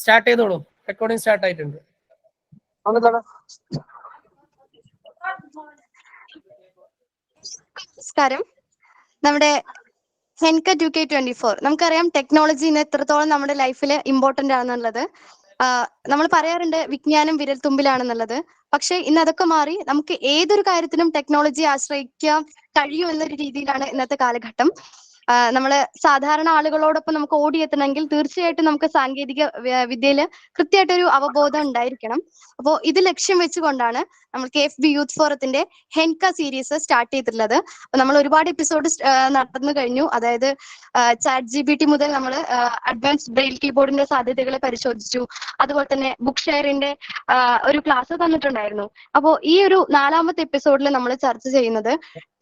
Start ചെയ്തോളൂ. Recording start ആയിട്ടുണ്ട്. നമസ്കാരം. നമ്മുടെ ഹെൻക 2K24 നമുക്കറിയാം ടെക്നോളജി ഇന്ന് എത്രത്തോളം നമ്മുടെ ലൈഫിൽ ഇമ്പോർട്ടന്റ് ആണെന്നുള്ളത്. നമ്മൾ പറയാറുണ്ട് വിജ്ഞാനം വിരൽത്തുമ്പിലാണെന്നുള്ളത്. പക്ഷെ ഇന്ന് അതൊക്കെ മാറി നമുക്ക് ഏതൊരു കാര്യത്തിനും ടെക്നോളജി ആശ്രയിക്കാൻ കഴിയും എന്നൊരു രീതിയിലാണ് ഇന്നത്തെ കാലഘട്ടം. നമ്മള് സാധാരണ ആളുകളോടൊപ്പം നമുക്ക് ഓടിയെത്തണമെങ്കിൽ തീർച്ചയായിട്ടും നമുക്ക് സാങ്കേതിക വിദ്യയിൽ കൃത്യമായിട്ടൊരു അവബോധം ഉണ്ടായിരിക്കണം. അപ്പോൾ ഇത് ലക്ഷ്യം വെച്ചുകൊണ്ടാണ് നമ്മൾ KFB യൂത്ത് ഫോറത്തിന്റെ ഹെൻക സീരീസ് സ്റ്റാർട്ട് ചെയ്തിട്ടുള്ളത്. അപ്പൊ നമ്മൾ ഒരുപാട് എപ്പിസോഡ് നടന്നു കഴിഞ്ഞു. അതായത് ChatGPT മുതൽ നമ്മൾ അഡ്വാൻസ്ഡ് ബ്രെയിൽ കീബോർഡിന്റെ സാധ്യതകളെ പരിശോധിച്ചു. അതുപോലെ തന്നെ ബുക്ക് ഷെയറിന്റെ ഒരു ക്ലാസ് തന്നിട്ടുണ്ടായിരുന്നു. അപ്പോൾ ഈ ഒരു 4ാമത്തെ എപ്പിസോഡിൽ നമ്മൾ ചർച്ച ചെയ്യുന്നത്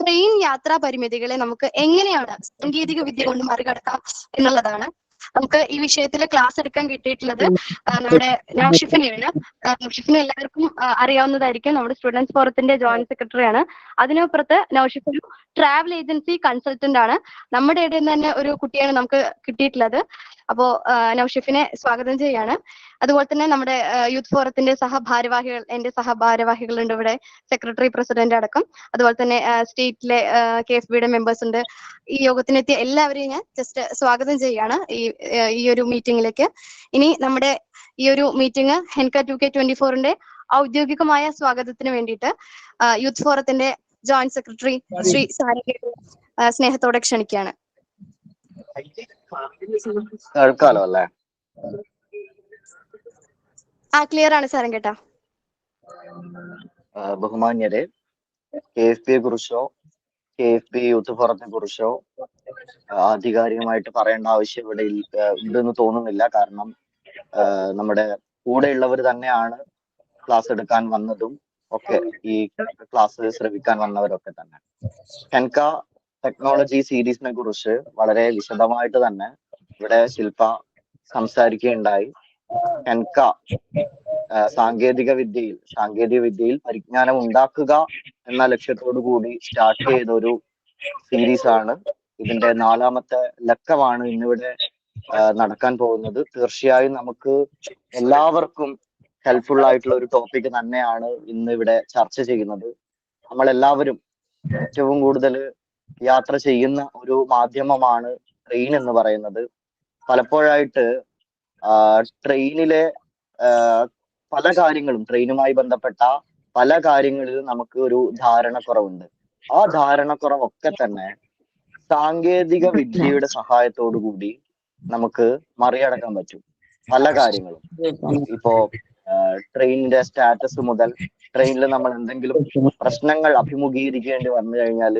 ട്രെയിൻ യാത്രാ പരിമിതികളെ നമുക്ക് എങ്ങനെയാണ് സാങ്കേതിക വിദ്യ കൊണ്ട് മറികടക്കാം എന്നുള്ളതാണ്. നമുക്ക് ഈ വിഷയത്തിൽ ക്ലാസ് എടുക്കാൻ കിട്ടിയിട്ടുള്ളത് നമ്മുടെ നൗഷിഫിനെയാണ്. നൗഷിഫിനെ എല്ലാവർക്കും അറിയാവുന്നതായിരിക്കും. നമ്മുടെ സ്റ്റുഡൻസ് ഫോറത്തിന്റെ ജോയിന്റ് സെക്രട്ടറി ആണ്. അതിനപ്പുറത്ത് നൗഷിഫ് ഒരു ട്രാവൽ ഏജൻസി കൺസൾട്ടന്റ് ആണ്. നമ്മുടെ ഇടയിൽ നിന്ന് തന്നെ ഒരു കുട്ടിയാണ് നമുക്ക് കിട്ടിയിട്ടുള്ളത്. അപ്പോ നൗഷിഫിനെ സ്വാഗതം ചെയ്യാണ്. അതുപോലെ തന്നെ നമ്മുടെ യൂത്ത് ഫോറത്തിന്റെ സഹഭാരവാഹികൾ, എന്റെ സഹഭാരവാഹികളുണ്ട് ഇവിടെ, സെക്രട്ടറി, പ്രസിഡന്റ് അടക്കം. അതുപോലെ തന്നെ സ്റ്റേറ്റിലെ KFBയുടെ മെമ്പേഴ്സ് ഉണ്ട്. ഈ യോഗത്തിനെത്തിയ എല്ലാവരെയും ഞാൻ ജസ്റ്റ് സ്വാഗതം ചെയ്യാണ് ഈ ഒരു മീറ്റിംഗിലേക്ക്. ഇനി നമ്മുടെ ഈ ഒരു മീറ്റിംഗ് ഹെൻക 2K24ന്റെ ഔദ്യോഗികമായ സ്വാഗതത്തിന് വേണ്ടിയിട്ട് യൂത്ത് ഫോറത്തിന്റെ ജോയിന്റ് സെക്രട്ടറി ശ്രീ സാരംഗേട്ട സ്നേഹത്തോടെ ക്ഷണിക്കുകയാണ്. ക്ലിയർ ആണ് സാരംഗേട്ട. ബഹുമാന്യരെ, KFBയെ കുറിച്ചോ KFB യൂത്ത് ഫോറത്തെ കുറിച്ചോ ആധികാരികമായിട്ട് പറയേണ്ട ആവശ്യം ഇവിടെ ഉണ്ടെന്ന് തോന്നുന്നില്ല. കാരണം നമ്മുടെ കൂടെയുള്ളവർ തന്നെയാണ് ക്ലാസ് എടുക്കാൻ വന്നതും ഒക്കെ, ഈ ക്ലാസ് ശ്രവിക്കാൻ വന്നവരൊക്കെ തന്നെ. ഹെൻക ടെക്നോളജി സീരീസിനെ കുറിച്ച് വളരെ വിശദമായിട്ട് തന്നെ ഇവിടെ ശില്പ സംസാരിക്കുകയുണ്ടായി. ഹെൻക സാങ്കേതിക വിദ്യയിൽ പരിജ്ഞാനം ഉണ്ടാക്കുക എന്ന ലക്ഷ്യത്തോടു കൂടി സ്റ്റാർട്ട് ചെയ്ത ഒരു സീരീസ് ആണ്. ഇതിന്റെ 4ാമത്തെ ലക്കമാണ് ഇന്നിവിടെ നടക്കാൻ പോകുന്നത്. തീർച്ചയായും നമുക്ക് എല്ലാവർക്കും ഹെൽപ്ഫുൾ ആയിട്ടുള്ള ഒരു ടോപ്പിക് തന്നെയാണ് ഇന്ന് ഇവിടെ ചർച്ച ചെയ്യുന്നത്. നമ്മളെല്ലാവരും ഏറ്റവും കൂടുതൽ യാത്ര ചെയ്യുന്ന ഒരു മാധ്യമമാണ് ട്രെയിൻ എന്ന് പറയുന്നത്. പലപ്പോഴായിട്ട് ട്രെയിനിലെ പല കാര്യങ്ങളും, ട്രെയിനുമായി ബന്ധപ്പെട്ട പല കാര്യങ്ങളിലും നമുക്ക് ഒരു ധാരണക്കുറവുണ്ട്. ആ ധാരണക്കുറവൊക്കെ തന്നെ സാങ്കേതിക വിദ്യയുടെ സഹായത്തോടു കൂടി നമുക്ക് മറികടക്കാൻ പറ്റും. പല കാര്യങ്ങളും ഇപ്പോ ട്രെയിനിന്റെ സ്റ്റാറ്റസ് മുതൽ ട്രെയിനിൽ നമ്മൾ എന്തെങ്കിലും പ്രശ്നങ്ങൾ അഭിമുഖീകരിക്കേണ്ടി വന്നു കഴിഞ്ഞാൽ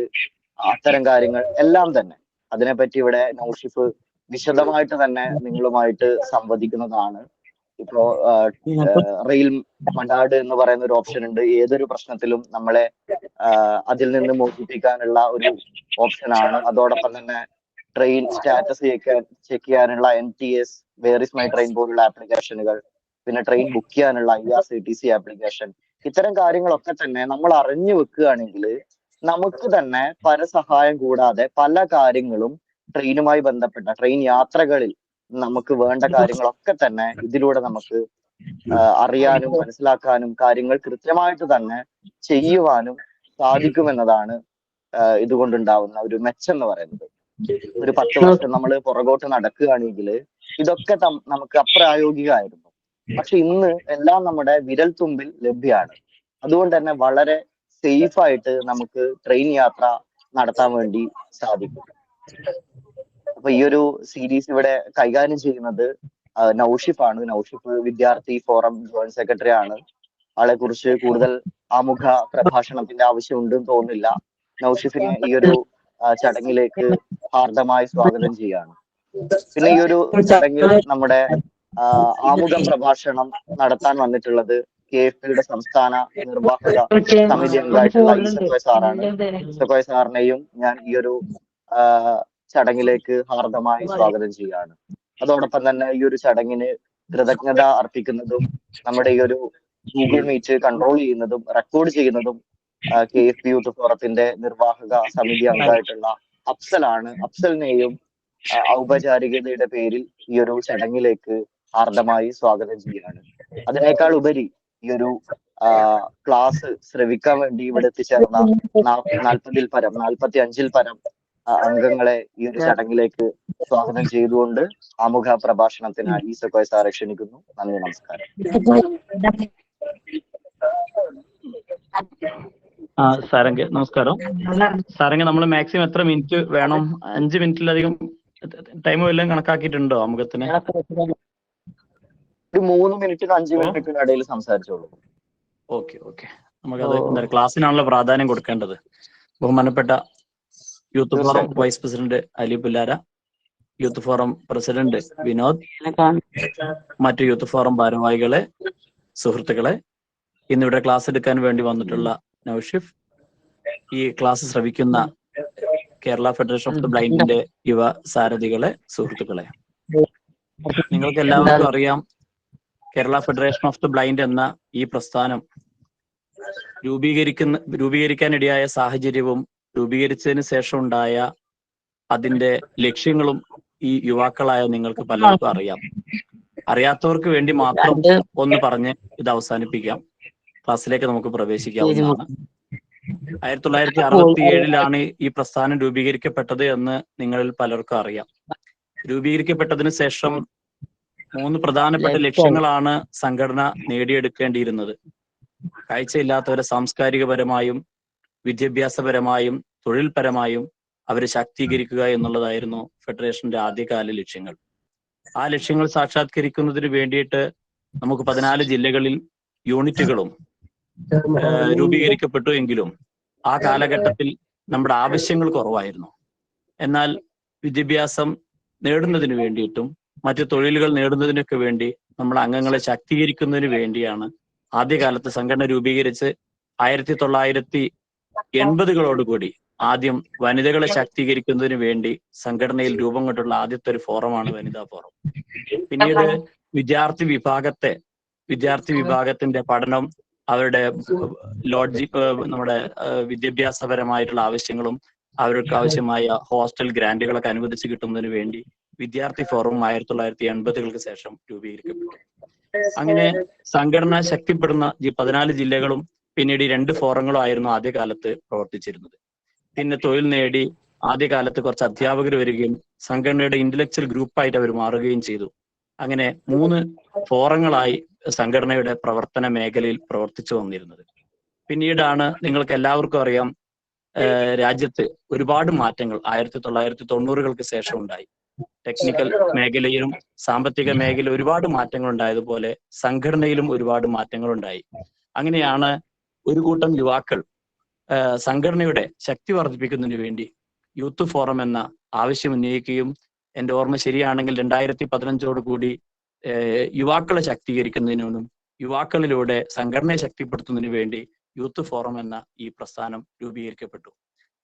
അത്തരം കാര്യങ്ങൾ എല്ലാം തന്നെ അതിനെപ്പറ്റി ഇവിടെ നൗഷിഫ് വിശദമായിട്ട് തന്നെ നിങ്ങളുമായിട്ട് സംവദിക്കുന്നതാണ്. ഇപ്പോ റെയിൽ മണ്ടാട് എന്ന് പറയുന്ന ഒരു ഓപ്ഷൻ ഉണ്ട്. ഏതൊരു പ്രശ്നത്തിലും നമ്മളെ അതിൽ നിന്ന് മോചിപ്പിക്കാനുള്ള ഒരു ഓപ്ഷനാണ്. അതോടൊപ്പം തന്നെ ട്രെയിൻ സ്റ്റാറ്റസ് ചെക്ക് ചെയ്യാനുള്ള NTS, where is my train പോലുള്ള ആപ്ലിക്കേഷനുകൾ, പിന്നെ ട്രെയിൻ ബുക്ക് ചെയ്യാനുള്ള IRCTC ആപ്ലിക്കേഷൻ, ഇത്തരം കാര്യങ്ങളൊക്കെ തന്നെ നമ്മൾ അറിഞ്ഞു വെക്കുകയാണെങ്കിൽ നമുക്ക് തന്നെ പരസഹായം കൂടാതെ പല കാര്യങ്ങളും ട്രെയിനുമായി ബന്ധപ്പെട്ട ട്രെയിൻ യാത്രകളിൽ നമുക്ക് വേണ്ട കാര്യങ്ങളൊക്കെ തന്നെ ഇതിലൂടെ നമുക്ക് അറിയാനും മനസ്സിലാക്കാനും കാര്യങ്ങൾ കൃത്യമായിട്ട് തന്നെ ചെയ്യുവാനും സാധിക്കുമെന്നതാണ് ഇതുകൊണ്ടുണ്ടാവുന്ന ഒരു മെച്ചം എന്ന് പറയുന്നത്. ഒരു 10 വർഷം നമ്മൾ പുറകോട്ട് നടക്കുകയാണെങ്കിൽ ഇതൊക്കെ നമുക്ക് അപ്രായോഗികമായിരുന്നു. പക്ഷെ ഇന്ന് എല്ലാം നമ്മുടെ വിരൽ തുമ്പിൽ ലഭ്യമാണ്. അതുകൊണ്ട് തന്നെ വളരെ സേഫ് ആയിട്ട് നമുക്ക് ട്രെയിൻ യാത്ര നടത്താൻ വേണ്ടി സാധിക്കും. അപ്പൊ ഈ ഒരു സീരീസ് ഇവിടെ കൈകാര്യം ചെയ്യുന്നത് നൗഷിഫാണ്. നൗഷിഫ് വിദ്യാർത്ഥി ഫോറം ജോയിന്റ് സെക്രട്ടറി ആണ്. ആളെ കുറിച്ച് കൂടുതൽ ആമുഖ പ്രഭാഷണത്തിന്റെ ആവശ്യമുണ്ടെന്ന് തോന്നുന്നില്ല. നൗഷിഫിനെ ഈ ഒരു ചടങ്ങിലേക്ക് ഹാർദമായി സ്വാഗതം ചെയ്യാണ്. പിന്നെ ഈ ഒരു ചടങ്ങിൽ നമ്മുടെ ആമുഖ പ്രഭാഷണം നടത്താൻ വന്നിട്ടുള്ളത് KFBയുടെ സംസ്ഥാന നിർവാഹക സമിതി അംഗമായിട്ടുള്ള ഈസക്കോയ് സാറാണ്. ഈസക്കോയ് സാറിനെയും ഞാൻ ഈ ഒരു ചടങ്ങിലേക്ക് ഹാർദമായി സ്വാഗതം ചെയ്യാണ്. അതോടൊപ്പം തന്നെ ഈ ഒരു ചടങ്ങിന് കൃതജ്ഞത അർപ്പിക്കുന്നതും നമ്മുടെ ഈ ഒരു ഗൂഗിൾ മീറ്റ് കൺട്രോൾ ചെയ്യുന്നതും റെക്കോർഡ് ചെയ്യുന്നതും KFB യൂത്ത് ഫോറത്തിന്റെ നിർവാഹക സമിതി അംഗമായിട്ടുള്ള അഫ്സലാണ്. അഫ്സലിനെയും ഔപചാരികതയുടെ പേരിൽ ഈ ഒരു ചടങ്ങിലേക്ക് ഹാർദമായി സ്വാഗതം ചെയ്യുകയാണ്. അതിനേക്കാൾ ഉപരി ഈ ഒരു ക്ലാസ് ശ്രവിക്കാൻ വേണ്ടി ഇവിടെ എത്തിച്ചേർന്ന 45 പരം അംഗങ്ങളെ ഈ ഒരു ചടങ്ങിലേക്ക് സ്വാഗതം ചെയ്തുകൊണ്ട് ആമുഖ പ്രഭാഷണത്തിനായി ഈസക്കോയ് സാറെ ക്ഷണിക്കുന്നു. നന്ദി, നമസ്കാരം. സാരംഗ് നമസ്കാരം. സാരംഗ്, നമ്മൾ മാക്സിമം എത്ര മിനിറ്റ് വേണം? 5 മിനിറ്റിലധികം ടൈം വല്ലതും കണക്കാക്കിയിട്ടുണ്ടോ ആമുഖത്തിന്? ഒരു 3 മിനിറ്റിനും 5 മിനിറ്റിനും ഇടയിൽ സംസാരിച്ചോളൂ. ഓക്കെ, നമുക്കത് എന്താ ക്ലാസ്സിനാണല്ലോ പ്രാധാന്യം കൊടുക്കേണ്ടത്. ബഹുമാനപ്പെട്ട youth forum vice president Ali Pullara, youth forum president Vinod, മറ്റു യൂത്ത് ഫോറം ഭാരവാഹികളെ, സുഹൃത്തുക്കളെ, ഇന്നിവിടെ ക്ലാസ് എടുക്കാൻ വേണ്ടി വന്നിട്ടുള്ള നൗഷിഫ്, ഈ ക്ലാസ് ശ്രവിക്കുന്ന കേരള ഫെഡറേഷൻ ഓഫ് ദി ബ്ലൈൻഡിന്റെ യുവ സാരഥികളെ, സുഹൃത്തുക്കളെ, നിങ്ങൾക്ക് എല്ലാവർക്കും അറിയാം Kerala federation of the blind എന്ന ഈ പ്രസ്ഥാനം രൂപീകരിക്കാനിടയായ സാഹചര്യവും രൂപീകരിച്ചതിന് ശേഷം ഉണ്ടായ അതിന്റെ ലക്ഷ്യങ്ങളും ഈ യുവാക്കളായ നിങ്ങൾക്ക് പലർക്കും അറിയാം. അറിയാത്തവർക്ക് വേണ്ടി മാത്രം ഒന്ന് പറഞ്ഞ് ഇത് അവസാനിപ്പിക്കാം. ക്ലാസ്സിലേക്ക് നമുക്ക് പ്രവേശിക്കാവുന്നതാണ്. 1967 ഈ പ്രസ്ഥാനം രൂപീകരിക്കപ്പെട്ടത് എന്ന് നിങ്ങളിൽ പലർക്കും അറിയാം. രൂപീകരിക്കപ്പെട്ടതിന് ശേഷം 3 പ്രധാനപ്പെട്ട ലക്ഷ്യങ്ങളാണ് സംഘടന നേടിയെടുക്കേണ്ടിയിരുന്നത്. കാഴ്ചയില്ലാത്തവരെ സാംസ്കാരികപരമായും വിദ്യാഭ്യാസപരമായും തൊഴിൽപരമായും അവരെ ശാക്തീകരിക്കുക എന്നുള്ളതായിരുന്നു ഫെഡറേഷന്റെ ആദ്യകാല ലക്ഷ്യങ്ങൾ. ആ ലക്ഷ്യങ്ങൾ സാക്ഷാത്കരിക്കുന്നതിന് വേണ്ടിയിട്ട് നമുക്ക് 14 ജില്ലകളിൽ യൂണിറ്റുകളും രൂപീകരിക്കപ്പെട്ടു. എങ്കിലും ആ കാലഘട്ടത്തിൽ നമ്മുടെ ആവശ്യങ്ങൾ കുറവായിരുന്നു. എന്നാൽ വിദ്യാഭ്യാസം നേടുന്നതിന് വേണ്ടിയിട്ടും മറ്റു തൊഴിലുകൾ നേടുന്നതിനൊക്കെ വേണ്ടി നമ്മൾ അംഗങ്ങളെ ശാക്തീകരിക്കുന്നതിന് വേണ്ടിയാണ് ആദ്യകാലത്ത് സംഘടന രൂപീകരിച്ച് 1980-കളോടുകൂടി ആദ്യം വനിതകളെ ശാക്തീകരിക്കുന്നതിന് വേണ്ടി സംഘടനയിൽ രൂപം കൊണ്ടുള്ള ആദ്യത്തെ ഒരു ഫോറമാണ് വനിതാ ഫോറം. പിന്നീട് വിദ്യാർത്ഥി വിഭാഗത്തിന്റെ പഠനം, അവരുടെ നമ്മുടെ വിദ്യാഭ്യാസപരമായിട്ടുള്ള ആവശ്യങ്ങളും അവർക്ക് ആവശ്യമായ ഹോസ്റ്റൽ ഗ്രാന്റുകളൊക്കെ അനുവദിച്ച് കിട്ടുന്നതിന് വേണ്ടി വിദ്യാർത്ഥി ഫോറം 1980-കൾക്ക് ശേഷം രൂപീകരിക്കപ്പെട്ടു. അങ്ങനെ സംഘടന ശക്തിപ്പെടുന്ന 14 ജില്ലകളും പിന്നീട് 2 ഫോറങ്ങളും ആയിരുന്നു ആദ്യകാലത്ത് പ്രവർത്തിച്ചിരുന്നത്. പിന്നെ തൊഴിൽ നേടി ആദ്യകാലത്ത് കുറച്ച് അധ്യാപകർ വരികയും സംഘടനയുടെ ഇന്റലക്ച്വൽ ഗ്രൂപ്പായിട്ട് അവർ മാറുകയും ചെയ്തു. അങ്ങനെ 3 ഫോറങ്ങളായി സംഘടനയുടെ പ്രവർത്തന മേഖലയിൽ പ്രവർത്തിച്ചു വന്നിരുന്നത്. പിന്നീടാണ് നിങ്ങൾക്ക് എല്ലാവർക്കും അറിയാം, രാജ്യത്ത് ഒരുപാട് മാറ്റങ്ങൾ 1990-കൾക്ക് ശേഷം ഉണ്ടായി. ടെക്നിക്കൽ മേഖലയിലും സാമ്പത്തിക മേഖലയിലും ഒരുപാട് മാറ്റങ്ങൾ ഉണ്ടായതുപോലെ സംഘടനയിലും ഒരുപാട് മാറ്റങ്ങൾ ഉണ്ടായി. അങ്ങനെയാണ് ഒരു കൂട്ടം യുവാക്കൾ സംഘടനയുടെ ശക്തി വർദ്ധിപ്പിക്കുന്നതിന് വേണ്ടി യൂത്ത് ഫോറം എന്ന ആവശ്യം ഉന്നയിക്കുകയും, എൻ്റെ ഓർമ്മ ശരിയാണെങ്കിൽ 2015 യുവാക്കളെ ശാക്തീകരിക്കുന്നതിനും യുവാക്കളിലൂടെ സംഘടനയെ ശക്തിപ്പെടുത്തുന്നതിന് വേണ്ടി യൂത്ത് ഫോറം എന്ന ഈ പ്രസ്ഥാനം രൂപീകരിക്കപ്പെട്ടു.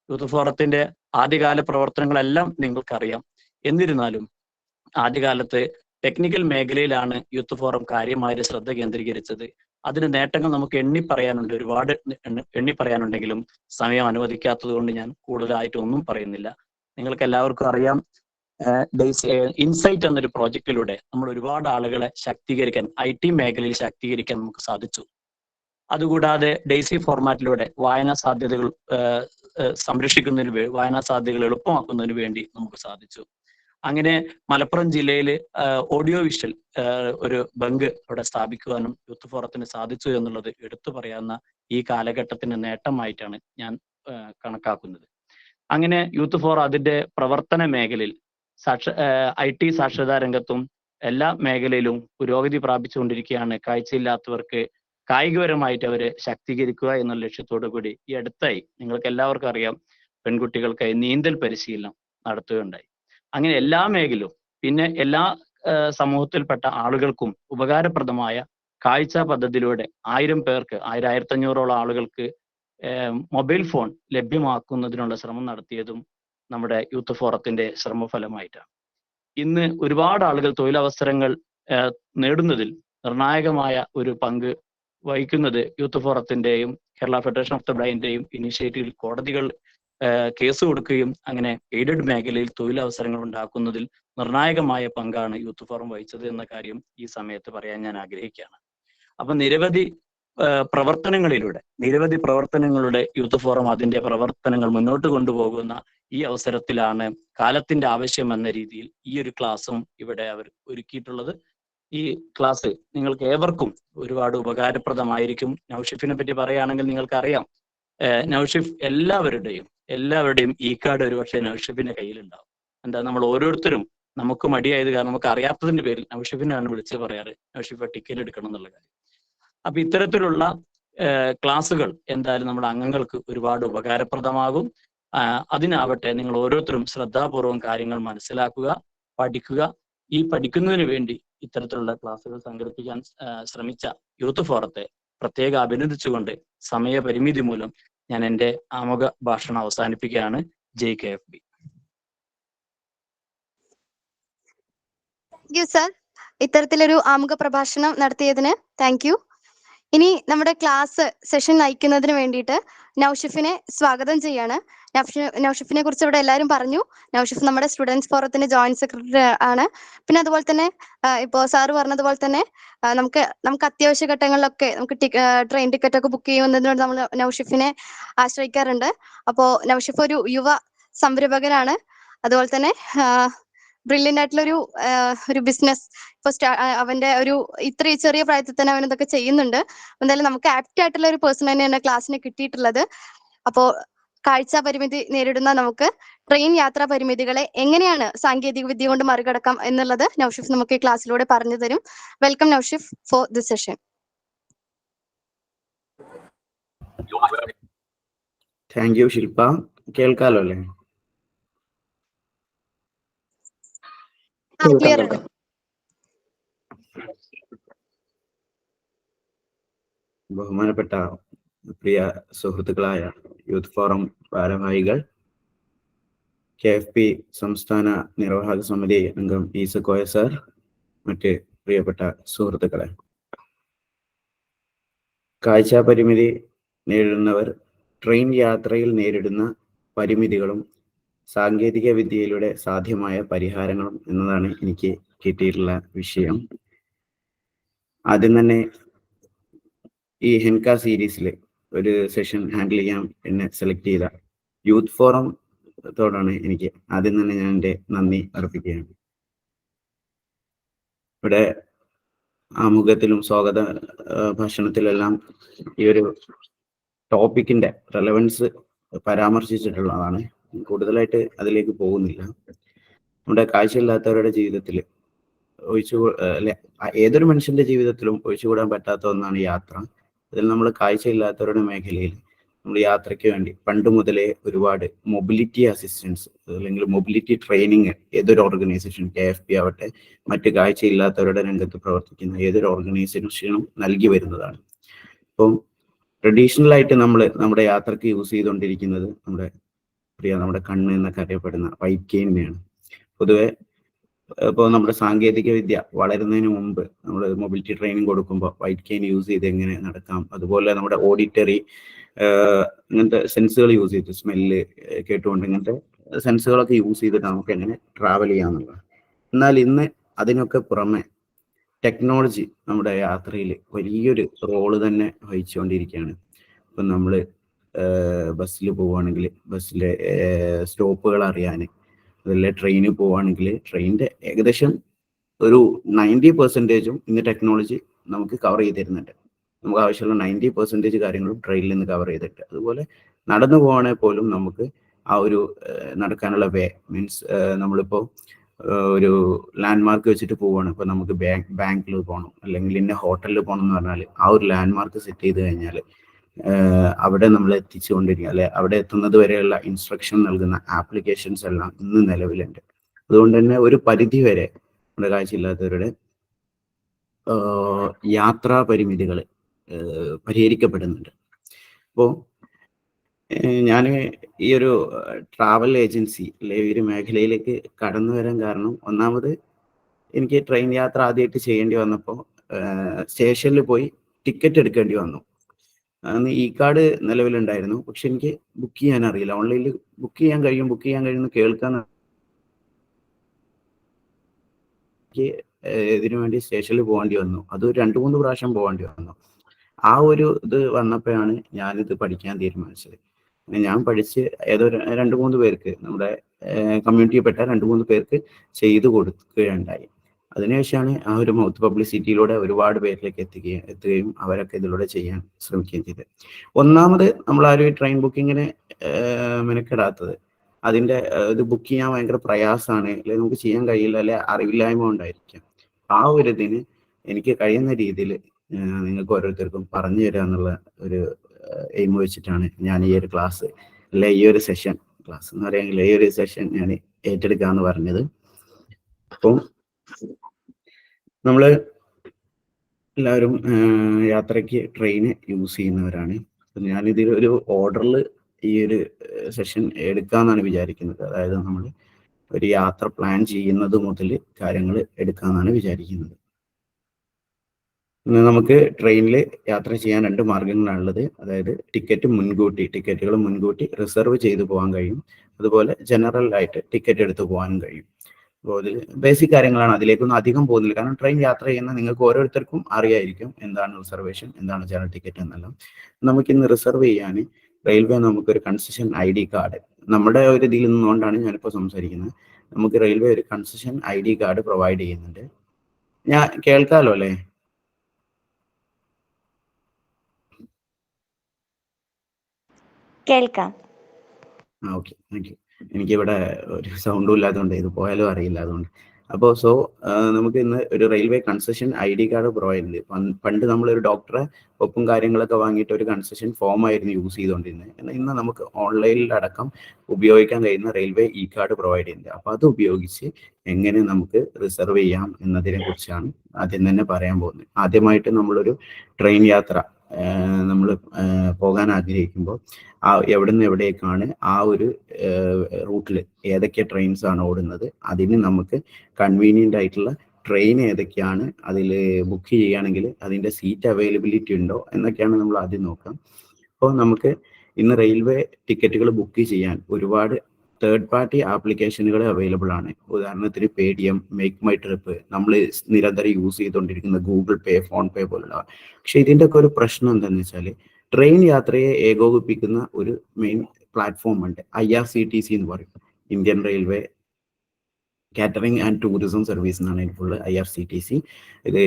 യൂത്ത് ഫോറത്തിന്റെ ആദ്യകാല പ്രവർത്തനങ്ങളെല്ലാം നിങ്ങൾക്കറിയാം. എന്നിരുന്നാലും ആദ്യകാലത്ത് ടെക്നിക്കൽ മേഖലയിലാണ് യൂത്ത് ഫോറം കാര്യമായ ശ്രദ്ധ കേന്ദ്രീകരിച്ചത്. അതിന് നേട്ടങ്ങൾ നമുക്ക് ഒരുപാട് എണ്ണി പറയാനുണ്ടെങ്കിലും സമയം അനുവദിക്കാത്തത് കൊണ്ട് ഞാൻ കൂടുതലായിട്ടൊന്നും പറയുന്നില്ല. നിങ്ങൾക്ക് എല്ലാവർക്കും അറിയാം, ഇൻസൈറ്റ് എന്നൊരു പ്രോജക്റ്റിലൂടെ നമ്മൾ ഒരുപാട് ആളുകളെ ശാക്തീകരിക്കാൻ, IT മേഖലയിൽ ശാക്തീകരിക്കാൻ നമുക്ക് സാധിച്ചു. അതുകൂടാതെ ഡെയ്സി ഫോർമാറ്റിലൂടെ വായനാ സാധ്യതകൾ വായനാ സാധ്യതകൾ എളുപ്പമാക്കുന്നതിന് വേണ്ടി നമുക്ക് സാധിച്ചു. അങ്ങനെ മലപ്പുറം ജില്ലയിൽ ഓഡിയോ വിഷ്വൽ ഒരു ബങ്ക് അവിടെ സ്ഥാപിക്കുവാനും യൂത്ത് ഫോറത്തിന് സാധിച്ചു എന്നുള്ളത് എടുത്തു പറയാവുന്ന ഈ കാലഘട്ടത്തിന്റെ നേട്ടമായിട്ടാണ് ഞാൻ കണക്കാക്കുന്നത്. അങ്ങനെ യൂത്ത് ഫോറം അതിന്റെ പ്രവർത്തന മേഖലയിൽ IT സാക്ഷരതാ രംഗത്തും എല്ലാ മേഖലയിലും പുരോഗതി പ്രാപിച്ചുകൊണ്ടിരിക്കുകയാണ്. കാഴ്ചയില്ലാത്തവർക്ക് കായികപരമായിട്ട് അവരെ ശാക്തീകരിക്കുക എന്നുള്ള ലക്ഷ്യത്തോടു കൂടി ഈ അടുത്തായി നിങ്ങൾക്ക് എല്ലാവർക്കും അറിയാം, പെൺകുട്ടികൾക്കായി നീന്തൽ പരിശീലനം നടത്തുകയുണ്ടായി. അങ്ങനെ എല്ലാ മേഖലയും പിന്നെ എല്ലാ സമൂഹത്തിൽപ്പെട്ട ആളുകൾക്കും ഉപകാരപ്രദമായ കാഴ്ച പദ്ധതിയിലൂടെ 1000 പേർക്ക് 1500ഓളം ആളുകൾക്ക് മൊബൈൽ ഫോൺ ലഭ്യമാക്കുന്നതിനുള്ള ശ്രമം നടത്തിയതും നമ്മുടെ യൂത്ത് ഫോറത്തിന്റെ ശ്രമഫലമായിട്ടാണ്. ഇന്ന് ഒരുപാട് ആളുകൾ തൊഴിലവസരങ്ങൾ നേടുന്നതിൽ നിർണായകമായ ഒരു പങ്ക് വഹിക്കുന്നത് യൂത്ത് ഫോറത്തിന്റെയും കേരള ഫെഡറേഷൻ ഓഫ് ദി ബ്ലൈൻഡിന്റെയും ഇനിഷ്യേറ്റീവിൽ കോടതികൾ കേസ് കൊടുക്കുകയും അങ്ങനെ എയ്ഡഡ് മേഖലയിൽ തൊഴിലവസരങ്ങൾ ഉണ്ടാക്കുന്നതിൽ നിർണായകമായ പങ്കാണ് യൂത്ത് ഫോറം വഹിച്ചത് എന്ന കാര്യം ഈ സമയത്ത് പറയാൻ ഞാൻ ആഗ്രഹിക്കുകയാണ്. അപ്പൊ നിരവധി പ്രവർത്തനങ്ങളുടെ യൂത്ത് ഫോറം അതിന്റെ പ്രവർത്തനങ്ങൾ മുന്നോട്ട് കൊണ്ടുപോകുന്ന ഈ അവസരത്തിലാണ് കാലത്തിന്റെ ആവശ്യം എന്ന രീതിയിൽ ഈ ഒരു ക്ലാസ്സും ഇവിടെ അവർ ഒരുക്കിയിട്ടുള്ളത്. ഈ ക്ലാസ് നിങ്ങൾക്ക് ഏവർക്കും ഒരുപാട് ഉപകാരപ്രദമായിരിക്കും. നൗഷിഫിനെ പറ്റി പറയുകയാണെങ്കിൽ നിങ്ങൾക്കറിയാം, നൗഷിഫ് എല്ലാവരുടെയും ഈ കാർഡ് ഒരുപക്ഷെ നൗഷിഫിന്റെ കയ്യിലുണ്ടാവും. എന്താ, നമ്മൾ ഓരോരുത്തരും നമുക്ക് മടിയായത് കാരണം നമുക്ക് അറിയാത്തതിന്റെ പേരിൽ നൗഷിഫിനാണ് വിളിച്ച് പറയാറ് നൗഷിഫ ടിക്കറ്റ് എടുക്കണം എന്നുള്ള കാര്യം. അപ്പൊ ഇത്തരത്തിലുള്ള ക്ലാസ്സുകൾ എന്തായാലും നമ്മുടെ അംഗങ്ങൾക്ക് ഒരുപാട് ഉപകാരപ്രദമാകും. അതിനാവട്ടെ നിങ്ങൾ ഓരോരുത്തരും ശ്രദ്ധാപൂർവം കാര്യങ്ങൾ മനസ്സിലാക്കുക, പഠിക്കുക. ഈ പഠിക്കുന്നതിന് വേണ്ടി ഇത്തരത്തിലുള്ള ക്ലാസ്സുകൾ സംഘടിപ്പിക്കാൻ ശ്രമിച്ച യൂത്ത് ഫോറത്തെ പ്രത്യേകം അഭിനന്ദിച്ചുകൊണ്ട് സമയപരിമിതി മൂലം ഞാൻ എൻ്റെ ആമുഖ ഭാഷണം അവസാനിപ്പിക്കുകയാണ്. JKFB. താങ്ക് യു സർ, ഇത്തരത്തിലൊരു ആമുഖ പ്രഭാഷണം നടത്തിയതിന് താങ്ക് യു. ഇനി നമ്മുടെ ക്ലാസ് സെഷൻ നയിക്കുന്നതിന് വേണ്ടിയിട്ട് നൗഷിഫിനെ സ്വാഗതം ചെയ്യാണ്. നൗഷിഫിനെ കുറിച്ച് ഇവിടെ എല്ലാവരും പറഞ്ഞു. നൗഷിഫ് നമ്മുടെ സ്റ്റുഡൻസ് ഫോറത്തിന്റെ ജോയിന്റ് സെക്രട്ടറി ആണ്. പിന്നെ അതുപോലെ തന്നെ ഇപ്പോൾ സാറ് പറഞ്ഞതുപോലെ തന്നെ നമുക്ക് അത്യാവശ്യ ഘട്ടങ്ങളിലൊക്കെ നമുക്ക് ട്രെയിൻ ടിക്കറ്റ് ഒക്കെ ബുക്ക് ചെയ്യുന്നതിനോട് നമ്മൾ നൗഷിഫിനെ ആശ്രയിക്കാറുണ്ട്. അപ്പോൾ നൗഷിഫ് ഒരു യുവ സംരംഭകനാണ്. അതുപോലെ തന്നെ ബ്രില്യൻ്റ് ആയിട്ടുള്ള ഒരു ബിസിനസ് ഇപ്പൊ അവന്റെ ഒരു ഇത്രയും ചെറിയ പ്രായത്തിൽ തന്നെ അവൻ ഇതൊക്കെ ചെയ്യുന്നുണ്ട്. എന്തായാലും നമുക്ക് ആപ്റ്റ് ആയിട്ടുള്ള ഒരു പേഴ്സൺ തന്നെയാണ് ക്ലാസ്സിന് കിട്ടിയിട്ടുള്ളത്. അപ്പോ കാഴ്ച പരിമിതി നേരിടുന്ന നമുക്ക് ട്രെയിൻ യാത്രാ പരിമിതികളെ എങ്ങനെയാണ് സാങ്കേതിക വിദ്യ കൊണ്ട് മറികടക്കാം എന്നുള്ളത് നൗഷിഫ് നമുക്ക് ഈ ക്ലാസ്സിലൂടെ പറഞ്ഞു തരും. Welcome Naushif for this session. Thank you Shilpa. കേൾക്കാലോ അല്ലേ? ക്ലിയർ ആണ്. ബഹുമാനപ്പെട്ട പ്രിയ സുഹൃത്തുക്കളായ യൂത്ത് ഫോറം ഭാരവാഹികൾ, KFP സംസ്ഥാന നിർവാഹക സമിതി അംഗം ഈസക്കോയ സർ, മറ്റ് പ്രിയപ്പെട്ട സുഹൃത്തുക്കളെ, കാഴ്ച പരിമിതി നേരിടുന്നവർ ട്രെയിൻ യാത്രയിൽ നേരിടുന്ന പരിമിതികളും സാങ്കേതിക വിദ്യയിലൂടെ സാധ്യമായ പരിഹാരങ്ങളും എന്നതാണ് എനിക്ക് കിട്ടിയിട്ടുള്ള വിഷയം. ആദ്യം തന്നെ ഈ ഹെൻക സീരീസിൽ ഒരു സെഷൻ ഹാൻഡിൽ ചെയ്യാൻ എന്നെ സെലക്ട് ചെയ്ത യൂത്ത് ഫോറത്തോടാണ് എനിക്ക് ആദ്യം തന്നെ ഞാൻ എൻ്റെ നന്ദി അർപ്പിക്കുകയാണ്. ഇവിടെ ആമുഖത്തിലും സ്വാഗത ഭാഷണത്തിലെല്ലാം ഈ ഒരു ടോപ്പിക്കിന്റെ റെലവൻസ് പരാമർശിച്ചിട്ടുള്ളതാണ്. കൂടുതലായിട്ട് അതിലേക്ക് പോകുന്നില്ല. നമ്മുടെ കാഴ്ചയില്ലാത്തവരുടെ ജീവിതത്തിൽ ഏതൊരു മനുഷ്യന്റെ ജീവിതത്തിലും ഒഴിച്ചുകൂടാൻ പറ്റാത്ത ഒന്നാണ് യാത്ര. അതിൽ നമ്മൾ കാഴ്ചയില്ലാത്തവരുടെ മേഖലയിൽ നമ്മൾ യാത്രയ്ക്ക് വേണ്ടി പണ്ട് മുതലേ ഒരുപാട് മൊബിലിറ്റി അസിസ്റ്റൻസ് അല്ലെങ്കിൽ മൊബിലിറ്റി ട്രെയിനിങ് ഏതൊരു ഓർഗനൈസേഷൻ, KFP ആവട്ടെ, മറ്റ് കാഴ്ചയില്ലാത്തവരുടെ രംഗത്ത് പ്രവർത്തിക്കുന്ന ഏതൊരു ഓർഗനൈസേഷനും നൽകി വരുന്നതാണ്. അപ്പം ട്രഡീഷണൽ ആയിട്ട് നമ്മുടെ യാത്രക്ക് യൂസ് ചെയ്തുകൊണ്ടിരിക്കുന്നത് നമ്മുടെ കണ്ണ് എന്നൊക്കെ അറിയപ്പെടുന്ന വൈറ്റ് കെയിനെയാണ്. പൊതുവെ ഇപ്പോൾ നമ്മുടെ സാങ്കേതിക വിദ്യ വളരുന്നതിന് മുമ്പ് നമ്മൾ മൊബിലിറ്റി ട്രെയിനിങ് കൊടുക്കുമ്പോൾ വൈറ്റ് കെയിൻ യൂസ് ചെയ്ത് എങ്ങനെ നടക്കാം, അതുപോലെ നമ്മുടെ ഓഡിറ്ററി ഇങ്ങനത്തെ സെൻസുകൾ യൂസ് ചെയ്ത് സ്മെല്ല് കേട്ടുകൊണ്ട് ഇങ്ങനത്തെ സെൻസുകളൊക്കെ യൂസ് ചെയ്തിട്ട് നമുക്ക് എങ്ങനെ ട്രാവൽ ചെയ്യാമെന്നുള്ളത്. എന്നാൽ ഇന്ന് അതിനൊക്കെ പുറമെ ടെക്നോളജി നമ്മുടെ യാത്രയിൽ വലിയൊരു റോള് തന്നെ വഹിച്ചുകൊണ്ടിരിക്കുകയാണ്. ഇപ്പം നമ്മൾ ബസ്സിൽ പോവുകയാണെങ്കിൽ ബസ്സിലെ സ്റ്റോപ്പുകൾ അറിയാൻ, അതല്ലേ ട്രെയിനിൽ പോവുകയാണെങ്കിൽ ട്രെയിനിൻ്റെ ഏകദേശം ഒരു 90% ഇന്ന് ടെക്നോളജി നമുക്ക് കവർ ചെയ്ത് തരുന്നുണ്ട്. നമുക്ക് ആവശ്യമുള്ള 90% കാര്യങ്ങളും ട്രെയിനിൽ നിന്ന് കവർ ചെയ്തിട്ട്, അതുപോലെ നടന്നു പോകണേ പോലും നമുക്ക് ആ ഒരു നടക്കാനുള്ള വേ മീൻസ് നമ്മളിപ്പോൾ ഒരു ലാൻഡ് മാർക്ക് വെച്ചിട്ട് പോവുകയാണ്. ഇപ്പോൾ നമുക്ക് ബാങ്കിൽ പോകണം അല്ലെങ്കിൽ ഇന്ന ഹോട്ടലിൽ പോകണം എന്ന് പറഞ്ഞാൽ ആ ഒരു ലാൻഡ് മാർക്ക് സെറ്റ് ചെയ്ത് കഴിഞ്ഞാൽ അവിടെ നമ്മൾ എത്തിച്ചുകൊണ്ടിരിക്കുക, അല്ലെ അവിടെ എത്തുന്നത് വരെയുള്ള ഇൻസ്ട്രക്ഷൻ നൽകുന്ന ആപ്ലിക്കേഷൻസ് എല്ലാം ഇന്ന് നിലവിലുണ്ട്. അതുകൊണ്ട് തന്നെ ഒരു പരിധി വരെ നമ്മുടെ കാഴ്ചയില്ലാത്തവരുടെ യാത്രാ പരിമിതികൾ പരിഹരിക്കപ്പെടുന്നുണ്ട്. അപ്പോൾ ഞാൻ ഈ ഒരു ട്രാവൽ ഏജൻസി അല്ലെ ഈ ഒരു മേഖലയിലേക്ക് കടന്നു വരാൻ കാരണം, ഒന്നാമത് എനിക്ക് ട്രെയിൻ യാത്ര ആദ്യമായിട്ട് ചെയ്യേണ്ടി വന്നപ്പോൾ സ്റ്റേഷനിൽ പോയി ടിക്കറ്റ് എടുക്കേണ്ടി വന്നു. അന്ന് ഇ കാർഡ് നിലവിലുണ്ടായിരുന്നു. പക്ഷെ എനിക്ക് ബുക്ക് ചെയ്യാൻ അറിയില്ല. ഓൺലൈനിൽ ബുക്ക് ചെയ്യാൻ കഴിയുമെന്ന് കേൾക്കാൻ എനിക്ക് ഇതിനു വേണ്ടി സ്റ്റേഷനിൽ പോകേണ്ടി വന്നു. അത് 2-3 പ്രാവശ്യം പോകേണ്ടി വന്നു. ആ ഒരു ഇത് വന്നപ്പോഴാണ് ഞാനിത് പഠിക്കാൻ തീരുമാനിച്ചത്. ഞാൻ പഠിച്ച് ഏതോ 2-3 പേർക്ക്, നമ്മുടെ കമ്മ്യൂണിറ്റിയിൽപ്പെട്ട 2-3 പേർക്ക് ചെയ്തു കൊടുക്കുകയുണ്ടായി. അതിനുശേഷമാണ് ആ ഒരു മൗത്ത് പബ്ലിസിറ്റിയിലൂടെ ഒരുപാട് പേരിലേക്ക് എത്തുകയും അവരൊക്കെ ഇതിലൂടെ ചെയ്യാൻ ശ്രമിക്കുകയും ചെയ്തത്. ഒന്നാമത് നമ്മൾ ആ ഒരു ട്രെയിൻ ബുക്കിങ്ങിന് മെനക്കെടാത്തത്, അതിൻ്റെ ഇത് ബുക്ക് ചെയ്യാൻ ഭയങ്കര പ്രയാസമാണ്, അല്ലെങ്കിൽ നമുക്ക് ചെയ്യാൻ കഴിയില്ല, അല്ലെ അറിവില്ലായ്മ ഉണ്ടായിരിക്കാം. ആ ഒരു ഇതിന് എനിക്ക് കഴിയുന്ന രീതിയിൽ നിങ്ങൾക്ക് ഓരോരുത്തർക്കും പറഞ്ഞു തരിക എന്നുള്ള ഒരു എയിം വെച്ചിട്ടാണ് ഞാൻ ഈ ഒരു ക്ലാസ്, അല്ലെ ഈ ഒരു സെഷൻ, ക്ലാസ് എന്ന് പറയുമെങ്കിൽ ഈ ഒരു സെഷൻ ഞാൻ ഏറ്റെടുക്കാന്ന് പറഞ്ഞത്. അപ്പം നമ്മൾ എല്ലാവരും യാത്രയ്ക്ക് ട്രെയിന് യൂസ് ചെയ്യുന്നവരാണ്. ഞാനിതിൽ ഒരു ഓർഡറിൽ ഈ ഒരു സെഷൻ എടുക്കാന്നാണ് വിചാരിക്കുന്നത്. അതായത് നമ്മൾ ഒരു യാത്ര പ്ലാൻ ചെയ്യുന്നത് മുതൽ കാര്യങ്ങൾ എടുക്കാന്നാണ് വിചാരിക്കുന്നത്. നമുക്ക് ട്രെയിനിൽ യാത്ര ചെയ്യാൻ 2 മാർഗങ്ങളാണുള്ളത്. അതായത് ടിക്കറ്റുകൾ മുൻകൂട്ടി റിസർവ് ചെയ്ത് പോകാൻ കഴിയും. അതുപോലെ ജനറൽ ആയിട്ട് ടിക്കറ്റ് എടുത്ത് പോകാനും കഴിയും. അപ്പോൾ അതിൽ ബേസിക് കാര്യങ്ങളാണ്, അതിലേക്കൊന്നും അധികം പോകുന്നില്ല. കാരണം ട്രെയിൻ യാത്ര ചെയ്യുന്ന നിങ്ങൾക്ക് ഓരോരുത്തർക്കും അറിയായിരിക്കും എന്താണ് റിസർവേഷൻ, എന്താണ് ജനറൽ ടിക്കറ്റ് എന്നെല്ലാം. നമുക്കിന്ന് റിസർവ് ചെയ്യാൻ റെയിൽവേ നമുക്കൊരു കൺസെഷൻ ID കാർഡ്, നമ്മുടെ ഒരു ഇതിൽ നിന്നുകൊണ്ടാണ് ഞാനിപ്പോൾ സംസാരിക്കുന്നത്, നമുക്ക് റെയിൽവേ ഒരു കൺസെഷൻ ID കാർഡ് പ്രൊവൈഡ് ചെയ്യുന്നുണ്ട്. ഞാൻ കേൾക്കാമല്ലോ അല്ലേ? കേൾക്കാം. Okay, thank you. എനിക്കിവിടെ ഒരു സൗണ്ടും ഇല്ലാത്തതുകൊണ്ട് ഇത് പോയാലും അറിയില്ല, അതുകൊണ്ട്. അപ്പോൾ നമുക്ക് ഇന്ന് ഒരു railway concession ID card provide ചെയ്ത്, പണ്ട് നമ്മളൊരു ഡോക്ടറെ ഒപ്പും കാര്യങ്ങളൊക്കെ വാങ്ങിയിട്ട് ഒരു കൺസെഷൻ ഫോം ആയിരുന്നു യൂസ് ചെയ്തുകൊണ്ടിരുന്നത്. എന്നാൽ ഇന്ന് നമുക്ക് ഓൺലൈനിലടക്കം ഉപയോഗിക്കാൻ കഴിയുന്ന റെയിൽവേ ഇ കാർഡ് പ്രൊവൈഡ് ചെയ്യുന്നുണ്ട്. അപ്പോൾ അത് ഉപയോഗിച്ച് എങ്ങനെ നമുക്ക് റിസർവ് ചെയ്യാം എന്നതിനെ കുറിച്ചാണ് ആദ്യം തന്നെ പറയാൻ പോകുന്നത്. ആദ്യമായിട്ട് നമ്മളൊരു ട്രെയിൻ യാത്ര നമ്മൾ പോകാൻ ആഗ്രഹിക്കുമ്പോൾ എവിടെ നിന്ന് എവിടേക്കാണ് ആ ഒരു റൂട്ടിൽ ഏതൊക്കെ ട്രെയിൻസ് ആണ് ഓടുന്നത്, അതിന് നമുക്ക് കൺവീനിയൻ്റ് ആയിട്ടുള്ള ട്രെയിൻ ഏതൊക്കെയാണ്, അതിൽ ബുക്ക് ചെയ്യുകയാണെങ്കിൽ അതിൻ്റെ സീറ്റ് അവൈലബിലിറ്റി ഉണ്ടോ എന്നൊക്കെയാണ് നമ്മൾ ആദ്യം നോക്കാം. അപ്പോൾ നമുക്ക് ഇന്ന് റെയിൽവേ ടിക്കറ്റുകൾ ബുക്ക് ചെയ്യാൻ ഒരുപാട് തേർഡ് പാർട്ടി ആപ്ലിക്കേഷനുകൾ അവൈലബിൾ ആണ്. ഉദാഹരണത്തിന് പേടിഎം, മേക്ക് മൈ ട്രിപ്പ്, നമ്മൾ നിരന്തരം യൂസ് ചെയ്തുകൊണ്ടിരിക്കുന്ന ഗൂഗിൾ പേ, ഫോൺ പേ പോലുള്ള. പക്ഷെ ഇതിൻ്റെ ഒക്കെ ഒരു പ്രശ്നം എന്താണെന്ന് വെച്ചാൽ, ട്രെയിൻ യാത്രയെ ഏകോപിപ്പിക്കുന്ന ഒരു മെയിൻ പ്ലാറ്റ്ഫോം ഉണ്ട്, IRCTC എന്ന് പറയും, Indian railway catering and tourism service എന്നാണ് ഇപ്പോൾ IRCTC. ഇത്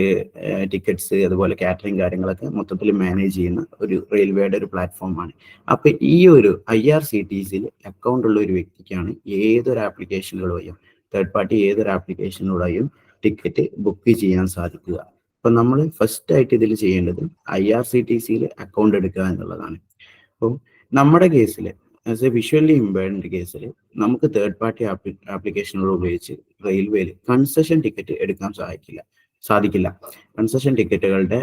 ടിക്കറ്റ്സ് അതുപോലെ കാറ്ററിംഗ് കാര്യങ്ങളൊക്കെ മൊത്തത്തിൽ മാനേജ് ചെയ്യുന്ന ഒരു റെയിൽവേയുടെ ഒരു പ്ലാറ്റ്ഫോമാണ്. അപ്പൊ ഈ ഒരു IRCTCയിൽ അക്കൗണ്ട് ഉള്ള ഒരു വ്യക്തിക്കാണ് ഏതൊരു ആപ്ലിക്കേഷനുകളെയും, തേർഡ് പാർട്ടി ഏതൊരു ആപ്ലിക്കേഷനുകളെയും ടിക്കറ്റ് ബുക്ക് ചെയ്യാൻ സാധിക്കുക. അപ്പൊ നമ്മൾ ഫസ്റ്റ് ആയിട്ട് ഇതിൽ ചെയ്യേണ്ടത് IRCTCയിൽ അക്കൗണ്ട് എടുക്കുക എന്നുള്ളതാണ്. അപ്പോൾ നമ്മുടെ കേസിൽ ആസ് എ വിഷ്വലി ഇമ്പയർഡ് കേസിൽ നമുക്ക് തേർഡ് പാർട്ടി ആപ്ലിക്കേഷനുകൾ ഉപയോഗിച്ച് റെയിൽവേയിൽ കൺസെഷൻ ടിക്കറ്റ് എടുക്കാൻ സാധിക്കില്ല. കൺസെഷൻ ടിക്കറ്റുകളുടെ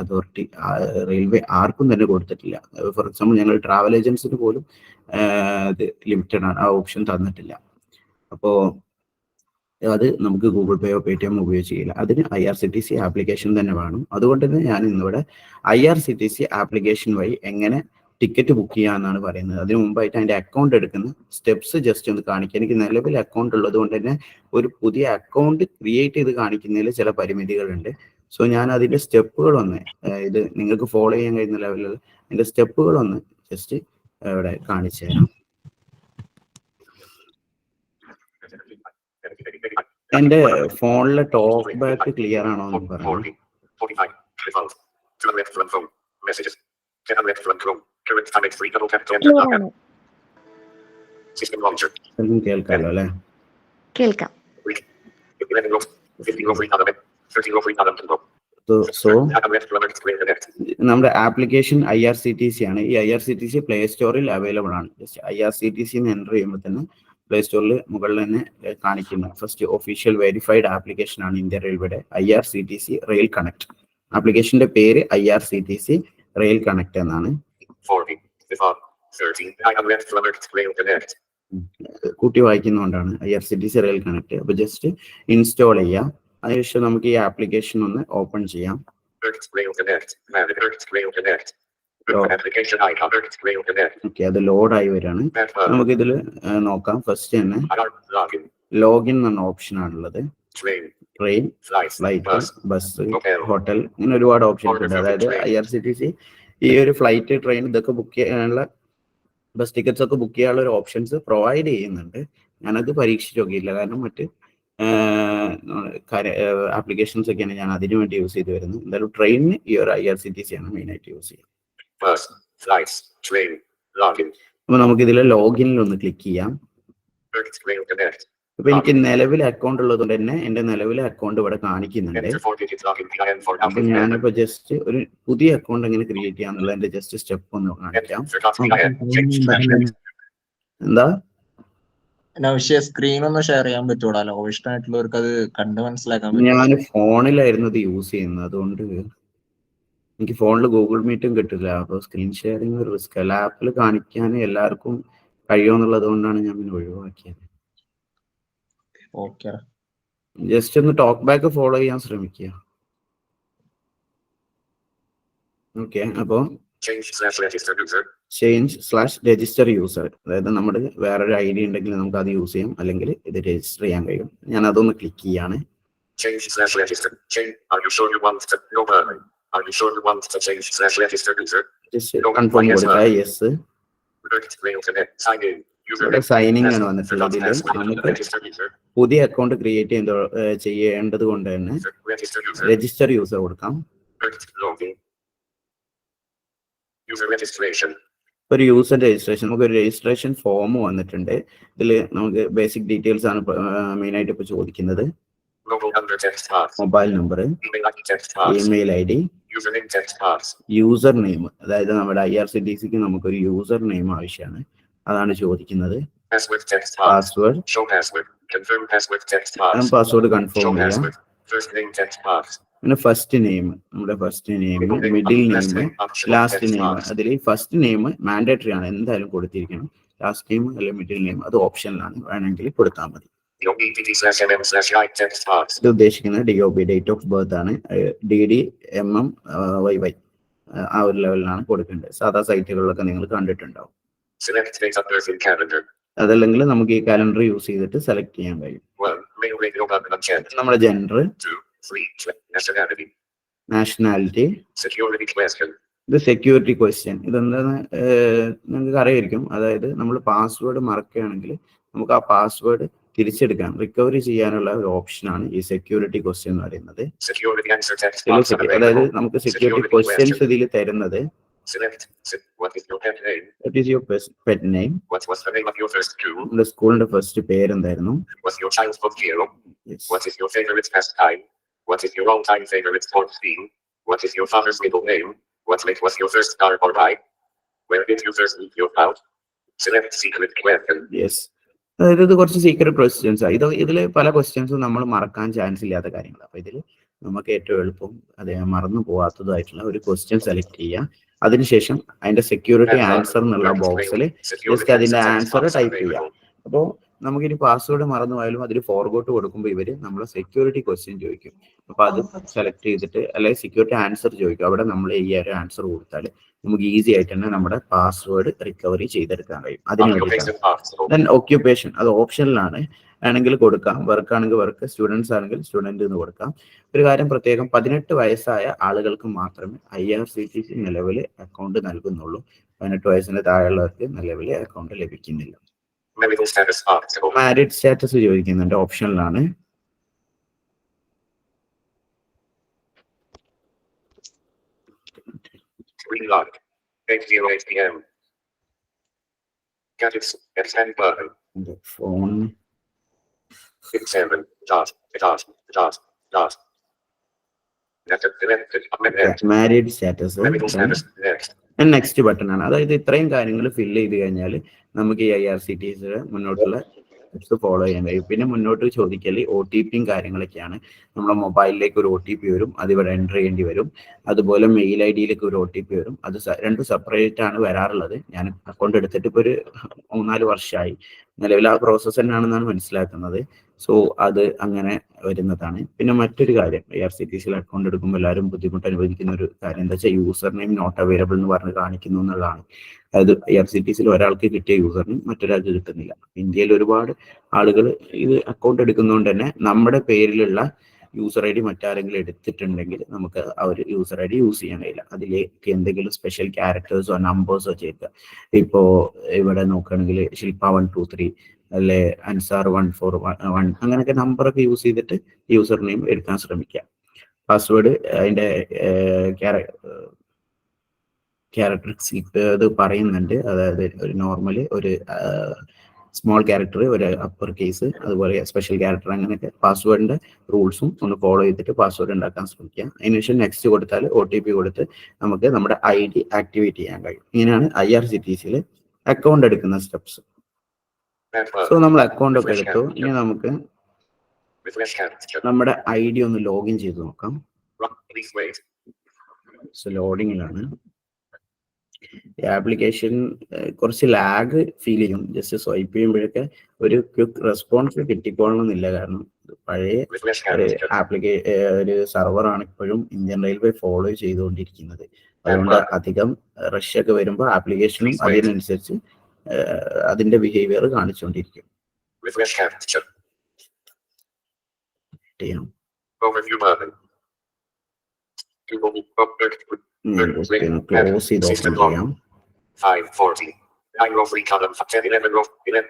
അതോറിറ്റി റെയിൽവേ ആർക്കും തന്നെ കൊടുത്തിട്ടില്ല. ഫോർ എക്സാമ്പിൾ ഞങ്ങൾ ട്രാവൽ ഏജൻസിന് പോലും ഇത് ലിമിറ്റഡ് ആണ്, ആ ഓപ്ഷൻ തന്നിട്ടില്ല. അപ്പോൾ അത് നമുക്ക് ഗൂഗിൾ പേയോ പേടിഎം ഉപയോഗിച്ച് ചെയ്യില്ല. അതിന് IRCTC ആപ്ലിക്കേഷൻ തന്നെ വേണം. അതുകൊണ്ട് തന്നെ ഞാൻ ഇന്നിവിടെ IRCTC ആപ്ലിക്കേഷൻ വഴി എങ്ങനെ ടിക്കറ്റ് ബുക്ക് ചെയ്യാന്നാണ് പറയുന്നത്. അതിന് മുമ്പായിട്ട് അതിന്റെ അക്കൗണ്ട് എടുക്കുന്ന സ്റ്റെപ്സ് ജസ്റ്റ് ഒന്ന് കാണിക്കുക. എനിക്ക് നിലവിൽ അക്കൗണ്ട് ഉള്ളത് കൊണ്ട് തന്നെ ഒരു പുതിയ അക്കൗണ്ട് ക്രിയേറ്റ് ചെയ്ത് കാണിക്കുന്നതിൽ ചില പരിമിതികളുണ്ട്. സോ ഞാൻ അതിന്റെ സ്റ്റെപ്പുകളൊന്ന്, ഇത് നിങ്ങൾക്ക് ഫോളോ ചെയ്യാൻ കഴിയുന്ന ലെവലിൽ അതിന്റെ സ്റ്റെപ്പുകളൊന്ന് ജസ്റ്റ് ഇവിടെ കാണിച്ചു തരാം. എന്റെ ഫോണിലെ ടോക്ക് ബാക്ക് ക്ലിയർ ആണോ എന്ന് പറയാം. കേൾക്കാലോ അല്ലെ? കേൾക്കാം. സോ നമ്മുടെ ആപ്ലിക്കേഷൻ IRCTC ആണ്. ഈ IRCTC പ്ലേ സ്റ്റോറിൽ അവൈലബിൾ ആണ്. ജസ്റ്റ് IRCTC എൻ്റർ ചെയ്യുമ്പോൾ തന്നെ പ്ലേ സ്റ്റോറിൽ മുകളിൽ തന്നെ കാണിക്കുന്ന ഫസ്റ്റ് ഒഫീഷ്യൽ വെരിഫൈഡ് ആപ്ലിക്കേഷൻ ആണ് ഇന്ത്യൻ റെയിൽവേയുടെ IRCTC റെയിൽ കണക്ട്. ആപ്ലിക്കേഷന്റെ പേര് IRCTC റെയിൽ കണക്ട് എന്നാണ്. കൂട്ടി വായിക്കുന്നതുകൊണ്ടാണ് IRCTC റെയിൽ കണക്ട്. അപ്പൊ ജസ്റ്റ് ഇൻസ്റ്റാൾ ചെയ്യാം. അതിനുശേഷം നമുക്ക് ഈ ആപ്ലിക്കേഷൻ ഒന്ന് ഓപ്പൺ ചെയ്യാം. Application icon. Screen connect. Okay, അത് ലോഡായി വരികയാണ്. Password. നമുക്കിതിൽ നോക്കാം. ഫസ്റ്റ് തന്നെ Login. ലോഗിൻ എന്ന ഓപ്ഷൻ ആണുള്ളത്. Train. Train, Flights. Flight, Bus. Bus, Hotel. Hotel, ഇങ്ങനെ ഒരുപാട് ഓപ്ഷൻസ് ഉണ്ട്. അതായത് IRCTC ഈ ഒരു ഫ്ലൈറ്റ്, ട്രെയിൻ ഇതൊക്കെ ബുക്ക് ചെയ്യാനുള്ള ബസ് ടിക്കറ്റ്സ് ഒക്കെ ബുക്ക് ചെയ്യാനുള്ള ഒരു ഓപ്ഷൻസ് പ്രൊവൈഡ് ചെയ്യുന്നുണ്ട്. ഞാനത് പരീക്ഷിച്ച് നോക്കിയില്ല, കാരണം മറ്റ് ആപ്ലിക്കേഷൻസ് ഒക്കെയാണ് ഞാൻ അതിനു വേണ്ടി യൂസ് ചെയ്ത് വരുന്നത്. എന്തായാലും ട്രെയിനിന് ഈ ഒരു IRCTC ആണ് മെയിൻ ആയിട്ട് യൂസ് ചെയ്യുക. Bus. Flights. Train. Login. അപ്പൊ നമുക്ക് ഇതിൽ ലോഗിനിൽ ഒന്ന് ക്ലിക്ക് ചെയ്യാം. Screen connect. അപ്പൊ എനിക്ക് നിലവിലെ അക്കൗണ്ട് ഉള്ളത് കൊണ്ട് തന്നെ എന്റെ നിലവിലെ അക്കൗണ്ട് ഇവിടെ കാണിക്കുന്നുണ്ട്. Enter 4 digits login PIN for അപ്പൊ ഞാനിപ്പോ ജസ്റ്റ് ഒരു പുതിയ അക്കൗണ്ട് എങ്ങനെ ക്രിയേറ്റ് ചെയ്യാന്നുള്ളതിന്റെ ജസ്റ്റ് സ്റ്റെപ്പ് ഒന്ന് കാണിക്കാം. എന്താ സ്ക്രീൻ ഒന്ന് ഷെയർ ചെയ്യാൻ പറ്റൂടാ? ലോവിസ്റ്റ് ആയിട്ടുള്ളവർക്ക് അത് കണ്ട് മനസ്സിലാക്കാൻ പറ്റും. ഞാൻ ഫോണിലായിരുന്നു ഇത് യൂസ് ചെയ്യുന്നത്, അതുകൊണ്ട് എനിക്ക് ഫോണിൽ ഗൂഗിൾ മീറ്റും കിട്ടില്ല. അപ്പൊ സ്ക്രീൻ ഷെയറിംഗ് ഒരു റിസ്ക്. ലാപ്പിൽ കാണിക്കാൻ എല്ലാവർക്കും കഴിയുമെന്നുള്ളത് കൊണ്ടാണ് ഞാൻ പിന്നെ ഒഴിവാക്കിയത്. ഓക്കെ, ജസ്റ്റ് ഒന്ന് ടോക്ക് ബാക്ക് ഫോളോ ചെയ്യാൻ ശ്രമിക്കുക. ഓക്കെ, അപ്പോ ചേഞ്ച്/രജിസ്റ്റർ യൂസർ, അതായത് നമ്മുടെ വേറൊരു ID ഉണ്ടെങ്കിൽ നമുക്ക് അത് യൂസ് ചെയ്യാം, അല്ലെങ്കിൽ ഇത് രജിസ്റ്റർ ചെയ്യാൻ കഴിയും. ഞാൻ അതൊന്ന് ക്ലിക്ക് ചെയ്യാണ്. Change/register. Change. Are you sure you want to? No problem. Are you sure you want to change/register user? Just confirm കൊടുക്കുക. Yes. Screen connect. Sign in. ഇവിടെ സൈനിങ് ആണ് വന്നിട്ടുള്ളത്. ഇതിൽ നമുക്ക് പുതിയ അക്കൗണ്ട് ക്രിയേറ്റ് ചെയ്യേണ്ടത് കൊണ്ട് തന്നെ രജിസ്റ്റർ യൂസർ കൊടുക്കാം. ഒരു യൂസർ രജിസ്ട്രേഷൻ, നമുക്ക് ഒരു രജിസ്ട്രേഷൻ ഫോം വന്നിട്ടുണ്ട്. ഇതിൽ നമുക്ക് ബേസിക് ഡീറ്റെയിൽസ് ആണ് മെയിൻ ആയിട്ട് ഇപ്പൊ ചോദിക്കുന്നത്. Mobile number, email ID, user name, അതായത് നമ്മുടെ IRCTCക്ക് നമുക്കൊരു യൂസർ നെയിം ആവശ്യമാണ്, അതാണ് ചോദിക്കുന്നത്. പാസ്വേഡ് കൺഫേം ചെയ്യാം. പിന്നെ ഫസ്റ്റ് നെയിം, നമ്മുടെ first name, middle name, last name. അതിൽ ഫസ്റ്റ് നെയിം മാൻഡേറ്ററി ആണ്, എന്തായാലും കൊടുത്തിരിക്കണം. ലാസ്റ്റ് നെയിം അല്ലെങ്കിൽ മിഡിൽ നെയിം അത് ഓപ്ഷനിലാണ്, വേണമെങ്കിൽ കൊടുത്താൽ മതി. ഇത് ഉദ്ദേശിക്കുന്നത് DOB, ഡേറ്റ് ഓഫ് ബർത്ത് ആണ്. DD, MM, YY ആ ഒരു ലെവലിലാണ് കൊടുക്കേണ്ടത്. സാധാ സൈറ്റുകളിലൊക്കെ നിങ്ങൾ കണ്ടിട്ടുണ്ടാവും. അതല്ലെങ്കിൽ നമുക്ക് ഈ കാലണ്ടർ യൂസ് ചെയ്തിട്ട് സെലക്ട് ചെയ്യാൻ കഴിയും. നമ്മുടെ ജെൻഡർ, നാഷണാലിറ്റി, ഇത് സെക്യൂരിറ്റി ക്വസ്റ്റ്യൻ. ഇതെന്താന്ന് നിങ്ങൾക്ക് അറിയായിരിക്കും. അതായത് നമ്മൾ പാസ്വേഡ് മറക്കുകയാണെങ്കിൽ നമുക്ക് ആ പാസ്വേഡ് തിരിച്ചെടുക്കാൻ, റിക്കവറി ചെയ്യാനുള്ള ഒരു ഓപ്ഷനാണ് ഈ സെക്യൂരിറ്റി ക്വസ്റ്റ്യൻ എന്ന് പറയുന്നത്. അതായത് നമുക്ക് സെക്യൂരിറ്റി ക്വസ്റ്റ്യൻസ് ഇതിൽ തരുന്നത് what is your pet name, the സ്കൂളിന്റെ ഫസ്റ്റ് പേര് എന്തായിരുന്നു, what's your child's book hero, what is your favorite pastime, what is your all-time favorite sports team, what is your father's middle name, what was your first car or bike, where did you first meet your pal, select secret question. Yes, അതായത് ഇത് കുറച്ച് secret questions ആണ്. ഇതിൽ പല ക്വസ്റ്റ്യൻസും നമ്മൾ മറക്കാൻ chance ഇല്ലാത്ത കാര്യങ്ങളാണ്. അപ്പൊ ഇതിൽ നമുക്ക് ഏറ്റവും എളുപ്പം അതേ മറന്നു പോകാത്തതായിട്ടുള്ള ഒരു ക്വസ്റ്റ്യൻ സെലക്ട് ചെയ്യുക. അതിനുശേഷം അതിന്റെ സെക്യൂരിറ്റി ആൻസർ എന്നുള്ള ബോക്സിൽ ജസ്റ്റ് അതിന്റെ ആൻസർ ടൈപ്പ് ചെയ്യുക. അപ്പോൾ നമുക്കിനി പാസ്വേഡ് മറന്നു പോയാലും അതിൽ ഫോർഗോട്ട് കൊടുക്കുമ്പോൾ ഇവര് നമ്മളെ സെക്യൂരിറ്റി ക്വസ്റ്റ്യൻ ചോദിക്കും. അപ്പൊ അത് സെലക്ട് ചെയ്തിട്ട് അല്ലെങ്കിൽ സെക്യൂരിറ്റി ആൻസർ ചോദിക്കും. അവിടെ നമ്മൾ ഈ ഒരു ആൻസർ കൊടുത്താൽ നമുക്ക് ഈസി ആയിട്ട് തന്നെ നമ്മുടെ പാസ്വേഡ് റിക്കവറി ചെയ്തെടുക്കാൻ കഴിയും. അതിന് വേണ്ടിയിട്ടാണ്. ദെൻ ഓക്യുപ്പേഷൻ, അത് ഓപ്ഷനിലാണ്, ആണെങ്കിൽ കൊടുക്കാം. വർക്ക് ആണെങ്കിൽ വർക്ക്, സ്റ്റുഡൻസ് ആണെങ്കിൽ സ്റ്റുഡന്റ് എന്ന് കൊടുക്കാം. ഒരു കാര്യം പ്രത്യേകം, 18 വയസ്സായ ആളുകൾക്ക് മാത്രമേ IRCTC നിലവിൽ അക്കൗണ്ട് നൽകുന്നുള്ളൂ. 18 വയസ്സിന് താഴെയുള്ളവർക്ക് നിലവിൽ അക്കൗണ്ട് ലഭിക്കുന്നില്ല. മാരിഡ് സ്റ്റാറ്റസ് ചോദിക്കുന്നുണ്ട്, ഓപ്ഷനിലാണ്. Phone married status next button ആണ്. അതായത് ഇത്രയും കാര്യങ്ങൾ ഫില്ല് ചെയ്ത് കഴിഞ്ഞാൽ നമുക്ക് ഈ IRCTCയുടെ മുന്നോട്ടുള്ള സ്റ്റെപ്സ് ഫോളോ ചെയ്യാൻ കഴിയും. പിന്നെ മുന്നോട്ട് ചോദിക്കൽ OTPയും കാര്യങ്ങളൊക്കെയാണ്. നമ്മുടെ മൊബൈലിലേക്ക് ഒരു OTP വരും, അത് ഇവിടെ എൻ്റർ ചെയ്യേണ്ടി വരും. അതുപോലെ മെയിൽ ID-യിലേക്ക് ഒരു OTP വരും. അത് രണ്ടും സെപ്പറേറ്റ് ആണ് വരാറുള്ളത്. ഞാൻ അക്കൗണ്ട് എടുത്തിട്ട് ഇപ്പോൾ ഒരു 3-4 വർഷമായി. നിലവിൽ ആ പ്രോസസ്സ് തന്നെയാണെന്നാണ് മനസ്സിലാക്കുന്നത്. സോ അത് അങ്ങനെ വരുന്നതാണ്. പിന്നെ മറ്റൊരു കാര്യം, IRCTC അക്കൗണ്ട് എടുക്കുമ്പോൾ എല്ലാവരും ബുദ്ധിമുട്ട് അനുഭവിക്കുന്ന ഒരു കാര്യം എന്താ വെച്ചാൽ യൂസർ നെയിം നോട്ട് അവൈലബിൾ എന്ന് പറഞ്ഞ് കാണിക്കുന്നു എന്നുള്ളതാണ്. അതായത് IRCTC ഒരാൾക്ക് കിട്ടിയ യൂസർ നെയിം മറ്റൊരാൾക്ക് കിട്ടുന്നില്ല. ഇന്ത്യയിൽ ഒരുപാട് ആളുകൾ ഇത് അക്കൗണ്ട് എടുക്കുന്നതുകൊണ്ട് തന്നെ നമ്മുടെ പേരിലുള്ള യൂസർ ID മറ്റാരെങ്കിലും എടുത്തിട്ടുണ്ടെങ്കിൽ നമുക്ക് ആ ഒരു യൂസർ ID യൂസ് ചെയ്യാൻ കഴിയില്ല. അതിലേക്ക് എന്തെങ്കിലും സ്പെഷ്യൽ ക്യാരക്ടേഴ്സോ നമ്പേഴ്സോ ചേർക്കുക. ഇപ്പോ ഇവിടെ നോക്കുകയാണെങ്കിൽ ശില്പ 123 അല്ലെ അൻസാർ 141 അങ്ങനെയൊക്കെ നമ്പറൊക്കെ യൂസ് ചെയ്തിട്ട് യൂസർ നെയിം എടുക്കാൻ ശ്രമിക്കുക. പാസ്വേഡ് അതിന്റെ ക്യാരക്ടറിസ്റ്റിക് ഇത് പറയുന്നുണ്ട്. അതായത് ഒരു നോർമല് ഒരു സ്മോൾ ക്യാരക്ടർ, ഒരു അപ്പർ കേസ്, അതുപോലെ സ്പെഷ്യൽ ക്യാരക്ടർ, അങ്ങനെയൊക്കെ പാസ്വേഡിന്റെ റൂൾസും ഒന്ന് ഫോളോ ചെയ്തിട്ട് പാസ്വേഡ് ഉണ്ടാക്കാൻ ശ്രമിക്കുക. അതിനുശേഷം നെക്സ്റ്റ് കൊടുത്താൽ OTP കൊടുത്ത് നമുക്ക് നമ്മുടെ ID ആക്ടിവേറ്റ് ചെയ്യാൻ കഴിയും. ഇങ്ങനെയാണ് IRCTC അക്കൗണ്ട് എടുക്കുന്ന സ്റ്റെപ്സ്. സോ നമ്മൾ അക്കൗണ്ട് ഒക്കെ എടുത്തു. ഇനി നമുക്ക് നമ്മുടെ ID ഒന്ന് ലോഗിൻ ചെയ്ത് നോക്കാം. സോ ലോഡിങ്ങിലാണ്. ആപ്ലിക്കേഷൻ കുറച്ച് ലാഗ് ഫീൽ ചെയ്യും. ജസ്റ്റ് സ്വൈപ്പ് ചെയ്യുമ്പോഴൊക്കെ ഒരു ക്വിക്ക് റെസ്പോൺസ് കിട്ടിക്കോളണമെന്നില്ല. കാരണം പഴയ ഒരു സർവറാണ് ഇപ്പോഴും ഇന്ത്യൻ റെയിൽവേ ഫോളോ ചെയ്തുകൊണ്ടിരിക്കുന്നത്. അതുകൊണ്ട് അധികം റഷ് ഒക്കെ വരുമ്പോൾ ആപ്ലിക്കേഷനും അതിനനുസരിച്ച് അതിന്റെ ബിഹേവിയർ കാണിച്ചുകൊണ്ടിരിക്കും. ക്ലോസ് ചെയ്ത് ഓപ്പൺ ചെയ്യാം. 540. 9 row free column. 10, 11 row, 11,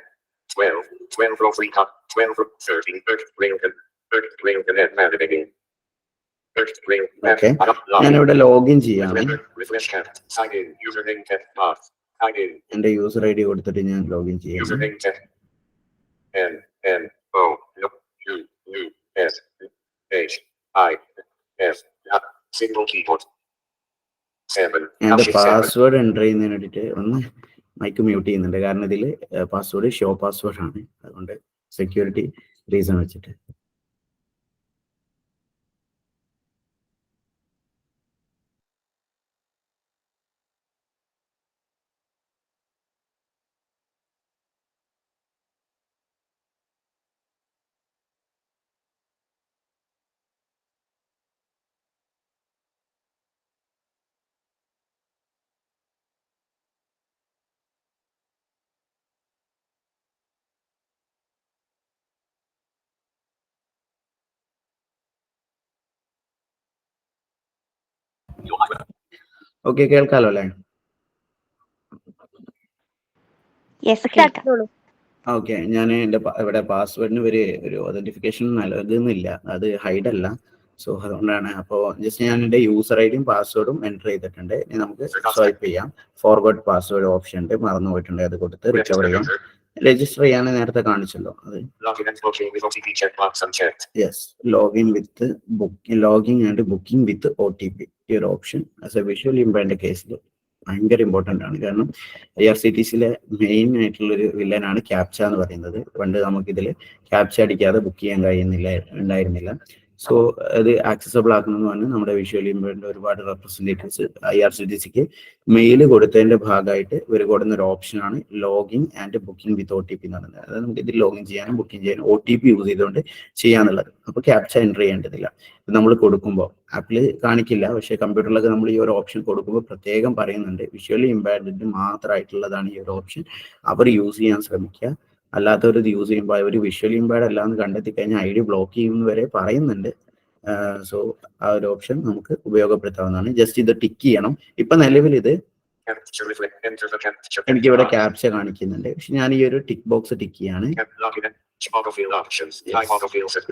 12, 12 row free column, 12 row, 13, 30 and navigating. 30 okay, ഞാനിവിടെ ലോഗിൻ ചെയ്യാണ്. Refresh count. Sign in. Username test path. Sign in. എന്റെ യൂസർ ID കൊടുത്തിട്ട് ഞാൻ ലോഗിൻ ചെയ്യാം. Username test. N O U U S H I S. Single keyboard. എന്റെ password enter ചെയ്യുന്നതിന് വേണ്ടിയിട്ട് ഒന്ന് മൈക്ക് മ്യൂട്ട് ചെയ്യുന്നുണ്ട്. കാരണം ഇതിൽ പാസ്വേഡ് ഷോ പാസ്വേഡ് ആണ്. അതുകൊണ്ട് സെക്യൂരിറ്റി റീസൺ വെച്ചിട്ട്. ഓക്കെ, കേൾക്കാലോ അല്ലേ? ഓക്കെ, ഞാൻ എൻ്റെ ഇവിടെ പാസ്വേഡിന് ഒരു ഒതന്റിഫിക്കേഷൻ നൽകുന്നില്ല. അത് ഹൈഡ് അല്ല. സോ അതുകൊണ്ടാണ്. അപ്പോൾ ജസ്റ്റ് ഞാൻ എൻ്റെ യൂസർ ഐഡിയും പാസ്വേഡും എൻ്റർ ചെയ്തിട്ടുണ്ട്. ഇനി നമുക്ക് സ്വൈപ്പ് ചെയ്യാം. ഫോർവേഡ് പാസ്വേഡ് ഓപ്ഷൻ ഉണ്ട്, മറന്നു പോയിട്ടുണ്ട്. അത് കൊടുത്ത് റിക്കവർ ചെയ്യാം. രജിസ്റ്റർ ചെയ്യാൻ നേരത്തെ കാണിച്ചല്ലോ അത്. Yes, login and booking with OTP. ഈ ഒരു option as A visual impact കേസിൽ ഭയങ്കര ഇമ്പോർട്ടൻ്റ് ആണ്. കാരണം IRCTC മെയിൻ ആയിട്ടുള്ളൊരു വില്ലനാണ് ക്യാപ്ച എന്ന് പറയുന്നത്. പണ്ട് നമുക്കിതിൽ ക്യാപ്ച അടിക്കാതെ ബുക്ക് ചെയ്യാൻ ഉണ്ടായിരുന്നില്ല. സോ അത് ആക്സസബിൾ ആക്കണമെന്ന് പറഞ്ഞ് നമ്മുടെ വിഷ്വൽ ഇംപാക്ടിന്റെ ഒരുപാട് റെപ്രസെന്റേറ്റീവ്സ് IRCTC മെയിൽ കൊടുത്തതിന്റെ ഭാഗമായിട്ട് ഇവർ കൊടുക്കുന്ന ഒരു ഓപ്ഷനാണ് login and booking with OTP എന്ന് പറയുന്നത്. അതായത് നമുക്ക് ഇതിൽ ലോഗിൻ ചെയ്യാനും ബുക്കിംഗ് ചെയ്യാനും OTP യൂസ് ചെയ്തുകൊണ്ട് ചെയ്യാന്നുള്ളത്. അപ്പോൾ ക്യാപ്ച എൻ്റർ ചെയ്യേണ്ടതില്ല. നമ്മൾ കൊടുക്കുമ്പോൾ ആപ്പിൽ കാണിക്കില്ല, പക്ഷേ കമ്പ്യൂട്ടറിലൊക്കെ നമ്മൾ ഈ ഒരു ഓപ്ഷൻ കൊടുക്കുമ്പോൾ പ്രത്യേകം പറയുന്നുണ്ട് വിഷ്വലി ഇംപാക്റ്റഡ് മാത്രമായിട്ടുള്ളതാണ് ഈ ഒരു ഓപ്ഷൻ. അവർ യൂസ് ചെയ്യാൻ ശ്രമിക്കുക. അല്ലാത്തവർ ഇത് യൂസ് ചെയ്യുമ്പോൾ അവർ വിഷ്വലി ഇംപാക്ട് അല്ല എന്ന് കണ്ടെത്തി കഴിഞ്ഞാൽ ID ബ്ലോക്ക് ചെയ്യുമെന്ന് വരെ പറയുന്നുണ്ട്. സോ ആ ഒരു ഓപ്ഷൻ നമുക്ക് ഉപയോഗപ്പെടുത്താവുന്നതാണ്. ജസ്റ്റ് ഇത് ടിക്ക് ചെയ്യണം. ഇപ്പൊ നിലവിൽ ഇത് എനിക്കിവിടെ ക്യാപ്ച കാണിക്കുന്നുണ്ട്, പക്ഷെ ഞാൻ ഈ ഒരു ടിക്ക് ബോക്സ് ടിക്ക് ചെയ്യാണ്.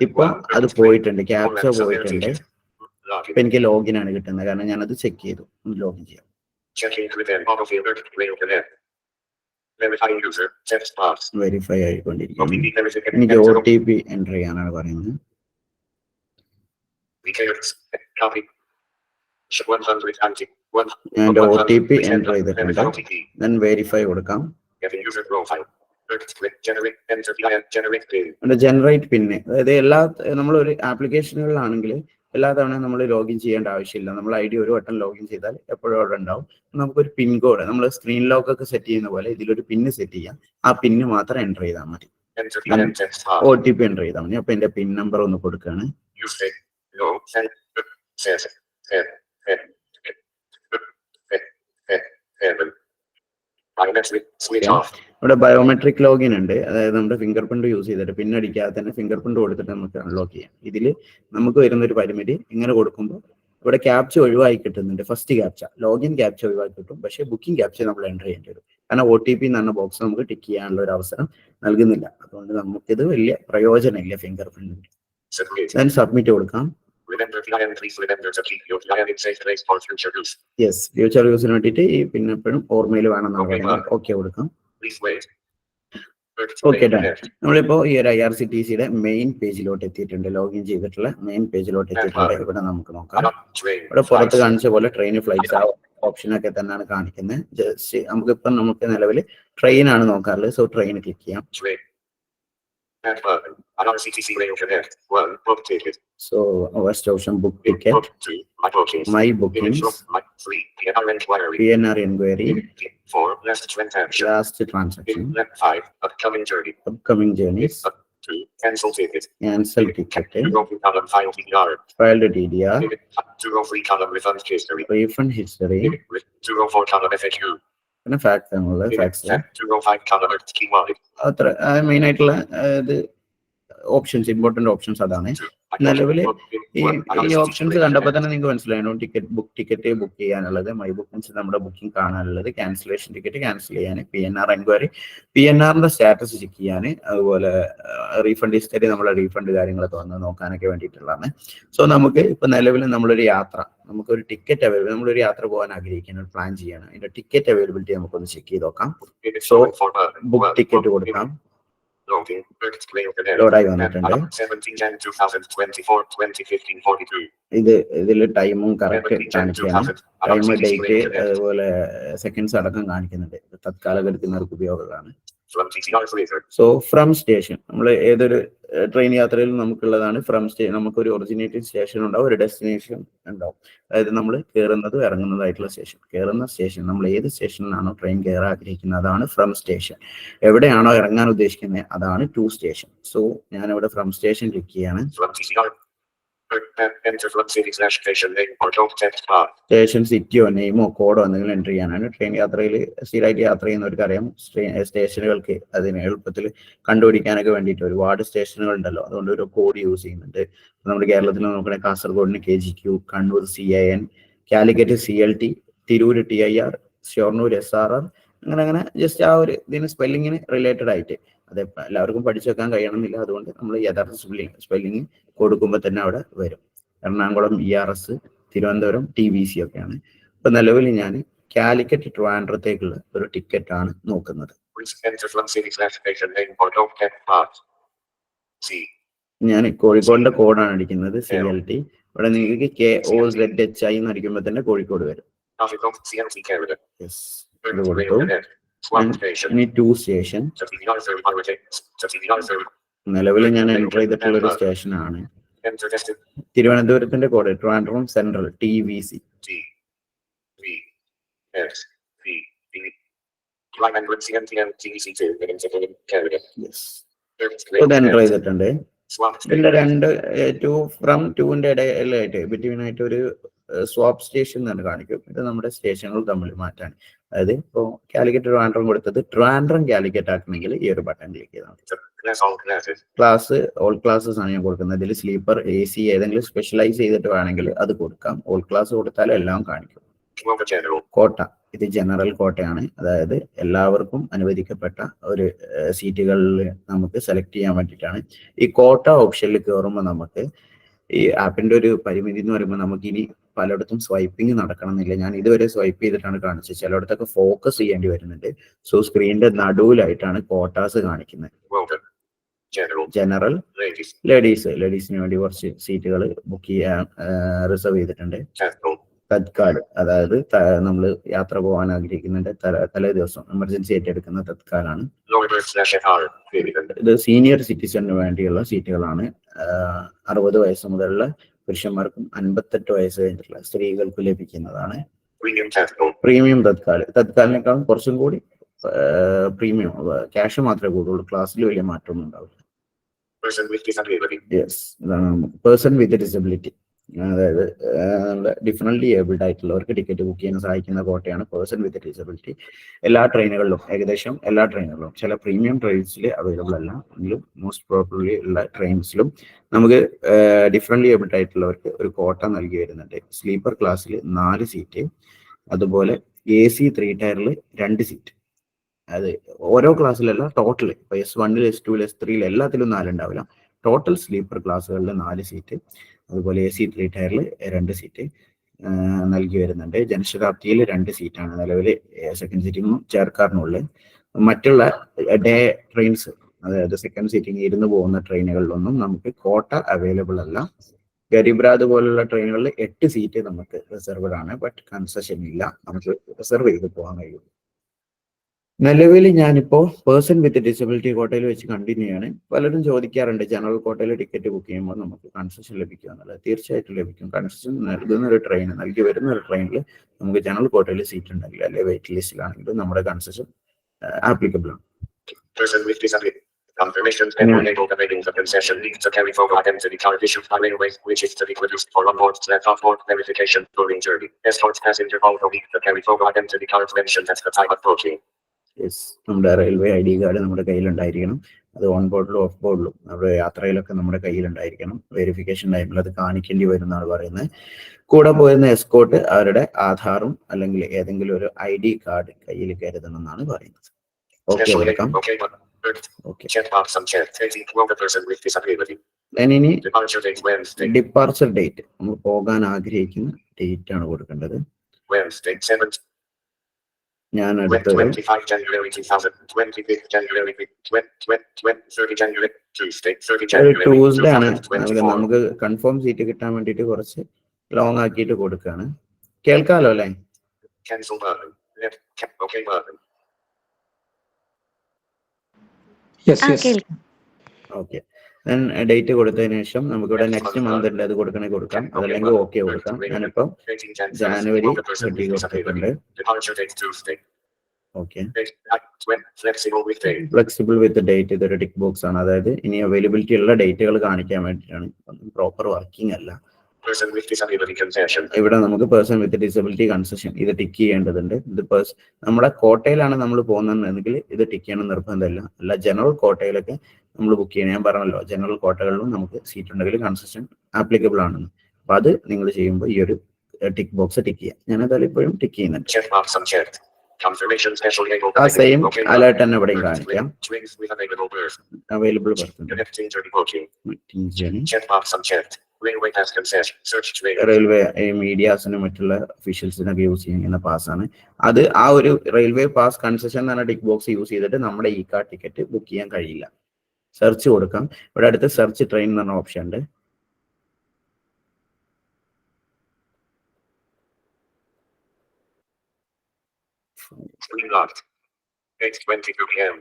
ഇപ്പൊ അത് പോയിട്ടുണ്ട്, ക്യാപ്ച പോയിട്ടുണ്ട്. ഇപ്പൊ എനിക്ക് ലോഗിൻ ആണ് കിട്ടുന്നത്, കാരണം ഞാനത് ചെക്ക് ചെയ്തു. ലോഗിൻ ചെയ്യാം. വെരിഫൈ ആയിക്കൊണ്ടിരിക്കുന്നു. എനിക്ക് OTP എൻ്റർ ചെയ്യാനാണ് പറയുന്നത്. ഞാൻ OTP എൻ്റർ ചെയ്തിട്ടുണ്ട്. ദെൻ വെരിഫൈ കൊടുക്കാം. ജനറേറ്റ് പിന്നെ, അതായത് നമ്മളൊരു ആപ്ലിക്കേഷനുകളിലാണെങ്കിൽ എല്ലാ തവണ നമ്മൾ ലോഗിൻ ചെയ്യേണ്ട ആവശ്യമില്ല. നമ്മൾ ID ഒരു വട്ടം ലോഗിൻ ചെയ്താൽ എപ്പോഴും അവിടെ ഉണ്ടാവും. നമുക്കൊരു പിൻ കോഡ്, നമ്മൾ സ്ക്രീൻ ലോക്ക് ഒക്കെ സെറ്റ് ചെയ്യുന്ന പോലെ ഇതിലൊരു പിന്ന് സെറ്റ് ചെയ്യാം. ആ പിന്ന് മാത്രം എൻ്റർ ചെയ്താൽ മതി. Enter PIN text box. OTP enter ചെയ്താൽ മതി. അപ്പൊ എന്റെ പിൻ നമ്പർ ഒന്ന് കൊടുക്കുകയാണ്. You say no. Says biometric switch off. ഇവിടെ ബയോമെട്രിക് ലോഗിൻ ഉണ്ട്. അതായത് നമ്മുടെ ഫിംഗർ പ്രിന്റ് യൂസ് ചെയ്തിട്ട് പിൻ അടിക്കാതെ തന്നെ ഫിംഗർ പ്രിന്റ് കൊടുത്തിട്ട് നമുക്ക് അൺലോക്ക് ചെയ്യാം. ഇതിൽ നമുക്ക് വരുന്ന ഒരു പരിമിതി ഇങ്ങനെ കൊടുക്കുമ്പോൾ ഇവിടെ ക്യാപ്ച ഒഴിവായി കിട്ടുന്നുണ്ട്. ഫസ്റ്റ് ക്യാപ്ച ലോഗിൻ ക്യാപ്ച ഒഴിവാക്കി കിട്ടും. പക്ഷേ ബുക്കിംഗ് ക്യാപ്ച നമ്മൾ എൻ്റർ ചെയ്യേണ്ടി വരും. കാരണം OTP എന്ന് പറഞ്ഞ ബോക്സ് നമുക്ക് ടിക്ക് ചെയ്യാനുള്ള ഒരു അവസരം നൽകുന്നില്ല. അതുകൊണ്ട് നമുക്കിത് വലിയ പ്രയോജനമില്ല ഫിംഗർ പ്രിന്റ്. ഞാൻ സബ്മിറ്റ് കൊടുക്കാം. Remember PIN, please remember to keep your PIN in safe place for future use. Yes, future യൂസിന് വേണ്ടിയിട്ട് ഈ പിന്നെ എപ്പോഴും ഓർമ്മയിൽ വേണം നമുക്ക്. ഓക്കെ കൊടുക്കാം. Please wait. Okay done. നമ്മളിപ്പോ ഈ ഒരു IRCTCയുടെ മെയിൻ പേജിലോട്ട് എത്തിയിട്ടുണ്ട്. ലോഗിൻ ചെയ്തിട്ടുള്ള മെയിൻ പേജിലോട്ട് എത്തിയിട്ടുണ്ട്. ഇവിടെ നമുക്ക് നോക്കാം. ഇവിടെ പുറത്ത് കാണിച്ച പോലെ ട്രെയിൻ ഫ്ലൈറ്റ്സ് ആ ഓപ്ഷനൊക്കെ തന്നെയാണ് കാണിക്കുന്നത്. ജസ്റ്റ് നമുക്ക് നിലവിൽ ട്രെയിൻ ആണ് നോക്കാറുള്ളത്. സോ ട്രെയിൻ ക്ലിക്ക് ചെയ്യാം. IRCTC Rail Connect. 1. Book ticket. So first option, book ticket. Book 2. My bookings. My bookings. 3. PNR inquiry. PNR inquiry. 4. Last transaction. Last transaction. 5. Upcoming journey. Upcoming journeys. 2. Cancel ticket. Cancel ticket. 2. Column file TDR. Filed TDR. 203 column refund history. Refund history. 204 column FAQ. പിന്നെ FAQs ആണുള്ളത്. FAQs 205 column key wallet. അത്ര main ആയിട്ടുള്ള ഇത് options, important options അതാണ്. നിലവിൽ ഈ options കണ്ടപ്പോൾ തന്നെ നിങ്ങൾക്ക് മനസ്സിലായിരുന്നു. ടിക്കറ്റ് ബുക്ക് ചെയ്യാനുള്ളത്, മൈ ബുക്കിംഗ്സ് നമ്മുടെ ബുക്കിംഗ് കാണാനുള്ളത്, ക്യാൻസലേഷൻ ടിക്കറ്റ് ക്യാൻസൽ ചെയ്യാൻ, PNR എൻക്വയറി, PNRന്റെ സ്റ്റാറ്റസ് ചെക്ക് ചെയ്യാൻ, അതുപോലെ റീഫണ്ട് ഹിസ്റ്ററി നമ്മളെ റീഫണ്ട് കാര്യങ്ങളൊക്കെ വന്ന് നോക്കാനൊക്കെ വേണ്ടിയിട്ടുള്ളതാണ്. സോ നമുക്ക് ഇപ്പൊ നിലവിൽ നമ്മളൊരു യാത്ര, നമുക്കൊരു ടിക്കറ്റ് അവൈലബിൾ, നമ്മളൊരു യാത്ര പോകാൻ ആഗ്രഹിക്കുന്ന ഒരു പ്ലാൻ ചെയ്യണം. അതിന്റെ ടിക്കറ്റ് അവൈലബിലിറ്റി നമുക്കൊന്ന് ചെക്ക് ചെയ്ത് നോക്കാം. സോ ബുക്ക് ടിക്കറ്റ് കൊടുക്കാം. ലോഡായി വന്നിട്ടുണ്ട്. ഇതിൽ ടൈമും കറക്റ്റ് കാണിക്കുകയാണ്. ടൈം, ഡേറ്റ്, അതുപോലെ സെക്കൻഡ്സ് അടക്കം കാണിക്കുന്നുണ്ട്. തത്കാലം എടുക്കുന്നവർക്ക് ഉപയോഗമാണ്. സോ ഫ്രം സ്റ്റേഷൻ, നമ്മൾ ഏതൊരു ട്രെയിൻ യാത്രയിൽ നമുക്കുള്ളതാണ് ഫ്രം സ്റ്റേഷൻ. നമുക്കൊരു ഒറിജിനേറ്റിംഗ് സ്റ്റേഷൻ ഉണ്ടാവും, ഒരു ഡെസ്റ്റിനേഷൻ ഉണ്ടാവും. അതായത് നമ്മൾ കയറുന്നതും ഇറങ്ങുന്നതായിട്ടുള്ള സ്റ്റേഷൻ. കയറുന്ന സ്റ്റേഷൻ, നമ്മൾ ഏത് സ്റ്റേഷനിലാണോ ട്രെയിൻ കയറാൻ ആഗ്രഹിക്കുന്നത് അതാണ് ഫ്രം സ്റ്റേഷൻ. എവിടെയാണോ ഇറങ്ങാൻ ഉദ്ദേശിക്കുന്നത് അതാണ് ടു സ്റ്റേഷൻ. സോ ഞാനിവിടെ ഫ്രം സ്റ്റേഷൻ ക്ലിക്ക് ചെയ്യാണ്. സ്റ്റേഷൻ സിറ്റിയോ നെയിമോ കോഡോ എന്തെങ്കിലും എൻ്റർ ചെയ്യാനാണ്. ട്രെയിൻ യാത്രയിൽ സ്ഥിരമായിട്ട് യാത്ര ചെയ്യുന്നവർക്കറിയാം സ്റ്റേഷനുകൾക്ക് അതിന് എളുപ്പത്തിൽ കണ്ടുപിടിക്കാനൊക്കെ വേണ്ടിയിട്ട് ഒരുപാട് സ്റ്റേഷനുകൾ ഉണ്ടല്ലോ. അതുകൊണ്ട് ഒരു കോഡ് യൂസ് ചെയ്യുന്നുണ്ട്. നമ്മുടെ കേരളത്തിൽ നോക്കണമെങ്കിൽ കാസർഗോഡിന് KGQ, Kannur CIN, Calicut CLT, Tirur TIR, Shoranur SRR, അങ്ങനെ ജസ്റ്റ് ആ ഒരു ഇതിന് സ്പെല്ലിങ്ങിന് റിലേറ്റഡ് ആയിട്ട് അത് എല്ലാവർക്കും പഠിച്ചു വെക്കാൻ കഴിയണമെന്നില്ല. അതുകൊണ്ട് നമ്മൾ യഥാർത്ഥ സ്പെല്ലിങ് കൊടുക്കുമ്പോൾ തന്നെ അവിടെ വരും. എറണാകുളം ERS, തിരുവനന്തപുരം TVC ഒക്കെയാണ്. ഇപ്പൊ നിലവിൽ ഞാൻ കാലിക്കറ്റ് ട്രിവാൻഡ്രത്തേക്കുള്ള ഒരു ടിക്കറ്റ് ആണ് നോക്കുന്നത്. ഞാൻ കോഴിക്കോടിന്റെ കോഡാണ് അടിക്കുന്നത്, CLT. ഇവിടെ നിങ്ങൾക്ക് KOZHI എന്ന് അടിക്കുമ്പോൾ തന്നെ കോഴിക്കോട് വരും. ഇനി ടു സ്റ്റേഷൻ. നിലവിൽ ഞാൻ എൻ്റർ ചെയ്തിട്ടുള്ള ഒരു സ്റ്റേഷനാണ്. തിരുവനന്തപുരത്തിന്റെ code Trivandrum central TVC. Enter ചെയ്തിട്ടുണ്ട്. ഇതിന്റെ രണ്ട് ഫ്രം ടുവിന്റെ ഇടയിലായിട്ട് ബിറ്റ്വീൻ ആയിട്ട് ഒരു സ്വാപ്പ് സ്റ്റേഷൻ എന്ന് കാണിക്കും. ഇത് നമ്മുടെ സ്റ്റേഷനുകൾ തമ്മിൽ മാറ്റാൻ. അതായത് ഇപ്പോൾ കാലിക്കറ്റ് ട്രിവാൻഡ്രം കൊടുത്തത് ട്രിവാൻഡ്രം കാലിക്കറ്റ് ആക്കണമെങ്കിൽ ഈ ഒരു ബട്ടൺ ക്ലിക്ക് ചെയ്താൽ മതി. ക്ലാസ് ഓൾ ക്ലാസ്സസ് ആണ് ഞാൻ കൊടുക്കുന്നത്. ഇതിൽ സ്ലീപ്പർ AC ഏതെങ്കിലും സ്പെഷ്യലൈസ് ചെയ്തിട്ട് വേണമെങ്കിൽ അത് കൊടുക്കാം. ഓൾ ക്ലാസ് കൊടുത്താൽ എല്ലാം കാണിക്കും. കോട്ട, ഇത് ജനറൽ കോട്ടയാണ്. അതായത് എല്ലാവർക്കും അനുവദിക്കപ്പെട്ട ഒരു സീറ്റുകളിൽ നമുക്ക് സെലക്ട് ചെയ്യാൻ വേണ്ടിയിട്ടാണ്. ഈ കോട്ട ഓപ്ഷനിൽ കയറുമ്പോൾ നമുക്ക് ഈ ആപ്പിന്റെ ഒരു പരിമിതി എന്ന് പറയുമ്പോൾ നമുക്ക് ഇനി പലയിടത്തും സ്വൈപ്പിംഗ് നടക്കണമെന്നില്ല. ഞാൻ ഇതുവരെ സ്വൈപ്പ് ചെയ്തിട്ടാണ് കാണിച്ചത്. ചിലയിടത്തൊക്കെ ഫോക്കസ് ചെയ്യേണ്ടി വരുന്നുണ്ട്. സോ സ്ക്രീനിന്റെ നടുവിലായിട്ടാണ് കോട്ടാസ് കാണിക്കുന്നത്. ജനറൽ, ലേഡീസിന് വേണ്ടി കുറച്ച് സീറ്റുകൾ ബുക്ക് ചെയ്യാൻ റിസർവ് ചെയ്തിട്ടുണ്ട്. തത്കാൽ, അതായത് നമ്മൾ യാത്ര പോകാൻ ആഗ്രഹിക്കുന്നുണ്ട് തലേ ദിവസം എമർജൻസി ആയിട്ട് എടുക്കുന്ന തത്കാലാണ്. ഇത് സീനിയർ സിറ്റിസണിന് വേണ്ടിയുള്ള സീറ്റുകളാണ്. 60 വയസ്സ് മുതലുള്ള പുരുഷന്മാർക്കും 58 വയസ്സ് കഴിഞ്ഞിട്ടുള്ള സ്ത്രീകൾക്ക് ലഭിക്കുന്നതാണ്. പ്രീമിയം തത്കാൽ, തത്കാലിനേക്കാളും കുറച്ചും കൂടി പ്രീമിയം ക്യാഷ് മാത്രമേ കൂടുള്ളൂ. ക്ലാസ്സിൽ വലിയ മാറ്റമൊന്നും ഉണ്ടാവില്ല. Person with disability. യെസ്, ഇതാണ് പേഴ്സൺ വിത്ത് ഡിസബിലിറ്റി. അതായത് ഡിഫറെന്റ്ലി ഏബിൾഡ് ആയിട്ടുള്ളവർക്ക് ടിക്കറ്റ് ബുക്ക് ചെയ്യാൻ സഹായിക്കുന്ന കോട്ടയാണ് പേഴ്സൺ വിത്ത് ഡിസബിലിറ്റി. എല്ലാ ട്രെയിനുകളിലും, ഏകദേശം എല്ലാ ട്രെയിനുകളിലും, ചില പ്രീമിയം ട്രെയിൻസിൽ അവൈലബിൾ അല്ല എങ്കിലും മോസ്റ്റ് പ്രോബബ്ലി ഉള്ള ട്രെയിൻസിലും നമുക്ക് ഡിഫറെന്റ്ലി ഏബിൾഡ് ആയിട്ടുള്ളവർക്ക് ഒരു കോട്ട നൽകി വരുന്നുണ്ട്. സ്ലീപ്പർ ക്ലാസ്സിൽ 4 സീറ്റ്, അതുപോലെ AC 3 ടയറിൽ 2 സീറ്റ്. അത് ഓരോ ക്ലാസ്സിലല്ല, ടോട്ടൽ ഇപ്പൊ S1, S2, S3 എല്ലാത്തിലും 4 ഉണ്ടാവില്ല. ടോട്ടൽ സ്ലീപ്പർ ക്ലാസ്സുകളിൽ 4 സീറ്റ്, അതുപോലെ AC 3 ടയറിൽ 2 സീറ്റ് നൽകി വരുന്നുണ്ട്. ജനശതാബ്ദിയിൽ 2 സീറ്റാണ് നിലവിൽ സെക്കൻഡ് സീറ്റിംഗും ചേർക്കാറിനുള്ളത്. മറ്റുള്ള ഡേ ട്രെയിൻസ്, അതായത് സെക്കൻഡ് സീറ്റിംഗ് ഇരുന്ന് പോകുന്ന ട്രെയിനുകളിലൊന്നും നമുക്ക് കോട്ട അവൈലബിൾ അല്ല. ഗരീബ് രാത് പോലുള്ള ട്രെയിനുകളിൽ 8 സീറ്റ് നമുക്ക് റിസർവ്ഡ് ആണ്, ബട്ട് കൺസെഷൻ ഇല്ല, നമുക്ക് റിസർവ് ചെയ്ത് പോകാൻ കഴിയും. നിലവിൽ ഞാനിപ്പോ പേഴ്സൺ വിത്ത് ഡിസബിലിറ്റി കോട്ടയിൽ വെച്ച് കണ്ടിന്യൂ ആണ്. പലരും ചോദിക്കാറുണ്ട് ജനറൽ കോട്ടയിൽ ടിക്കറ്റ് ബുക്ക് ചെയ്യുമ്പോൾ നമുക്ക് കൺസെഷൻ ലഭിക്കുക എന്നുള്ളത്. തീർച്ചയായിട്ടും ലഭിക്കും. കൺസെഷൻ നൽകുന്ന ഒരു ട്രെയിൻ, നൽകി വരുന്ന ഒരു ട്രെയിനിൽ നമുക്ക് ജനറൽ കോട്ടയിൽ സീറ്റ് ഉണ്ടെങ്കിൽ, അല്ലെങ്കിൽ വെയിറ്റ് ലിസ്റ്റിലാണെങ്കിലും നമ്മുടെ കൺസെഷൻ ആപ്ലിക്കബിൾ ആണ്. Person with disability. Confirmations and enable availing the concession needs to carry photo identity card issued by railways, which is to be produced for onboard/off-board verification during journey. Escort passenger also need to carry photo identity cards mentioned at the time of booking. Yes, നമ്മുടെ railway ID card നമ്മുടെ കയ്യിലുണ്ടായിരിക്കണം. അത് on ബോർഡിലും of ബോർഡിലും നമ്മുടെ യാത്രയിലൊക്കെ നമ്മുടെ കയ്യിലുണ്ടായിരിക്കണം. Verification ടൈമിൽ അത് കാണിക്കേണ്ടി വരും എന്നാണ് പറയുന്നത്. കൂടെ പോയിരുന്ന എസ്കോർട്ട് അവരുടെ ആധാറും അല്ലെങ്കിൽ ഏതെങ്കിലും ഒരു ID കാർഡ് കയ്യിൽ കരുതണം എന്നാണ് പറയുന്നത്. Okay, welcome. ഓക്കെ, ഇനി ഡിപ്പാർച്ചർ ഡേറ്റ്, നമ്മൾ പോകാൻ ആഗ്രഹിക്കുന്ന ഡേറ്റ് ആണ് കൊടുക്കേണ്ടത്. ഞാൻ അടുത്തത് ട്യൂസ്ഡേ ആണ്. നമുക്ക് കൺഫേം സീറ്റ് കിട്ടാൻ വേണ്ടിയിട്ട് കുറച്ച് ലോങ് ആക്കിയിട്ട് കൊടുക്കുകയാണ്. കേൾക്കാലോ അല്ലേ? ഓക്കെ, ഡേറ്റ് കൊടുത്തതിന് ശേഷം നമുക്കിവിടെ നെക്സ്റ്റ് മന്ത് ഉണ്ട്, അത് കൊടുക്കണമെങ്കിൽ കൊടുക്കാം, അതല്ലെങ്കിൽ ഓക്കെ കൊടുക്കാം. ഞാനിപ്പോ ജാനുവരി 30 കൊടുത്തിട്ടുണ്ട്. ഓക്കെ, ഫ്ലെക്സിബിൾ വിത്ത് ഡേറ്റ്, ഇതൊരു ടിക്ക് ബോക്സ് ആണ്. അതായത് ഇനി അവൈലബിലിറ്റി ഉള്ള ഡേറ്റുകൾ കാണിക്കാൻ വേണ്ടിയിട്ടാണ്, പ്രോപ്പർ വർക്കിംഗ് അല്ല. ഇവിടെ നമുക്ക് പേഴ്സൺ വിത്ത് ഡിസബിലിറ്റി കൺസെഷൻ ഇത് ടിക്ക് ചെയ്യേണ്ടതുണ്ട്. ഇത് നമ്മുടെ കോട്ടയിലാണ് നമ്മൾ പോകുന്നതെങ്കിൽ ഇത് ടിക്ക് ചെയ്യണം നിർബന്ധമില്ല. അല്ല ജനറൽ കോട്ടയിലൊക്കെ നമ്മൾ ബുക്ക് ചെയ്യണം. ഞാൻ പറഞ്ഞല്ലോ, ജനറൽ കോട്ടകളിലും നമുക്ക് സീറ്റ് ഉണ്ടെങ്കിൽ കൺസെഷൻ ആപ്ലിക്കബിൾ ആണെന്ന്. അപ്പൊ അത് നിങ്ങൾ ചെയ്യുമ്പോൾ ഈ ഒരു ടിക്ക് ബോക്സ് ടിക്ക് ചെയ്യാം. ഞാനതായാലും ഇപ്പോഴും ടിക്ക് ചെയ്യുന്നുണ്ട്. ആ സെയിം അലേർട്ട് തന്നെ ഇവിടെയും കാണിക്കാം. അവൈലബിൾ റെയിൽവേ മീഡിയാസിനും മറ്റുള്ള ഒഫീഷ്യൽസിനൊക്കെ യൂസ് ചെയ്യുന്ന പാസ്സാണ് അത്. ആ ഒരു റെയിൽവേ പാസ് കൺസെഷൻ എന്ന് പറഞ്ഞ ടിക്ക് ബോക്സ് യൂസ് ചെയ്തിട്ട് നമ്മുടെ ഈ കാർഡ് ടിക്കറ്റ് ബുക്ക് ചെയ്യാൻ കഴിയില്ല. സെർച്ച് കൊടുക്കാം. ഇവിടെ അടുത്ത് സെർച്ച് ട്രെയിൻ എന്ന് പറഞ്ഞ ഓപ്ഷൻ ഉണ്ട്. Locked. 8:22 p.m.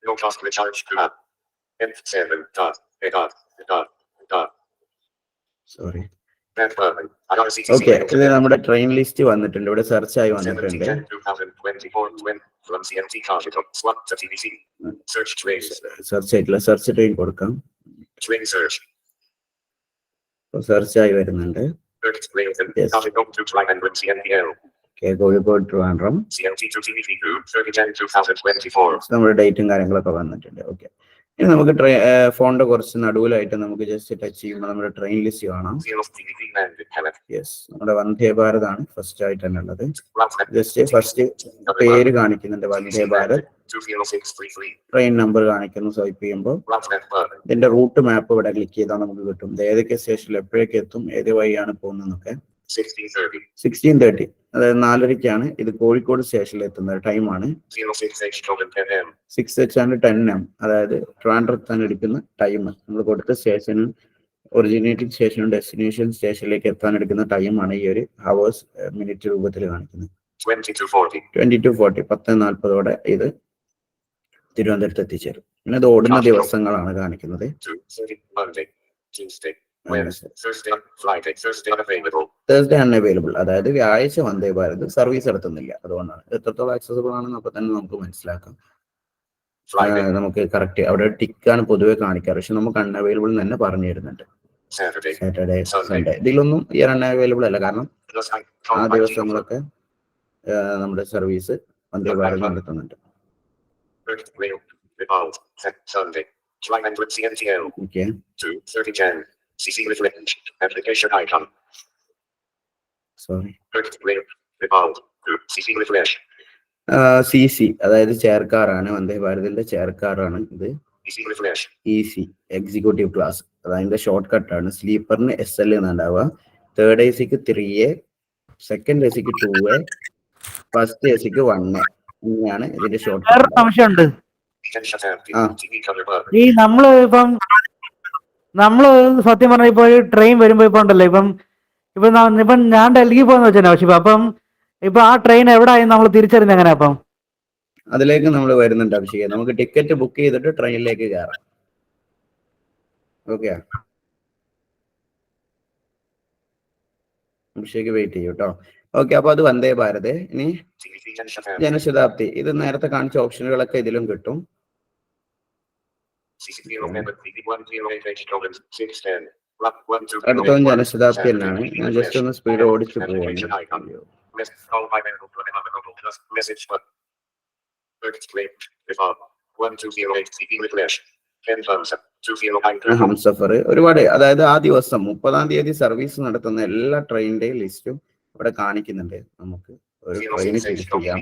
No cost recharge grab. F7. Sorry. Okay, ഇത് നമ്മുടെ ട്രെയിൻ ലിസ്റ്റ് വന്നിട്ടുണ്ട്. ഇവിടെ സെർച്ച് ആയി വന്നിട്ടുണ്ട്. സെർച്ച് ആയിട്ടില്ല, സെർച്ച് ട്രെയിൻ കൊടുക്കാം. സെർച്ച് ആയി വരുന്നുണ്ട്. കോഴിക്കോട് ട്രിവാൻഡ്രം നമ്മുടെ ഡേറ്റും കാര്യങ്ങളൊക്കെ വന്നിട്ടുണ്ട്. ഓക്കെ, ഇനി നമുക്ക് ഫോണിന്റെ കുറച്ച് നടുവിലായിട്ട് നമുക്ക് ജസ്റ്റ് ടച്ച് ചെയ്യുമ്പോൾ നമ്മുടെ ട്രെയിൻ ലിസ്റ്റ് കാണാം. യെസ്, നമ്മുടെ വന്ദേ ഭാരത് ആണ് ഫസ്റ്റ് ആയിട്ട് തന്നെ ഉള്ളത്. ജസ്റ്റ് ഫസ്റ്റ് പേര് കാണിക്കുന്നുണ്ട്, വന്ദേ ഭാരത്. ട്രെയിൻ നമ്പർ കാണിക്കുന്നു. സ്വൈപ്പ് ചെയ്യുമ്പോൾ ഇതിന്റെ റൂട്ട് മാപ്പ് ഇവിടെ ക്ലിക്ക് ചെയ്താൽ നമുക്ക് കിട്ടും. ഏതൊക്കെ സ്റ്റേഷനിൽ എപ്പോഴേക്ക് എത്തും, ഏത് വഴിയാണ് പോകുന്നതെന്നൊക്കെ. 16:30, അതായത് 4:30 ഇത് കോഴിക്കോട് സ്റ്റേഷനിൽ എത്തുന്ന ടൈമാണ്. 6:10 അതായത് ട്രിവാൻഡ്രത്താണ് എടുക്കുന്ന ടൈം. നമ്മൾ കൊടുത്ത സ്റ്റേഷനും ഒറിജിനേറ്റിംഗ് സ്റ്റേഷനും ഡെസ്റ്റിനേഷൻ സ്റ്റേഷനിലേക്ക് എത്താൻ എടുക്കുന്ന ടൈമാണ് ഈ ഒരു ഹവേഴ്സ് മിനിറ്റ് രൂപത്തിൽ കാണിക്കുന്നത്. 22:40 10:40 ഇത് തിരുവനന്തപുരത്ത് എത്തിച്ചേരും. പിന്നെ ഇത് ഓടുന്ന ദിവസങ്ങളാണ് കാണിക്കുന്നത്. When Thursday, Friday, Thursday unavailable. Thursday unavailable, അതായത് വ്യാഴാഴ്ച വന്ദേ ഭാരത് സർവീസ് നടത്തുന്നില്ല. അതുകൊണ്ടാണ് എത്രത്തോളം ആക്സസിബിൾ ആണെന്ന് അപ്പൊ തന്നെ നമുക്ക് മനസ്സിലാക്കാം. Friday, നമുക്ക് കറക്റ്റ് അവിടെ ടിക്കാണ് പൊതുവെ കാണിക്കാറ്, പക്ഷെ നമുക്ക് അൺഅവൈലബിൾ തന്നെ പറഞ്ഞു തരുന്നുണ്ട്. Saturday, Saturday, Sunday. സൺഡേ ഇതിലൊന്നും ഈ അൺഅവൈലബിൾ അല്ല, കാരണം Plus I ആ count by ദിവസങ്ങളൊക്കെ നമ്മുടെ സർവീസ് വന്ദേ ഭാരത് നടത്തുന്നുണ്ട്. Rail, Revolve, Sunday, July 9 CNTL, okay, 2:30 Jan, CC refresh, application icon, sorry, Rail, Revolve, CC refresh, CC അതായത് ചെയർക്കാറാണ്, വന്ദേ ഭാരതിന്റെ ചെയർക്കാറാണ് ഇത്. CC refresh, EC executive class, അതിന്റെ ഷോർട്ട് കട്ടാണ്. സ്ലീപ്പറിന് SL എന്നുണ്ടാവുക, തേർഡ് ACക്ക് 3A, സെക്കൻഡ് ACക്ക് 2A, ഫസ്റ്റ് ACക്ക് 1A. ഇങ്ങനെയാണ് ഇതിന്റെ ഷോർട്ട് വേറെ കട്ട്. സംശയമുണ്ട്. Ah. TV color bar, ഈ നമ്മള് സത്യം പറഞ്ഞ ഇപ്പൊ ട്രെയിൻ വരുമ്പോ ഇപ്പൊ ഉണ്ടല്ലോ, ഇപ്പം ഞാൻ ഡൽഹി പോയെന്ന് വെച്ചാൽ പക്ഷെ അപ്പം ഇപ്പൊ ആ ട്രെയിൻ എവിടെ ആയി നമ്മൾ തിരിച്ചറിയുന്നത് എങ്ങനെ? അപ്പം അതിലേക്ക് നമ്മൾ വരുന്നുണ്ട് അഭിഷേക്. നമുക്ക് ടിക്കറ്റ് ബുക്ക് ചെയ്തിട്ട് ട്രെയിനിലേക്ക് കയറാം. ഓക്കെ, അഭിഷേക് വെയിറ്റ് ചെയ്യൂ കേട്ടോ. ഓക്കെ, അപ്പൊ അത് വന്ദേ ഭാരത്. ഇനി ജനശതാബ്ദി, ഇത് നേരത്തെ കാണിച്ച ഓപ്ഷനുകളൊക്കെ ഇതിലും കിട്ടും. അടുത്തതും ജനശതാബ്ദി തന്നെയാണ്. ഞാൻ ജസ്റ്റ് ഒന്ന് സ്പീഡ് ഓടിച്ചു പോവാണ്. ഹംസഫർ ഒരുപാട്, അതായത് ആ ദിവസം 30-ാം തീയതി സർവീസ് നടത്തുന്ന എല്ലാ ട്രെയിനിന്റെയും ലിസ്റ്റും ഇവിടെ കാണിക്കുന്നുണ്ട്. നമുക്ക് ഒരു ട്രെയിൻ ചെയ്യാം.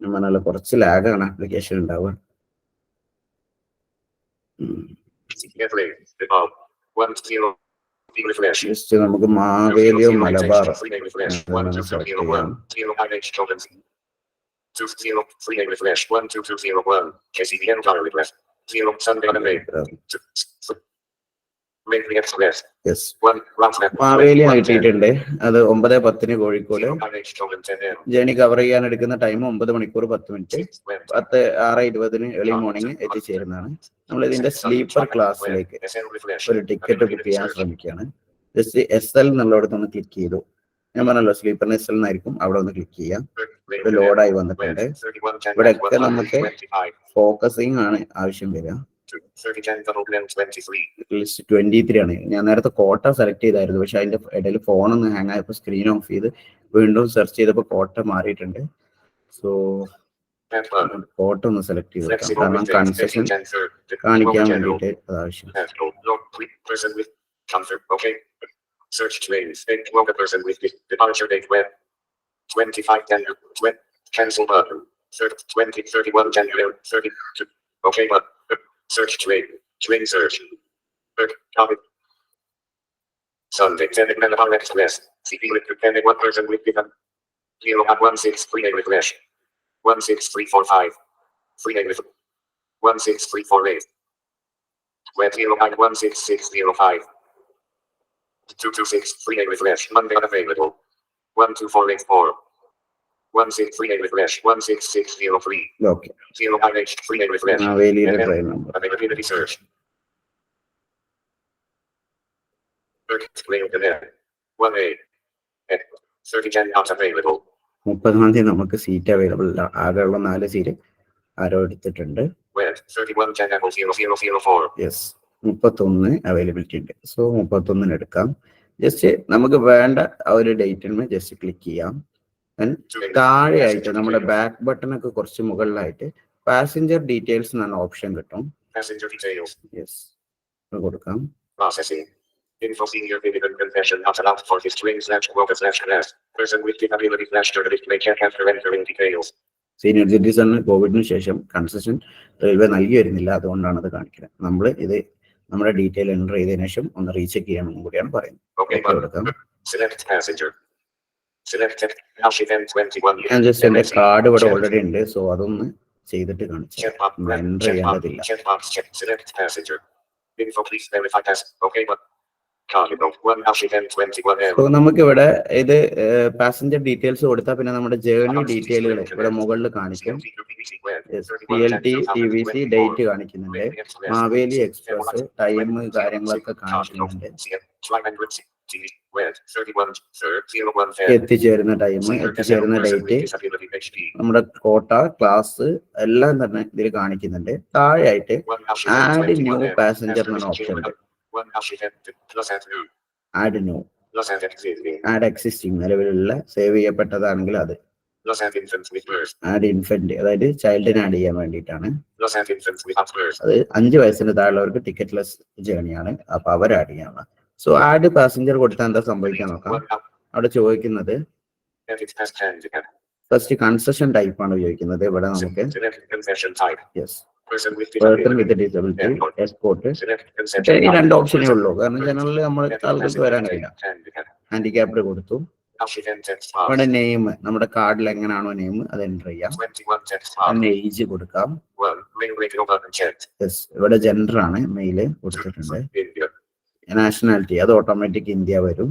നമ്മളല്ല കുറച്ച് ലാഗാണ് ആപ്ലിക്കേഷൻ ഉണ്ടാവുക. ജസ്റ്റ് നമുക്ക് മാവേലിയോ മലബാർ മാവേലി കിട്ടിയിട്ടുണ്ട്. അത് 9:10 കോഴിക്കോട്. ജേണി കവർ ചെയ്യാൻ എടുക്കുന്ന ടൈം 9 മണിക്കൂർ 10 മിനിറ്റ്. 6:20 early morning എത്തിച്ചേരുന്നതാണ്. നമ്മൾ ഇതിന്റെ സ്ലീപ്പർ ക്ലാസ്സിലേക്ക് ഒരു ടിക്കറ്റ് ബുക്ക് ചെയ്യാൻ ശ്രമിക്കുകയാണ്. ജസ്റ്റ് SL എന്നുള്ളടത്തൊന്ന് ക്ലിക്ക് ചെയ്തു. ഞാൻ പറഞ്ഞല്ലോ സ്ലീപ്പറിന് SL എന്നായിരിക്കും, അവിടെ ഒന്ന് ക്ലിക്ക് ചെയ്യാം. ഇത് ലോഡായി വന്നിട്ടുണ്ട്. ഇവിടെയൊക്കെ നമുക്ക് ഫോക്കസിങ് ആണ് ആവശ്യം വരിക. ലിസ്റ്റ് 23 ആണ്. ഞാൻ നേരത്തെ കോട്ട സെലക്ട് ചെയ്തായിരുന്നു, പക്ഷെ അതിന്റെ ഇടയിൽ ഫോണൊന്ന് ഹാങ് ആയപ്പോൾ സ്ക്രീൻ ഓഫ് ചെയ്ത് വീണ്ടും സെർച്ച് ചെയ്തപ്പോൾ കോട്ട മാറിയിട്ടുണ്ട്. സോ കോട്ട ഒന്ന് സെലക്ട് ചെയ്ത് വെക്കാം, കാരണം കൺസെഷൻ കാണിക്കാൻ വേണ്ടിയിട്ട് അത് ആവശ്യം. Search trains. Local person with departure date web. 25 January. Cancel button. 31 January. 32. Okay button. Search train. Train search. Copy. Sunday. 10 Manahar Express. CP with one person with different. 0.163 refresh. 16345. 3 with 16348. Web 0.16605. 226 3A refresh. Monday unavailable. 12484. 1638 refresh. 16603. Okay, 09H 3A refresh. മാവേലിയുടെ train number. Availability search. Explain the net. 1A. 30 Jan not available. 30-ാം തീയതി നമുക്ക് seat available ഇല്ല. ആകെയുള്ള 4 seat ആരോ എടുത്തിട്ടുണ്ട്. Web 31 Jan 0004. Yes, 31 availability ഉണ്ട്. So 31 എടുക്കാം. Just നമുക്ക് വേണ്ട ആ ഒരു ഡേറ്റിന് ജസ്റ്റ് ക്ലിക്ക് ചെയ്യാം. താഴെയായിട്ട് നമ്മുടെ ബാക്ക് ബട്ടൺ ഒക്കെ കുറച്ച് മുകളിലായിട്ട് പാസഞ്ചർ ഡീറ്റെയിൽസ് എന്ന ഓപ്ഷൻ കിട്ടും. Passenger details. യെസ്, കൊടുക്കാം. Processing. Info senior vinegar confession not allowed for his train /quota/class. Person with disability journalist may check after entering details. Senior citizen കോവിഡിന് ശേഷം കൺസെഷൻ റെയിൽവേ നൽകി വരുന്നില്ല, അതുകൊണ്ടാണ് അത് കാണിക്കുന്നത്. നമ്മൾ ഇത് നമ്മുടെ ഡീറ്റെയിൽ എൻ്റർ ചെയ്തതിനു ശേഷം ഒന്ന് റീചെക്ക് ചെയ്യണമെന്നും കൂടിയാണ് പറയുന്നത്. Select passenger. Select Ashifan 21. ഞാൻ ജസ്റ്റ് എന്റെ കാർഡ് ഇവിടെ ഓൾറെഡി ഉണ്ട്, സോ അതൊന്ന് ചെയ്തിട്ട് കാണിച്ചു. എൻ്റർ ചെയ്യേണ്ടതില്ല. Select passenger. Info please verify pass. Okay but Carnival 1:21 so നമുക്ക് ഇവിടെ ഇത് പാസഞ്ചർ ഡീറ്റെയിൽസ് കൊടുത്താൽ പിന്നെ നമ്മുടെ ജേർണി ഡീറ്റെയിലുകൾ ഇവിടെ മുകളിൽ കാണിക്കും. CLT TVC ഡേറ്റ് കാണിക്കുന്നുണ്ട്, മാവേലി എക്സ്പ്രസ് ടൈം കാര്യങ്ങളൊക്കെ കാണിക്കുന്നുണ്ട്, എത്തിച്ചേരുന്ന ടൈം, എത്തിച്ചേരുന്ന ഡേറ്റ്, നമ്മുടെ കോട്ട, ക്ലാസ് എല്ലാം തന്നെ ഇതിൽ കാണിക്കുന്നുണ്ട്. താഴെയായിട്ട് ആഡ് ന്യൂ പാസഞ്ചർ എന്ന ഓപ്ഷൻ ഉണ്ട്. ആഡ് ന്യൂ, ആഡ് എക്സിസ്റ്റിംഗ്, നിലവിലുള്ള സേവ് ചെയ്യപ്പെട്ടതാണെങ്കിൽ അത്. ആഡ് ഇൻഫന്റ്, അതായത് ചൈൽഡിനെ ആഡ് ചെയ്യാൻ വേണ്ടിയിട്ടാണ്. അത് 5 വയസ്സിന് താഴെയുള്ളവർക്ക് ടിക്കറ്റ്ലെസ് ജേണിയാണ്, അപ്പൊ അവർ ആഡ് ചെയ്യണം. സോ ആഡ് പാസഞ്ചർ കൊടുത്താൽ എന്താ സംഭവിക്കാൻ നോക്കാം. അവിടെ ചോദിക്കുന്നത് ഫസ്റ്റ് കൺസെഷൻ ടൈപ്പ് ആണ് ചോദിക്കുന്നത്. ഇവിടെ നമുക്ക് yes person with disability, export, ഈ 2 ഓപ്ഷനേ ഉള്ളൂ. കാരണം ജനറലി നമ്മൾ ആളുകൾക്ക് വരാൻ കഴിയില്ല. ഹാൻഡിക്യാപ്ഡ് കൊടുത്തു. ഇവിടെ നെയിം, നമ്മുടെ കാർഡിൽ എങ്ങനെയാണോ നെയിം അത് എൻ്റർ ചെയ്യാം. ഏജ് കൊടുക്കാം. യെസ്, ഇവിടെ ജെൻഡർ ആണ്, മെയില് കൊടുത്തിട്ടുണ്ട്. നാഷണാലിറ്റി അത് ഓട്ടോമാറ്റിക് ഇന്ത്യ വരും.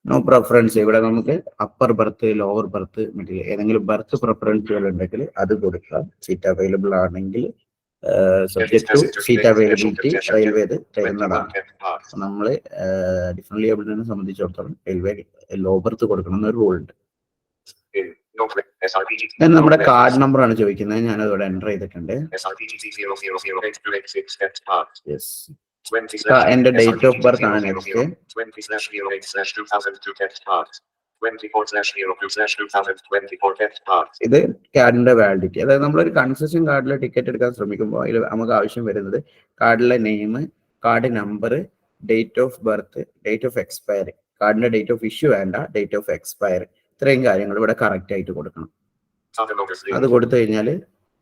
നോ പ്രിഫറൻസ്, ഇവിടെ നമുക്ക് upper berth, lower berth, middle ഏതെങ്കിലും ബർത്ത് പ്രിഫറൻസുകൾ ഉണ്ടെങ്കിൽ അത് കൊടുക്കാം. സീറ്റ് അവൈലബിൾ ആണെങ്കിൽ subject to seat availability railway തരുന്നതാണ്. നമ്മൾ ഡിഫറെന്റ് ഏബിളിനെ സംബന്ധിച്ചിടത്തോളം റെയിൽവേ ലോ ബർത്ത് കൊടുക്കണം എന്നൊരു റൂൾ ഉണ്ട്. നമ്മുടെ കാർഡ് നമ്പർ ആണ് ചോദിക്കുന്നത്, ഞാനത് ഇവിടെ എൻ്റർ ചെയ്തിട്ടുണ്ട്. യെസ്, എന്റെ ഡേറ്റ് ഓഫ് ബർത്ത് ആണ് നെക്സ്റ്റ്. ഇത് കാർഡിന്റെ വാലിഡിറ്റി, അതായത് നമ്മളൊരു കൺസെഷൻ കാർഡിൽ ടിക്കറ്റ് എടുക്കാൻ ശ്രമിക്കുമ്പോൾ അതിൽ നമുക്ക് ആവശ്യം വരുന്നത് കാർഡിലെ name, card number, date of birth, date of expire, കാർഡിന്റെ ഡേറ്റ് ഓഫ് ഇഷ്യൂ വേണ്ട, ഡേറ്റ് ഓഫ് എക്സ്പയർ, ഇത്രയും കാര്യങ്ങൾ ഇവിടെ കറക്റ്റ് ആയിട്ട് കൊടുക്കണം. അത് കൊടുത്തു കഴിഞ്ഞാൽ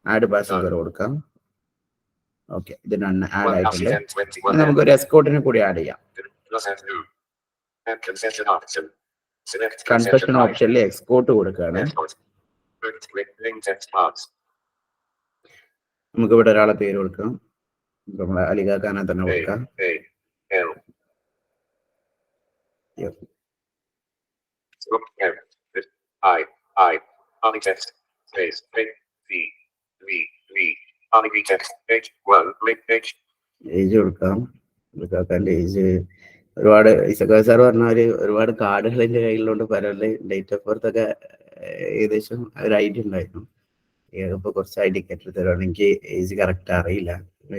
ആഡ് പാസഞ്ചർ കൊടുക്കാം. ഓക്കെ, ഇതിനാണ് ആഡ് ആയിട്ടുണ്ട്. നമുക്ക് ഒരു എസ്കോർട്ടിനെ കൂടി ആഡ് ചെയ്യാം. കൺസെഷൻ ഓപ്ഷനിൽ എക്സ്പോർട്ട് കൊടുക്കുകയാണ്. നമുക്ക് ഇവിടെ ഒരാളെ പേര് കൊടുക്കാം. നമ്മളെ അലിക ഖാനെ തന്നെ കൊടുക്കാം. ഏജ് കൊടുക്കാം. അലികാക്കാന്റെ ഏജ് ഒരുപാട് ഇസക്കാർ സാർ പറഞ്ഞാല് ഒരുപാട് കാർഡുകൾ എന്റെ കയ്യിലുണ്ട്. പലരുടെ ഡേറ്റ് ഓഫ് ബർത്ത് ഒക്കെ ഏകദേശം ഒരു ഐഡിയ ഉണ്ടായിരുന്നു. ഇപ്പൊ കുറച്ച് ടിക്കറ്റ് തരുവാണ്. എനിക്ക് ഏജ് കറക്റ്റ് അറിയില്ല.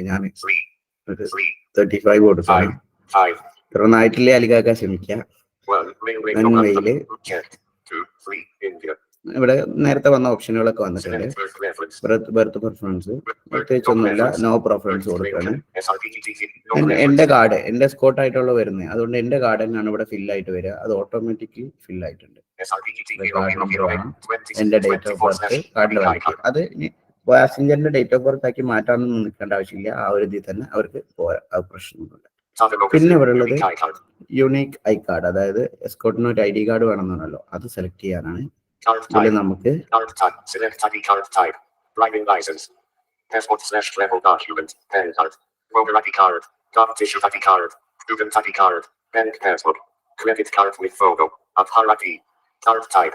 ഞാൻ 35 കൊടുക്കാം. തുറന്നായിട്ടില്ലേ അലികാക്ക, ശ്രമിക്കാം. മെയില് ഇവിടെ നേരത്തെ വന്ന ഓപ്ഷനുകളൊക്കെ വന്നിട്ടുണ്ട്. ബർത്ത് പ്രിഫറൻസ് പ്രത്യേകിച്ചൊന്നുമില്ല, നോ പ്രിഫറൻസ് കൊടുക്കാണ്. എന്റെ കാർഡ് എന്റെ എസ്കോർട്ട് ആയിട്ടുള്ള വരുന്നത്, അതുകൊണ്ട് എന്റെ കാർഡ് തന്നെയാണ് ഇവിടെ ഫിൽ ആയിട്ട് വരിക. അത് ഓട്ടോമാറ്റിക്കലി ഫിൽ ആയിട്ടുണ്ട്. കാർഡ് നമ്പർ വേണം, എന്റെ ഡേറ്റ് ഓഫ് ബർത്ത് കാർഡിൽ വായിക്കും. അത് പാസഞ്ചറിന്റെ ഡേറ്റ് ഓഫ് ബർത്ത് ആക്കി മാറ്റാനൊന്നും നിൽക്കേണ്ട ആവശ്യമില്ല. ആ ഒരു ഇതിൽ തന്നെ അവർക്ക് പോരാ, അത് പ്രശ്നമൊന്നുമില്ല. പിന്നെ ഇവിടെ ഉള്ളത് യൂണിക് ഐ കാർഡ്, അതായത് എസ്കോർട്ടിന് ഒരു ID കാർഡ് വേണമെന്നാണല്ലോ, അത് സെലക്ട് ചെയ്യാനാണ്. ഇതിൽ നമുക്ക്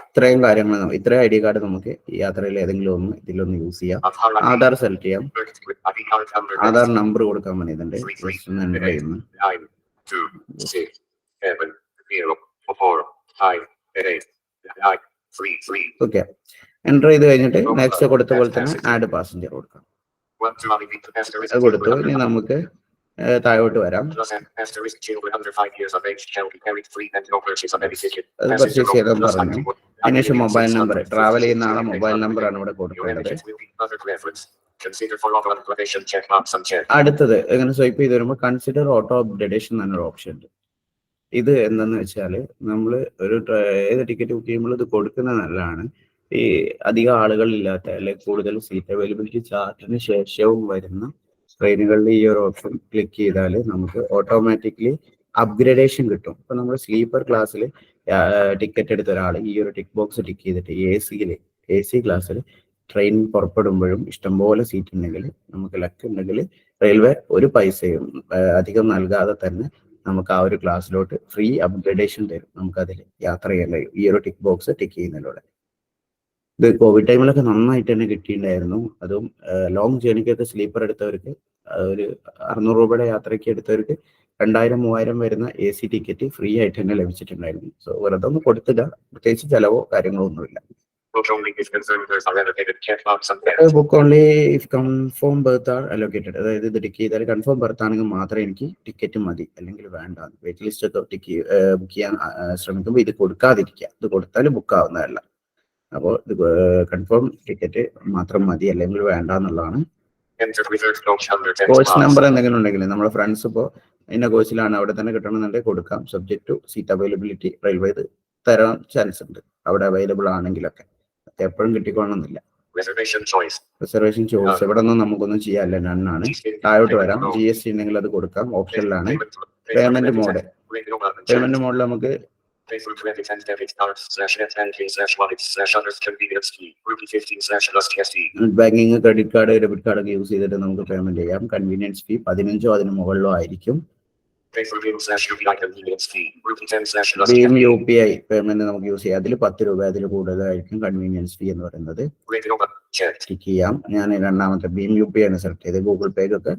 ഇത്രയും കാര്യങ്ങൾ, ഇത്രയും ID കാർഡ് നമുക്ക് ഈ യാത്രയിൽ ഏതെങ്കിലും ഒന്ന് ഇതിലൊന്ന് യൂസ് ചെയ്യാം. ആധാർ സെലക്ട് ചെയ്യാം. ആധാർ നമ്പർ കൊടുക്കാൻ വേണ്ടിയിട്ടുണ്ട്. എൻ്റർ ചെയ്യുന്നു. ഓക്കെ, എൻ്റർ ചെയ്ത് കഴിഞ്ഞിട്ട് നെക്സ്റ്റ് കൊടുത്ത പോലെ തന്നെ ആഡ് പാസഞ്ചർ കൊടുക്കാം. അത് കൊടുത്തു. ഇനി നമുക്ക് താഴോട്ട് വരാം. അത് പർച്ചേസ് ചെയ്താൽ പറഞ്ഞു. അതിനുശേഷം മൊബൈൽ നമ്പർ, ട്രാവൽ ചെയ്യുന്ന ആളെ മൊബൈൽ നമ്പർ ആണ് ഇവിടെ കൊടുക്കേണ്ടത്. അടുത്തത് ഇങ്ങനെ സ്വൈപ്പ് ചെയ്ത് വരുമ്പോൾ കൺസിഡർ ഓട്ടോ അപ്ഡേഷൻ എന്നൊരു ഓപ്ഷൻ ഉണ്ട്. ഇത് എന്താന്ന് വെച്ചാല് നമ്മൾ ഒരു ഏത് ടിക്കറ്റ് ബുക്ക് ചെയ്യുമ്പോൾ ഇത് കൊടുക്കുന്നത് നല്ലതാണ്. ഈ അധികം ആളുകളില്ലാത്ത അല്ലെങ്കിൽ കൂടുതൽ സീറ്റ് അവൈലബിലിറ്റി ചാർട്ടിന് ശേഷവും വരുന്ന ട്രെയിനുകളിൽ ഈ ഒരു ഓപ്ഷൻ ക്ലിക്ക് ചെയ്താൽ നമുക്ക് ഓട്ടോമാറ്റിക്കലി അപ്ഗ്രഡേഷൻ കിട്ടും. ഇപ്പൊ നമ്മൾ സ്ലീപ്പർ ക്ലാസ്സിൽ ടിക്കറ്റ് എടുത്ത ഒരാൾ ഈ ഒരു ടിക്ക് ബോക്സ് ടിക്ക് ചെയ്തിട്ട് AC ക്ലാസ്സിൽ ട്രെയിൻ പുറപ്പെടുമ്പോഴും ഇഷ്ടംപോലെ സീറ്റ് ഉണ്ടെങ്കിൽ, നമുക്ക് ലക്ക് ഉണ്ടെങ്കിൽ റെയിൽവേ ഒരു പൈസയും അധികം നൽകാതെ തന്നെ നമുക്ക് ആ ഒരു ക്ലാസ്സിലോട്ട് ഫ്രീ അപ്ഗ്രഡേഷൻ തരും. നമുക്കതിൽ യാത്ര ചെയ്യാൻ കഴിയും ഈ ഒരു ടിക്ക് ബോക്സ് ടിക്ക് ചെയ്യുന്നതിലൂടെ. ഇത് കോവിഡ് ടൈമിലൊക്കെ നന്നായിട്ട് തന്നെ കിട്ടിയിട്ടുണ്ടായിരുന്നു. അതും ലോങ് ജേണിക്കൊക്കെ സ്ലീപ്പർ എടുത്തവർക്ക് ഒരു 600 രൂപയുടെ യാത്രയ്ക്ക് എടുത്തവർക്ക് 2000-3000 വരുന്ന AC ടിക്കറ്റ് ഫ്രീ ആയിട്ട് തന്നെ ലഭിച്ചിട്ടുണ്ടായിരുന്നു. സോ വെറുതെ ഒന്നും കൊടുത്തില്ല, പ്രത്യേകിച്ച് ചെലവോ കാര്യങ്ങളോ ഒന്നുമില്ല. Book only if confirmed berths are allocated. Checkbox unchecked. Book only if confirm berth are allocated. അതായത് ഇത് ടിക്ക് ചെയ്താൽ കൺഫേം ബർത്ത് ആണെങ്കിൽ മാത്രമേ എനിക്ക് ടിക്കറ്റ് മതി, അല്ലെങ്കിൽ വേണ്ട. വെയിറ്റ് ലിസ്റ്റ് ഒക്കെ ബുക്ക് ചെയ്യാൻ ശ്രമിക്കുമ്പോൾ ഇത് കൊടുക്കാതിരിക്കുക. ഇത് കൊടുത്താൽ ബുക്ക് ആവുന്നതല്ല. അപ്പോൾ ഇത് കൺഫേം ടിക്കറ്റ് മാത്രം മതി, അല്ലെങ്കിൽ വേണ്ട എന്നുള്ളതാണ്. Enter reserved coach under text coach box. Number എന്തെങ്കിലും ഉണ്ടെങ്കിൽ നമ്മുടെ ഫ്രണ്ട്സ് ഇപ്പോൾ ഇന്ന കോച്ചിലാണ് അവിടെ തന്നെ കിട്ടണമെന്നുണ്ടെങ്കിൽ കൊടുക്കാം. Subject to seat availability railway ഇത് തരാൻ ചാൻസ് ഉണ്ട്, അവിടെ അവൈലബിൾ ആണെങ്കിലൊക്കെ. എപ്പോഴും കിട്ടിക്കോണമെന്നില്ല. Reservation choice. റിസർവേഷൻ ചോയ്സ് ഇവിടെ ഒന്നും നമുക്കൊന്നും ചെയ്യാനില്ല, നണ്ണാണ്. താഴോട്ട് വരാം. GST ഉണ്ടെങ്കിൽ അത് കൊടുക്കാം, ഓപ്ഷനിലാണ്. പേയ്മെന്റ് മോഡ്, പേയ്മെന്റ് മോഡിൽ നമുക്ക് Pay through credit and debit cards /NK/wallets/others convenience fee. Rupee 15/+TST. Banking, credit card, debit card ഒക്കെ യൂസ് ചെയ്തിട്ട് നമുക്ക് പേയ്മെന്റ് ചെയ്യാം. കൺവീനിയൻസ് ഫീ 15 അതിന് മുകളിലോ ആയിരിക്കും. Pay through BHIM/UPI convenience fee. Rupee 10/+TST. Bhim UPI payment നമുക്ക് യൂസ് ചെയ്യാം. അതിൽ 10 രൂപ അതിൽ കൂടുതലായിരിക്കും കൺവീനിയൻസ് ഫീ എന്ന് പറയുന്നത്. Radio checked. ക്ലിക്ക് ചെയ്യാം. ഞാൻ രണ്ടാമത്തെ ഭീം UPI ആണ് സെലക്ട് ചെയ്ത്. ഗൂഗിൾ പേക്കൊക്കെ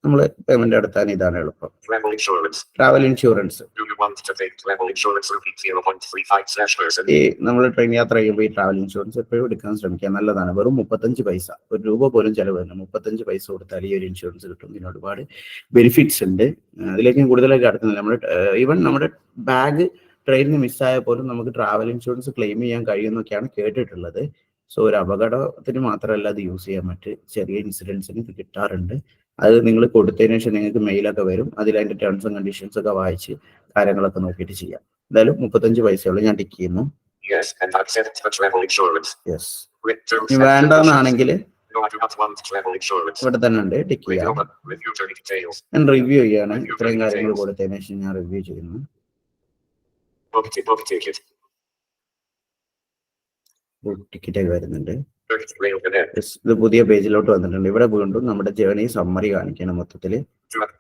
നമ്മൾ പേയ്മെന്റ് നടത്താൻ ഇതാണ് എളുപ്പം. Travel insurance. Travel insurance, Do you want to take travel insurance rupee 0.35/person? ഈ നമ്മൾ ട്രെയിൻ യാത്ര ചെയ്യുമ്പോൾ ഈ ട്രാവൽ ഇൻഷുറൻസ് എപ്പോഴും എടുക്കാൻ ശ്രമിക്കുക, നല്ലതാണ്. വെറും 35 പൈസ, 1 രൂപ പോലും ചെലവ് തന്നെ. 35 പൈസ കൊടുത്താൽ ഈ ഒരു ഇൻഷുറൻസ് കിട്ടും. ഇതിന് ഒരുപാട് ബെനിഫിറ്റ്സ് ഉണ്ട്. അതിലേക്ക് കൂടുതലായിട്ട് കടക്കുന്നില്ല. നമ്മുടെ ഈവൻ നമ്മുടെ ബാഗ് ട്രെയിനിന് മിസ്സായ പോലും നമുക്ക് ട്രാവൽ ഇൻഷുറൻസ് ക്ലെയിം ചെയ്യാൻ കഴിയുമെന്നൊക്കെയാണ് കേട്ടിട്ടുള്ളത്. സോ ഒരു അപകടത്തിന് മാത്രമല്ല അത് യൂസ് ചെയ്യാൻ, മറ്റ് ചെറിയ ഇൻസിഡൻസിന് ഇത് കിട്ടാറുണ്ട്. അത് നിങ്ങൾ കൊടുത്തതിന് ശേഷം നിങ്ങൾക്ക് മെയിലൊക്കെ വരും. അതിൽ അതിന്റെ ടേംസ് ആൻഡ് കണ്ടീഷൻസ് ഒക്കെ വായിച്ച് കാര്യങ്ങളൊക്കെ നോക്കിയിട്ട് ചെയ്യാം. എന്തായാലും 35 പൈസയുള്ളൂ. ഞാൻ ടിക്ക് ചെയ്യുന്നു. Yes, and accept the travel insurance. Yes. Terms ഇനി and വേണ്ടെന്നാണെങ്കിൽ conditions. No, I do not want travel insurance. ഇവിടെ തന്നെ ഉണ്ട്, ടിക്ക് ചെയ്യാം. Review journey details. ഞാൻ റിവ്യൂ ചെയ്യാണ്. ഇത്രയും കാര്യങ്ങൾ കൊടുത്തതിന് ശേഷം ഞാൻ റിവ്യൂ ചെയ്യുന്നു. Book ticket. ടിക്കറ്റ് ഒക്കെ വരുന്നുണ്ട്. Turkish Rail Connect. Yes, ഇത് പുതിയ പേജിലോട്ട് വന്നിട്ടുണ്ട്. ഇവിടെ വീണ്ടും നമ്മുടെ ജേർണി സമ്മറി കാണിക്കണം മൊത്തത്തിൽ.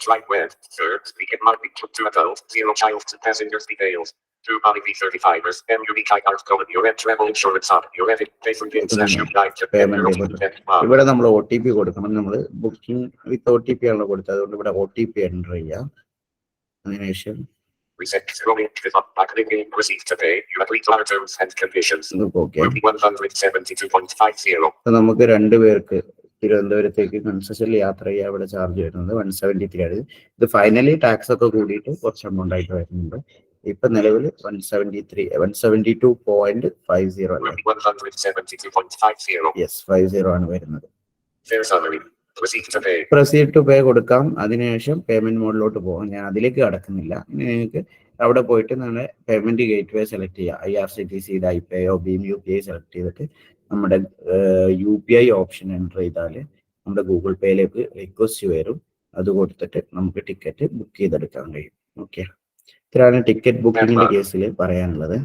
Flight web. Third, ticket might be to adult, 0 child to passengers details. 2 Bali V35ers, MUB card code, your travel insurance on, your edit, pay for payment ഇവിടെ നമ്മൾ OTP കൊടുക്കണം. നമ്മൾ ബുക്കിംഗ് വിത്ത് OTP ആണ് കൊടുത്തത്, അതുകൊണ്ട് ഇവിടെ OTP എൻ്റർ ചെയ്യാം. അതിനുശേഷം reset scrolling to the top back clicking receipt to pay. You agree to our terms and conditions. Okay. 172.50. നമുക്ക് 2 പേർക്ക് തിരുവനന്തപുരത്തേക്ക് കൺസെഷനിൽ യാത്ര ചെയ്യാൻ ഇവിടെ ചാർജ് വരുന്നത് 173 ആണ്. ഇത് ഫൈനലി ടാക്സ് ഒക്കെ കൂടിയിട്ട് കുറച്ച് എമൗണ്ട് ആയിട്ട് വരുന്നുണ്ട്. ഇപ്പൊ നിലവിൽ 172.50 അല്ലേ? 172.50. യെസ്, 50 ആണ് വരുന്നത്. Fair summary. Receipt to pay. Proceed to pay കൊടുക്കാം. അതിനുശേഷം പേയ്മെന്റ് മോഡിലോട്ട് പോകാം. ഞാൻ അതിലേക്ക് കടക്കുന്നില്ല. നിങ്ങൾക്ക് അവിടെ പോയിട്ട് നമ്മുടെ പേയ്മെന്റ് ഗേറ്റ് വേ സെലക്ട് ചെയ്യുക. IRCTC, IPayയോ ഭീം UPI സെലക്ട് ചെയ്തിട്ട് നമ്മുടെ UPI ഓപ്ഷൻ എൻ്റർ ചെയ്താൽ നമ്മുടെ ഗൂഗിൾ പേയിലേക്ക് റിക്വസ്റ്റ് വരും. അത് കൊടുത്തിട്ട് നമുക്ക് ടിക്കറ്റ് ബുക്ക് ചെയ്തെടുക്കാൻ കഴിയും. ഓക്കെ, ഇത്രയാണ് ടിക്കറ്റ് ബുക്കിങ്ങിന്റെ കേസിൽ പറയാനുള്ളത്.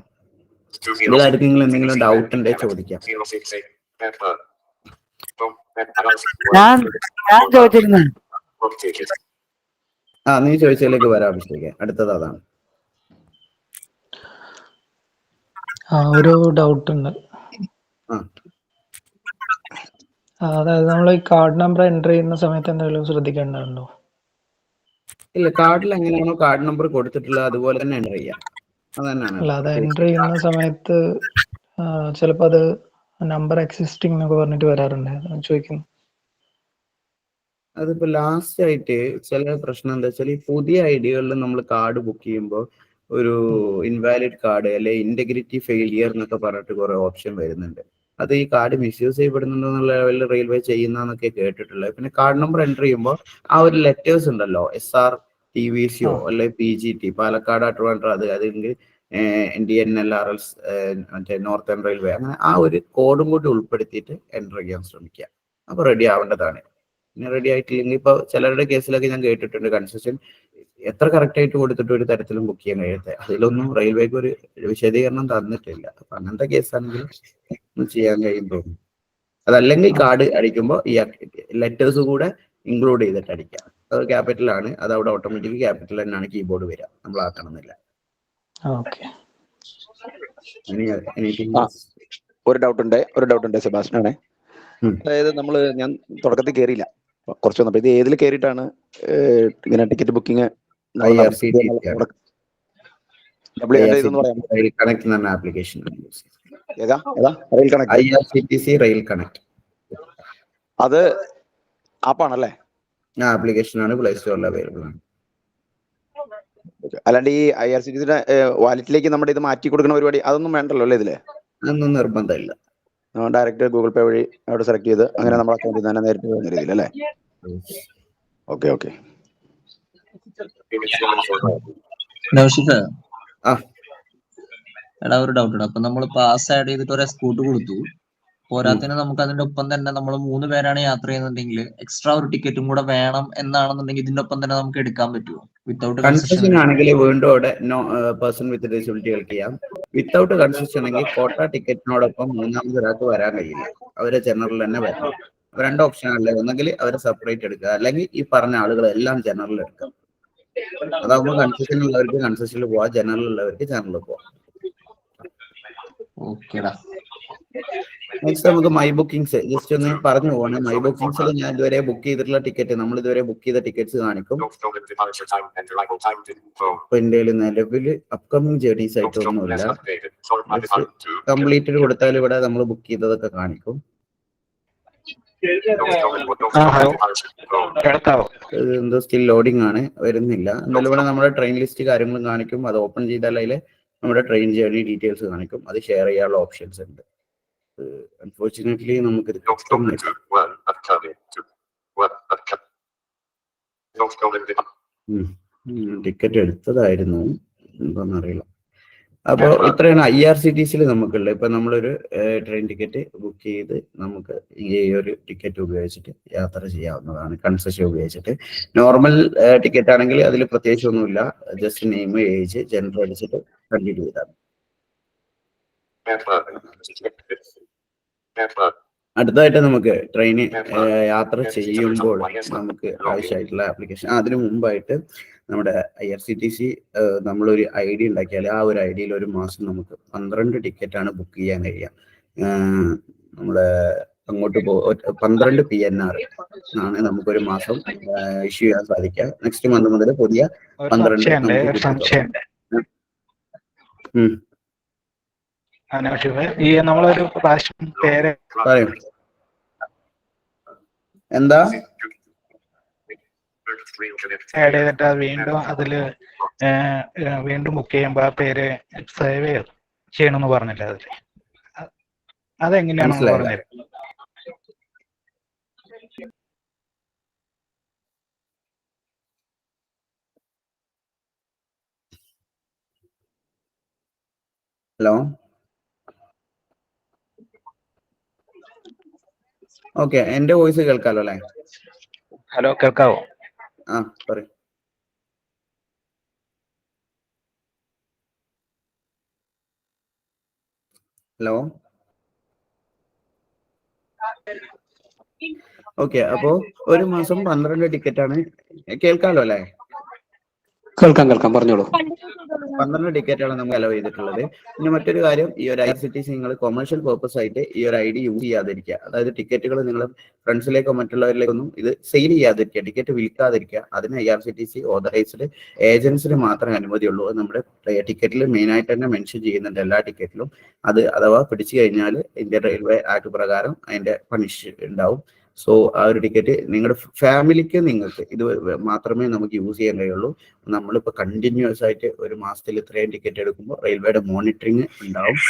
ഇതിലാർക്കെങ്കിലും എന്തെങ്കിലും ഡൗട്ട് ഉണ്ടെങ്കിൽ ചോദിക്കാം. ഞാൻ ചോദിച്ചിരുന്നു. നീ ചോദിച്ചതിലേക്ക് വരാം അഭിഷേക്. അടുത്തത് അതാണ്. ഒരു ഡൗട്ട് ഉണ്ട്. അതായത് നമ്മൾ ഈ കാർഡ് നമ്പർ എൻ്റർ ചെയ്യുന്ന സമയത്ത് എന്തെങ്കിലും ശ്രദ്ധിക്കേണ്ടതുണ്ടോ? ഇല്ല, കാർഡിൽ എങ്ങനെയാണോ കാർഡ് നമ്പർ കൊടുത്തിട്ടുള്ളത് അതുപോലെ തന്നെ എൻ്റർ ചെയ്യാം. അല്ല, അത് എൻ്റർ ചെയ്യുന്ന സമയത്ത് ചിലപ്പോൾ അത് നമ്പർ എക്സിസ്റ്റിംഗ് എന്നൊക്കെ പറഞ്ഞിട്ട് വരാറുണ്ട്, ചോദിക്കുന്നു. അതിപ്പോ ലാസ്റ്റ് ആയിട്ട് ചില പ്രശ്നം എന്താ വെച്ചാൽ, ഈ പുതിയ ഐഡികളിൽ നമ്മൾ കാർഡ് ബുക്ക് ചെയ്യുമ്പോൾ ഒരു ഇൻവാലിഡ് കാർഡ് അല്ലെ ഇന്റഗ്രിറ്റി ഫെയിലിയർ എന്നൊക്കെ പറഞ്ഞിട്ട് കുറെ ഓപ്ഷൻ വരുന്നുണ്ട്. അത് ഈ കാർഡ് മിസ്യൂസ് ചെയ്യപ്പെടുന്നുണ്ടോ എന്നുള്ള ലെവലിൽ റെയിൽവേ ചെയ്യുന്നതൊക്കെ കേട്ടിട്ടുള്ളത്. പിന്നെ കാർഡ് നമ്പർ എൻ്റർ ചെയ്യുമ്പോൾ ആ ഒരു ലെറ്റേഴ്സ് ഉണ്ടല്ലോ, SR TVCO അല്ലെ PGT പാലക്കാട് ട്രിവാൻഡ്രം, അല്ലെങ്കിൽ NDNLRL മറ്റേ നോർത്തേൺ റെയിൽവേ, അങ്ങനെ ആ ഒരു കോഡും കൂടി ഉൾപ്പെടുത്തിയിട്ട് എൻ്റർ ചെയ്യാൻ ശ്രമിക്കുക. അപ്പൊ റെഡി ആവേണ്ടതാണ്. പിന്നെ റെഡി ആയിട്ടില്ലെങ്കിൽ ഇപ്പൊ ചിലരുടെ കേസിലൊക്കെ ഞാൻ കേട്ടിട്ടുണ്ട് കൺസെഷൻ എത്ര കറക്റ്റ് ആയിട്ട് കൊടുത്തിട്ട് ഒരു തരത്തിലും ബുക്ക് ചെയ്യാൻ കഴിയട്ടെ. അതിലൊന്നും റെയിൽവേക്ക് ഒരു വിശദീകരണം തന്നിട്ടില്ല. അപ്പൊ അങ്ങനത്തെ കേസാണെങ്കിൽ ചെയ്യാൻ കഴിയും തോന്നുന്നു. അതല്ലെങ്കിൽ കാർഡ് അടിക്കുമ്പോൾ ഈ ലെറ്റേഴ്സ് കൂടെ ഇൻക്ലൂഡ് ചെയ്തിട്ട് അടിക്കാം. അത് ക്യാപിറ്റലാണ്, അത് അവിടെ ഓട്ടോമാറ്റിക് ക്യാപിറ്റൽ തന്നെയാണ് കീബോർഡ് വരിക, നമ്മൾ ആക്കണമെന്നില്ല. ഓക്കെ. ഒരു ഡൗട്ട് ഉണ്ട് സെബാസ്റ്റ്യനാണ്. അതായത് ഞാൻ തുടക്കത്തിൽ കയറിയില്ല, കുറച്ച് വന്നപ്പോൾ. ഇത് ഏതിൽ കയറിയിട്ടാണ് ഇങ്ങനെ ടിക്കറ്റ് ബുക്കിംഗ്? അത് ആപ്പാണല്ലേ? ആപ്ലിക്കേഷൻ ആണ്, പ്ലേ സ്റ്റോറിൽ അവൈലബിൾ ആണ്. അല്ലാണ്ട് ഈ IRCTC വാലറ്റിലേക്ക് നമ്മുടെ ഇത് മാറ്റി കൊടുക്കുന്ന പരിപാടി അതൊന്നും വേണ്ടല്ലോ അല്ലേ ഇതില്? അതൊന്നും നിർബന്ധമില്ല. ഡയറക്റ്റ് ഗൂഗിൾ പേ വഴി അവിടെ സെലക്ട് ചെയ്ത് അങ്ങനെ നമ്മുടെ അക്കൗണ്ടിൽ തന്നെ നേരിട്ട് പോകുന്ന രീതിയിൽ അല്ലേ? ഓക്കെ. എടാ ഒരു ഡൗട്ട് ഉണ്ട്. അപ്പൊ നമ്മൾ പാസ് ആഡ് ചെയ്തിട്ട് ഒരു എസ്കോർട്ട് കൊടുത്തു, പോരാത്തിന് നമുക്ക് അതിന്റെ ഒപ്പം തന്നെ നമ്മൾ 3 പേരാണ് യാത്ര ചെയ്യുന്നുണ്ടെങ്കിൽ എക്സ്ട്രാ ഒരു ടിക്കറ്റും കൂടെ വേണം എന്നാണെന്നുണ്ടെങ്കിൽ ഇതിന്റെ ഒപ്പം തന്നെ നമുക്ക് എടുക്കാൻ പറ്റുമോ? വിത്തൗട്ട് കൺസെഷൻ ആണെങ്കിൽ വീണ്ടും അവിടെ പേഴ്സൺ വിത്ത് ഡിസബിലിറ്റി കളിക്ക് ചെയ്യാം. വിത്തൗട്ട് കൺസെഷൻ ആണെങ്കിൽ കോട്ട ടിക്കറ്റിനോടൊപ്പം 3ാമത് ഒരാൾക്ക് വരാൻ കഴിയില്ല, അവരെ ജനറൽ തന്നെ വരണം. 2 ഓപ്ഷൻ അല്ലേ, ഒന്നെങ്കിൽ അവരെ സെപ്പറേറ്റ് എടുക്കുക, അല്ലെങ്കിൽ ഈ പറഞ്ഞ ആളുകളെല്ലാം ജനറൽ എടുക്കാം. അതാവുമ്പോൾ കൺസെഷൻ ഉള്ളവർക്ക് കൺസെഷനിൽ പോവാം, ജനറൽ ഉള്ളവർക്ക് ജനറൽ പോവാം. നെക്സ്റ്റ് നമുക്ക് മൈ ബുക്കിംഗ്സ് ജസ്റ്റ് ഒന്ന് പറഞ്ഞു പോകണം. മൈ ബുക്കിംഗ്സിൽ ഞാൻ ഇതുവരെ ബുക്ക് ചെയ്തിട്ടുള്ള ടിക്കറ്റ്, നമ്മൾ ഇതുവരെ ബുക്ക് ചെയ്ത ടിക്കറ്റ്സ് കാണിക്കും. ഇപ്പൊ എന്റെ നിലവിൽ അപ്കമിങ് ജേർണീസ് ആയിട്ടൊന്നുമില്ല. കംപ്ലീറ്റ് കൊടുത്താൽ ഇവിടെ നമ്മൾ ബുക്ക് ചെയ്തതൊക്കെ കാണിക്കും. എന്തോ സ്റ്റിൽ ലോഡിംഗ് ആണ്, വരുന്നില്ല. എന്തായാലും ഇവിടെ നമ്മുടെ ട്രെയിൻ ലിസ്റ്റ് കാര്യങ്ങളും കാണിക്കും. അത് ഓപ്പൺ ചെയ്താൽ അതിൽ നമ്മുടെ ട്രെയിൻ ജേർണി ഡീറ്റെയിൽസ് കാണിക്കും. അത് ഷെയർ ചെയ്യാനുള്ള ഓപ്ഷൻസ് ഉണ്ട്. അൺഫോർച്ചുനേറ്റ്ലി നമുക്കിത് ടിക്കറ്റ് എടുത്തതായിരുന്നു, എന്താണെന്നറിയില്ല. അപ്പോൾ ഇത്രയാണ് IRCTC നമുക്കുള്ളത്. ഇപ്പൊ നമ്മളൊരു ട്രെയിൻ ടിക്കറ്റ് ബുക്ക് ചെയ്ത് നമുക്ക് ഈ ഒരു ടിക്കറ്റ് ഉപയോഗിച്ചിട്ട് യാത്ര ചെയ്യാവുന്നതാണ്, കൺസെഷൻ ഉപയോഗിച്ചിട്ട്. നോർമൽ ടിക്കറ്റ് ആണെങ്കിൽ അതിൽ പ്രത്യേകിച്ച് ഒന്നുമില്ല, ജസ്റ്റ് നെയിം, ഏജ്, ജെൻഡർ അടിച്ചിട്ട് കണ്ടിന്യൂ ചെയ്താൽ. അടുത്തതായിട്ട് നമുക്ക് ട്രെയിന് യാത്ര ചെയ്യുമ്പോൾ നമുക്ക് ആവശ്യമായിട്ടുള്ള ആപ്ലിക്കേഷൻ, അതിനു മുമ്പായിട്ട് നമ്മുടെ IRCTC നമ്മളൊരു ID ഉണ്ടാക്കിയാൽ ആ ഒരു IDയിൽ ഒരു മാസം നമുക്ക് 12 ടിക്കറ്റാണ് ബുക്ക് ചെയ്യാൻ കഴിയുക. നമ്മുടെ അങ്ങോട്ട് 12 PNR ആണ് നമുക്കൊരു മാസം ഇഷ്യൂ ചെയ്യാൻ സാധിക്കുക. നെക്സ്റ്റ് മന്ത് മുതൽ പുതിയ 12 ഈ നമ്മളൊരു പ്രാവശ്യം പേര് പറയും എന്താ ആഡ് ചെയ്തിട്ട് അത് വീണ്ടും അതില് വീണ്ടും ബുക്ക് ചെയ്യുമ്പോ ആ പേര് സേവ് ചെയ്യണമെന്ന് പറഞ്ഞില്ല അതില്, അതെങ്ങനെയാണെന്ന് പറഞ്ഞത്? ഹലോ, ഓക്കെ, എന്റെ വോയിസ് കേൾക്കാലോ അല്ലേ? ഹലോ, കേൾക്കാവോ? പറയൂ. Hello, okay. അപ്പോ ഒരു മാസം 12 ടിക്കറ്റാണ്. കേൾക്കാലോ അല്ലേ? കേൾക്കാം, പറഞ്ഞോളൂ. 12 ടിക്കറ്റാണ് നമ്മൾ അലോ ചെയ്തിട്ടുള്ളത്. പിന്നെ മറ്റൊരു കാര്യം, ഈ ഒരു IRCTC നിങ്ങൾ കൊമേഴ്ഷ്യൽ പർപ്പസ് ആയിട്ട് ഈ ഒരു ID യൂസ് ചെയ്യാതിരിക്കുക. അതായത് ടിക്കറ്റുകൾ നിങ്ങൾ ഫ്രണ്ട്സിലേക്കോ മറ്റുള്ളവരിലേക്കൊന്നും ഇത് സെയിൽ ചെയ്യാതിരിക്കുക, ടിക്കറ്റ് വിൽക്കാതിരിക്കുക. അതിന് IRCTC ഓതറൈസ്ഡ് ഏജൻസിന് മാത്രമേ അനുമതിയുള്ളൂ. നമ്മുടെ ടിക്കറ്റിൽ മെയിൻ ആയിട്ട് തന്നെ മെൻഷൻ ചെയ്യുന്നുണ്ട്, എല്ലാ ടിക്കറ്റിലും. അത് അഥവാ പിടിച്ചു കഴിഞ്ഞാൽ ഇന്ത്യൻ റെയിൽവേ ആക്ട് പ്രകാരം അതിന്റെ പണിഷ് ഉണ്ടാവും. സോ ആ ഒരു ടിക്കറ്റ് നിങ്ങളുടെ ഫാമിലിക്ക് നിങ്ങൾക്ക് ഇത് മാത്രമേ നമുക്ക് യൂസ് ചെയ്യാൻ കഴിയുള്ളൂ. നമ്മളിപ്പോൾ കണ്ടിന്യൂസ് ആയിട്ട് ഒരു മാസത്തിൽ ഇത്രയും ടിക്കറ്റ് എടുക്കുമ്പോൾ റെയിൽവേയുടെ മോണിറ്ററിങ് ഉണ്ടാവും.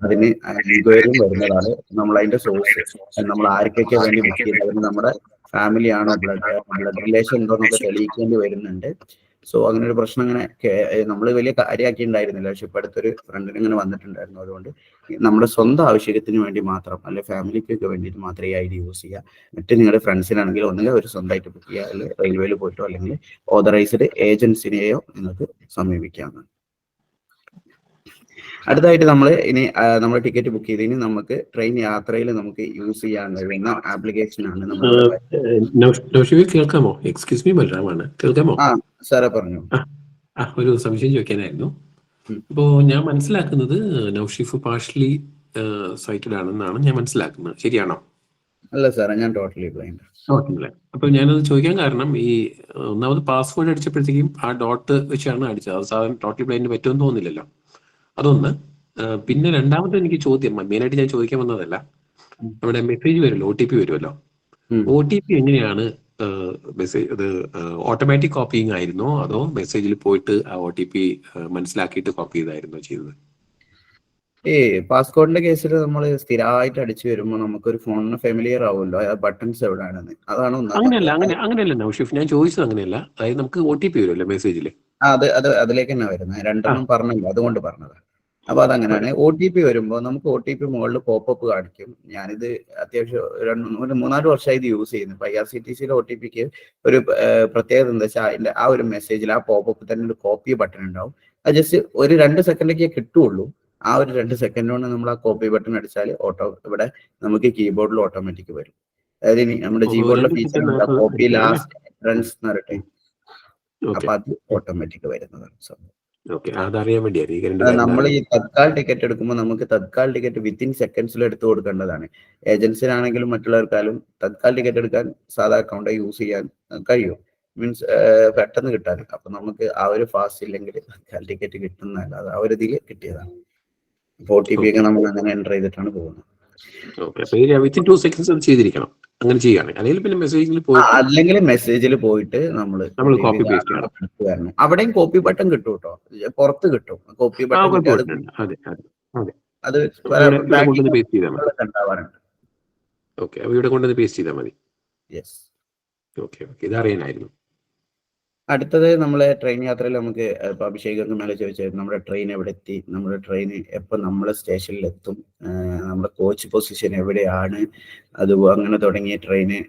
അതിന് എൻക്വയറിയും വരുന്നതാണ്. നമ്മൾ അതിന്റെ സോഴ്സ്, നമ്മൾ ആർക്കൊക്കെ വേണ്ടി ബുക്ക് ചെയ്യുന്നത്, നമ്മുടെ ഫാമിലി ആണോ, ബ്ലഡ് റിലേഷൻ ഉണ്ടോ എന്നൊക്കെ തെളിയിക്കേണ്ടി വരുന്നുണ്ട്. സോ അങ്ങനെ ഒരു പ്രശ്നം ഇങ്ങനെ നമ്മൾ വലിയ കാര്യമാക്കി ഉണ്ടായിരുന്നില്ല. പക്ഷെ ഇപ്പൊ അടുത്തൊരു ഫ്രണ്ടിന് ഇങ്ങനെ വന്നിട്ടുണ്ടായിരുന്നു. അതുകൊണ്ട് നമ്മുടെ സ്വന്തം ആവശ്യത്തിന് വേണ്ടി മാത്രം, അല്ലെ ഫാമിലിക്കൊക്കെ വേണ്ടിയിട്ട് മാത്രമേ ഈ ID യൂസ് ചെയ്യുക. മറ്റു നിങ്ങളുടെ ഫ്രണ്ട്സിനാണെങ്കിൽ ഒന്നുകിൽ അവർ സ്വന്തമായിട്ട് ബുക്ക് ചെയ്യുക, അല്ലെങ്കിൽ റെയിൽവേയിൽ പോയിട്ടോ അല്ലെങ്കിൽ ഓതറൈസ്ഡ് ഏജൻസിനെയോ നിങ്ങൾക്ക് സമീപിക്കാവുന്നതാണ്. അടുത്തായിട്ട് നമ്മൾ ഇനി നമ്മൾ ടിക്കറ്റ് ബുക്ക് ചെയ്തതിന് നമുക്ക് ട്രെയിൻ യാത്രയിൽ നമുക്ക് യൂസ് ചെയ്യാൻ കഴിയുന്ന ആപ്ലിക്കേഷൻ ആണ് നമ്മൾ നൗഷീബ് കേൾക്കാമോ? എക്സ്ക്യൂസ് മീ, ബലറാമാണ്. കേൾക്കാമോ? ആ സാറേ പറഞ്ഞു. ഒരു സംശയം ചോദിക്കാനായിരുന്നു. ഇപ്പോൾ ഞാൻ മനസ്സിലാക്കുന്നത് നൗഷീഫ് പാർഷ്യലി സൈറ്റഡ് ആണെന്നാണ് ഞാൻ മനസ്സിലാക്കുന്നത്. ശരിയാണോ? അല്ല സാറേ, ഞാൻ ടോട്ടലി ബ്ലൈൻഡ്. അപ്പൊ ഞാനത് ചോദിക്കാൻ കാരണം, ഈ ഒന്നാമത് പാസ്വേഡ് അടിച്ചപ്പോഴത്തേക്കും ആ ഡോട്ട് വെച്ചാണ് അടിച്ചത്. അത് സാധാരണ ടോട്ടലി ബ്ലൈൻഡ് പറ്റുമെന്ന് തോന്നുന്നില്ലല്ലോ. അതൊന്ന്. പിന്നെ രണ്ടാമത്തെ എനിക്ക് ചോദ്യം, മെയിനായിട്ട് ഞാൻ ചോദിക്കാൻ വന്നതല്ല, നമ്മുടെ മെസ്സേജ് വരുമല്ലോ, OTP വരുമല്ലോ. OTP എങ്ങനെയാണ് മെസ്സേജ്, അത് ഓട്ടോമാറ്റിക് കോപ്പിയിങ് ആയിരുന്നോ അതോ മെസ്സേജിൽ പോയിട്ട് ആ OTP മനസ്സിലാക്കിയിട്ട് കോപ്പി ചെയ്തായിരുന്നോ ചെയ്തത്? പാസ്കോഡിന്റെ കേസിൽ നമ്മൾ സ്ഥിരമായിട്ട് അടിച്ചു വരുമ്പോൾ നമുക്കൊരു ഫോണിന് ഫെമിലിയർ ആവുമല്ലോ ബട്ടൺസ് എവിടെയാണെന്ന്. അതാണ് അങ്ങനെയല്ല നൗഷീഫ്, ഞാൻ ചോദിച്ചത് അങ്ങനെയല്ല. അതായത് നമുക്ക് OTP വരുമല്ലോ മെസ്സേജിൽ. അതിലേക്ക് തന്നെ വരുന്നത്. രണ്ടെണ്ണം പറഞ്ഞല്ലോ, അതുകൊണ്ട് പറഞ്ഞത്. അപ്പൊ അതങ്ങനെയാണ്. OTP വരുമ്പോൾ നമുക്ക് OTP മുകളിൽ പോപ്പപ്പ് കാണിക്കും. ഞാനിത് അത്യാവശ്യം ഒരു 3-4 വർഷമായി ഇത് യൂസ് ചെയ്യുന്നു. ഇപ്പൊ IRCTCയിലെ OTPക്ക് ഒരു പ്രത്യേകത എന്താ വെച്ചാൽ അതിന്റെ ആ ഒരു മെസ്സേജിൽ ആ പോപ്പപ്പ് തന്നെ ഒരു കോപ്പി ബട്ടൺ ഉണ്ടാവും. അത് ജസ്റ്റ് ഒരു 2 സെക്കൻഡൊക്കെ കിട്ടുള്ളൂ. ആ ഒരു 2 സെക്കൻഡ് കൊണ്ട് നമ്മൾ ആ കോപ്പി ബട്ടൺ അടിച്ചാൽ ഇവിടെ നമുക്ക് കീബോർഡിൽ ഓട്ടോമാറ്റിക് വരും. അതായത് ഇനി നമ്മുടെ കീബോർഡിലെ ഫീച്ചർ കോപ്പി ലാസ്റ്റ് റൺസ് എന്ന് പറയട്ടെ, അപ്പൊ അത് ഓട്ടോമാറ്റിക് വരുന്നതാണ് സംഭവം. നമ്മൾ ഈ തത്കാൽ ടിക്കറ്റ് എടുക്കുമ്പോൾ നമുക്ക് തത്കാൽ ടിക്കറ്റ് വിത്തിൻ സെക്കൻഡ്സിൽ എടുത്തു കൊടുക്കേണ്ടതാണ്. ഏജൻസിനാണെങ്കിലും മറ്റുള്ളവർക്കാലും തത്കാൽ ടിക്കറ്റ് എടുക്കാൻ സാധാ അക്കൗണ്ട് യൂസ് ചെയ്യാൻ കഴിയും. മീൻസ് പെട്ടെന്ന് കിട്ടാൻ. അപ്പൊ നമുക്ക് ആ ഒരു ഫാസ്റ്റ് ഇല്ലെങ്കിൽ തത്കാൽ ടിക്കറ്റ് കിട്ടുന്നതല്ല, അത് ആ ഒരു ഇതിൽ കിട്ടിയതാണ്. OTP ഒക്കെ നമ്മൾ അങ്ങനെ എൻ്റർ ചെയ്തിട്ടാണ് പോകുന്നത്. അല്ലെങ്കിൽ മെസ്സേജിൽ പോയിട്ട് നമ്മൾ അവിടെയും കോപ്പി ബട്ടൺ കിട്ടും കേട്ടോ, പുറത്ത് കിട്ടും കോപ്പി ബട്ടൺ. അത് ഇതറിയാനായിരുന്നു. അടുത്തത് നമ്മളെ ട്രെയിൻ യാത്രയിൽ നമുക്ക് ഇപ്പൊ അഭിഷേക് മേലെ ചോദിച്ചായിരുന്നു നമ്മുടെ ട്രെയിൻ എവിടെ എത്തി, നമ്മുടെ ട്രെയിൻ എപ്പോൾ നമ്മളെ സ്റ്റേഷനിൽ എത്തും, നമ്മുടെ കോച്ച് പൊസിഷൻ എവിടെയാണ്, അത് അങ്ങനെ തുടങ്ങിയ ട്രെയിന്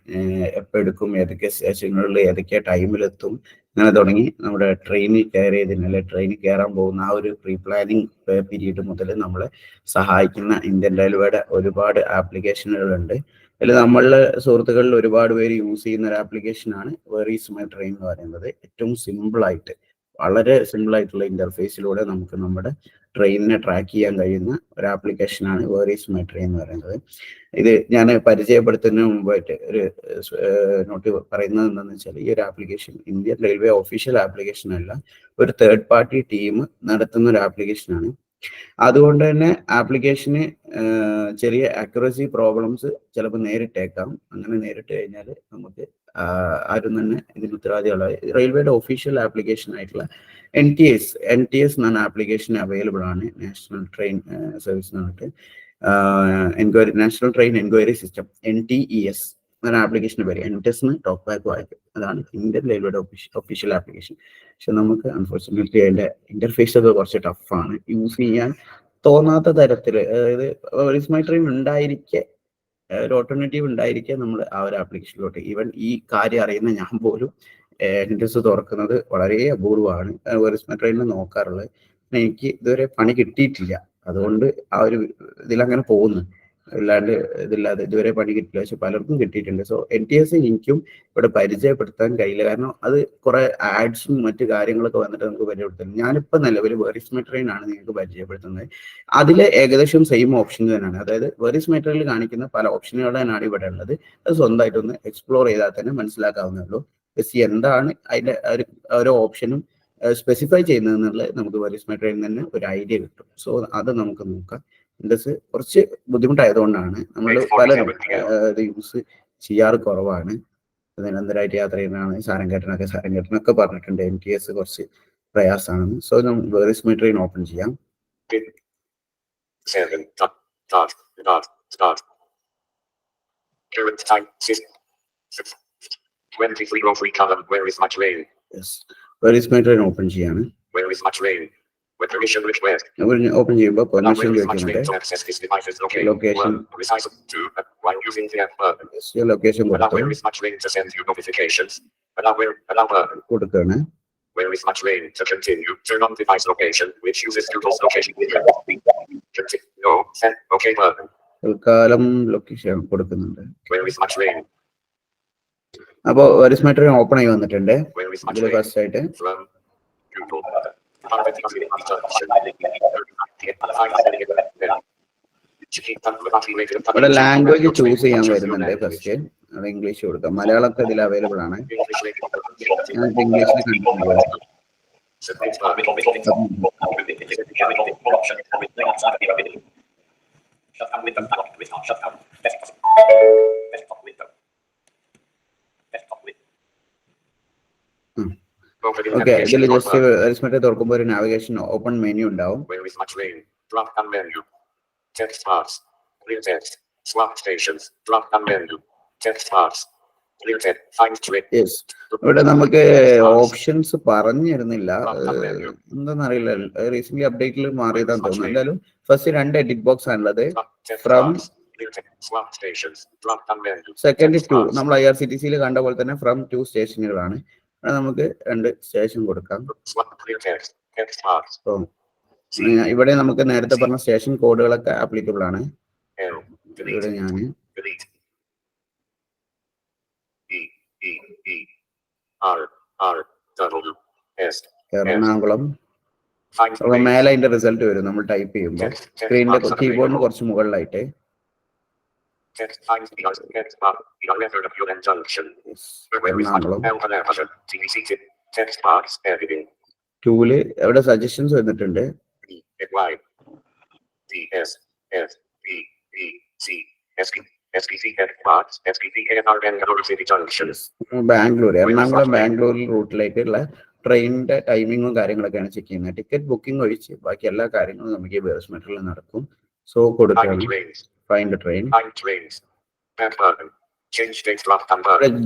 എപ്പോൾ എടുക്കും, ഏതൊക്കെ സ്റ്റേഷനുകളിൽ ഏതൊക്കെ ടൈമിലെത്തും, അങ്ങനെ തുടങ്ങി നമ്മുടെ ട്രെയിനിൽ കയറിയതിന് അല്ലെ ട്രെയിനിൽ കയറാൻ പോകുന്ന ആ ഒരു പ്രീ പ്ലാനിങ് പീരീഡ് മുതൽ നമ്മളെ സഹായിക്കുന്ന ഇന്ത്യൻ റെയിൽവേയുടെ ഒരുപാട് ആപ്ലിക്കേഷനുകളുണ്ട്. അതിൽ നമ്മളുടെ സുഹൃത്തുക്കളിൽ ഒരുപാട് പേര് യൂസ് ചെയ്യുന്ന ഒരു ആപ്ലിക്കേഷനാണ് വേർ ഈസ് മൈ ട്രെയിൻ എന്ന് പറയുന്നത്. ഏറ്റവും സിമ്പിളായിട്ട്, വളരെ സിമ്പിളായിട്ടുള്ള ഇന്റർഫേസിലൂടെ നമുക്ക് നമ്മുടെ ട്രെയിനിനെ ട്രാക്ക് ചെയ്യാൻ കഴിയുന്ന ഒരു ആപ്ലിക്കേഷനാണ് വേർ ഈസ് മൈ ട്രെയിൻ എന്ന് പറയുന്നത്. ഇത് ഞാൻ പരിചയപ്പെടുത്തുന്നതിന് മുമ്പായിട്ട് ഒരു നോട്ട് പറയുന്നത് എന്താണെന്ന് വെച്ചാൽ, ഈ ഒരു application Indian railway official application അല്ല, ഒരു തേർഡ് പാർട്ടി ടീം നടത്തുന്ന ഒരു ആപ്ലിക്കേഷനാണ്. അതുകൊണ്ട് തന്നെ ആപ്ലിക്കേഷന് ചെറിയ അക്യുറസി പ്രോബ്ലംസ് ചിലപ്പോൾ നേരിട്ടേക്കാം. അങ്ങനെ നേരിട്ട് കഴിഞ്ഞാൽ നമുക്ക് ആരും തന്നെ ഇതിന് ഉത്തരവാദികളായി. റെയിൽവേയുടെ ഒഫീഷ്യൽ ആപ്ലിക്കേഷൻ ആയിട്ടുള്ള NTS എന്ന ആപ്ലിക്കേഷൻ അവൈലബിൾ ആണ്. നാഷണൽ ട്രെയിൻ സർവീസ് എന്ന് പറഞ്ഞിട്ട് national train enquiry system, NTES എന്നാണ് ആപ്ലിക്കേഷൻ്റെ പേര്. NTES ടോക്ക് ബാക്ക് വായിക്കും. അതാണ് ഇന്ത്യൻ റെയിൽവേയുടെ ഒഫീഷ്യൽ ആപ്ലിക്കേഷൻ. പക്ഷെ നമുക്ക് അൺഫോർച്ചുനേറ്റ്ലി അതിന്റെ ഇന്റർഫേസ് ഒക്കെ കുറച്ച് ടഫാണ്, യൂസ് ചെയ്യാൻ തോന്നാത്ത തരത്തിൽ. അതായത് വേർ ഈസ് മൈ ട്രെയിൻ ഉണ്ടായിരിക്കെ, ഒരു ഓൾട്ടർനേറ്റീവ് ഉണ്ടായിരിക്കെ നമ്മൾ ആ ഒരു ആപ്ലിക്കേഷനിലോട്ട്, ഈവൻ ഈ കാര്യം അറിയുന്ന ഞാൻ പോലും NTES തുറക്കുന്നത് വളരെ അപൂർവമാണ്. വേർ ഈസ് മൈ ട്രെയിനിൽ നോക്കാറുള്ളത്. എനിക്ക് ഇതുവരെ പണി കിട്ടിയിട്ടില്ല, അതുകൊണ്ട് ആ ഒരു ഇതിലങ്ങനെ പോകുന്നു. അല്ലാണ്ട് ഇതില്ലാതെ ഇതുവരെ പണി കിട്ടില്ല. പക്ഷെ പലർക്കും കിട്ടിയിട്ടുണ്ട്. സോ NTS എനിക്കും ഇവിടെ പരിചയപ്പെടുത്താൻ കഴിയില്ല, കാരണം അത് കുറെ ആഡ്സും മറ്റു കാര്യങ്ങളൊക്കെ വന്നിട്ട് നമുക്ക് പരിചയപ്പെടുത്തുന്നത്. ഞാനിപ്പോൾ നിലവിൽ വേർ ഈസ് മൈ ട്രെയിൻ ആണ് നിങ്ങൾക്ക് പരിചയപ്പെടുത്തുന്നത്. അതിൽ ഏകദേശം സെയിം ഓപ്ഷൻ തന്നെയാണ്. അതായത് വേർ ഈസ് മൈ ട്രെയിനിൽ കാണിക്കുന്ന പല ഓപ്ഷനുകളാണ് ഇവിടെ ഉള്ളത്. അത് സ്വന്തമായിട്ടൊന്ന് എക്സ്പ്ലോർ ചെയ്താൽ തന്നെ മനസ്സിലാക്കാവുന്നേ ഉള്ളൂ. എന്താണ് അതിന്റെ ഓരോ ഓപ്ഷനും സ്പെസിഫൈ ചെയ്യുന്നതെന്നുള്ളത് നമുക്ക് വേർ ഈസ് മൈ ട്രെയിൻ തന്നെ ഒരു ഐഡിയ കിട്ടും. സോ അത് നമുക്ക് നോക്കാം. NTES കുറച്ച് ബുദ്ധിമുട്ടായതുകൊണ്ടാണ് നമ്മൾ പലരും ഇത് യൂസ് ചെയ്യാറ് കുറവാണ്. നിരന്തരമായിട്ട് യാത്ര ചെയ്യുന്നതാണ്. സാരംഗേട്ടനൊക്കെ പറഞ്ഞിട്ടുണ്ട് NTS കുറച്ച് പ്രയാസമാണെന്ന്. So where is my train open ചെയ്യാം. 7. Start. Current time 23:03 column. Where is my train? Yes. Where is my train open ചെയ്യാണ്. Where is my train? With permission request. Open ചെയ്യുമ്പോൾ പെർമിഷൻ ചോദിക്കുന്നുണ്ട്. Location while using the app. Location Where is my train to send you notifications? കൊടുക്കുകയാണ്. Where is much rain? To continue, turn on device location, which uses Google's location. No, set, okay button. തൽക്കാലം location കൊടുക്കുന്നുണ്ട്. Where is much rain? അപ്പോൾ where is my train open ആയി വന്നിട്ടുണ്ട്. Where is much ഇതിൽ rain? First ആയിട്ട് From Google. ഇവിടെ language choose ചെയ്യാൻ വരുന്നുണ്ട്. ഫസ്റ്റ് അവിടെ ഇംഗ്ലീഷ് കൊടുക്കാം. മലയാളമൊക്കെ ഇതിൽ അവൈലബിൾ ആണ്. ഞാൻ ഇംഗ്ലീഷിൽ കണ്ടിട്ടുണ്ട്. ഓക്കെ, ഇതിൽ ജസ്റ്റ് തുറക്കുമ്പോൾ ഒരു നാവിഗേഷൻ ഓപ്പൺ മെനു ഉണ്ടാവും. Where is much rain? Drop down menu. Text box. Clear text. Swap stations. Drop down menu. Text box. Clear text. Find train. Yes. ഇവിടെ നമുക്ക് ഓപ്ഷൻസ് പറഞ്ഞിരുന്നില്ല, എന്താണെന്നറിയില്ല. റീസെന്റ് അപ്ഡേറ്റിൽ മാറിയതാന്ന് തോന്നുന്നു. എന്തായാലും ഫസ്റ്റ് 2 എഡിറ്റ് ബോക്സ് ആണുള്ളത്. From second 2 നമ്മൾ IRCTC കണ്ട പോലെ തന്നെ ഫ്രം 2 സ്റ്റേഷനുകളാണ്. നമുക്ക് 2 സ്റ്റേഷൻ കൊടുക്കാം. ഇവിടെ നമുക്ക് നേരത്തെ പറഞ്ഞ സ്റ്റേഷൻ കോഡുകളൊക്കെ ആപ്ലിക്കബിൾ ആണ്. ഇവിടെ ഞാൻ എറണാകുളം മേലെ അതിന്റെ റിസൾട്ട് വരും നമ്മൾ ടൈപ്പ് ചെയ്യുമ്പോൾ. സ്ക്രീനിന്റെ കീബോർഡിന് കുറച്ച് മുകളിലായിട്ട് ടൂല് അവിടെ സജഷൻസ് വന്നിട്ടുണ്ട്. ബാംഗ്ലൂർ, എറണാകുളം ബാംഗ്ലൂരിൽ റൂട്ടിലേക്കുള്ള ട്രെയിനിന്റെ ടൈമിങ്ങും കാര്യങ്ങളൊക്കെയാണ് ചെക്ക് ചെയ്യുന്നത്. ടിക്കറ്റ് ബുക്കിംഗ് ഒഴിച്ച് ബാക്കി എല്ലാ കാര്യങ്ങളും നമുക്ക് ഈ ബസ് മെട്രോയിൽ നടക്കും. സോ കൊടുക്കാം ഫൈൻഡ് ട്രെയിൻ.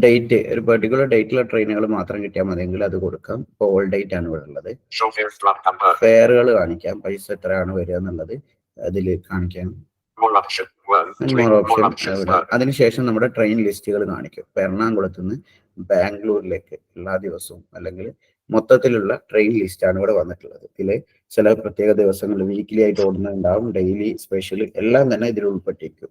ഡേറ്റ് ഒരു പെർട്ടിക്കുലർ ഡേറ്റിലെ ട്രെയിനുകൾ മാത്രം കിട്ടിയാൽ മതിയെങ്കിൽ അത് കൊടുക്കാം. ഇപ്പോൾ ഓൾ ഡേറ്റ് ആണ് ഇവിടെ ഉള്ളത്. ഫെയറുകൾ കാണിക്കാം, പൈസ എത്രയാണ് വരിക എന്നുള്ളത് അതിൽ കാണിക്കാം. More option. അതിനുശേഷം നമ്മുടെ ട്രെയിൻ ലിസ്റ്റുകൾ കാണിക്കും. ഇപ്പൊ എറണാകുളത്ത് നിന്ന് ബാംഗ്ലൂരിലേക്ക് എല്ലാ ദിവസവും അല്ലെങ്കിൽ മൊത്തത്തിലുള്ള ട്രെയിൻ ലിസ്റ്റ് ആണ് ഇവിടെ വന്നിട്ടുള്ളത്. ഇതിൽ ചില പ്രത്യേക ദിവസങ്ങളിൽ വീക്കിലി ആയിട്ട് ഓടുന്നുണ്ടാവും, ഡെയിലി സ്പെഷ്യൽ എല്ലാം തന്നെ ഇതിൽ ഉൾപ്പെട്ടിരിക്കും.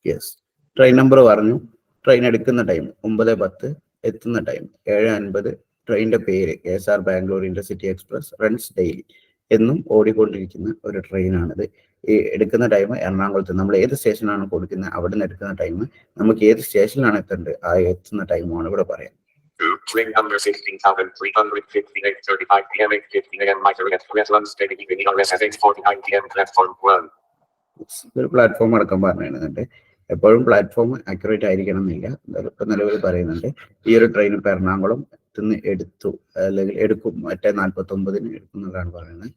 യെസ്, ട്രെയിൻ നമ്പർ പറഞ്ഞു. ട്രെയിൻ എടുക്കുന്ന ടൈം 9:10, എത്തുന്ന ടൈം 7:50. ട്രെയിനിന്റെ പേര് KSR Bangalore intercity express runs daily എന്നും ഓടിക്കൊണ്ടിരിക്കുന്ന ഒരു ട്രെയിനാണിത്. ഈ എടുക്കുന്ന ടൈം എറണാകുളത്ത് നമ്മൾ ഏത് സ്റ്റേഷനാണ് കൊടുക്കുന്നത് അവിടെ നിന്ന് എടുക്കുന്ന ടൈം, നമുക്ക് ഏത് സ്റ്റേഷനിലാണ് എത്തേണ്ടത് ആ എത്തുന്ന ടൈമാണ് ഇവിടെ പറയാം. Train number 16,358:35 p.m. 8:50 a.m. Mitre Express runs daily evening hours at 8:49 p.m. Platform 1. ഒരു പ്ലാറ്റ്ഫോം അടക്കം പറയുന്നുണ്ട്. എപ്പോഴും പ്ലാറ്റ്ഫോം അക്യുറേറ്റ് ആയിരിക്കണം എന്നില്ല. ഇപ്പൊ നിലവിൽ പറയുന്നുണ്ട് ഈ ഒരു ട്രെയിൻ ഇപ്പൊ എറണാകുളം എടുത്തു അല്ലെങ്കിൽ എടുക്കും, മറ്റേ 49-ന് എടുക്കുന്നതാണ് പറയുന്നത്.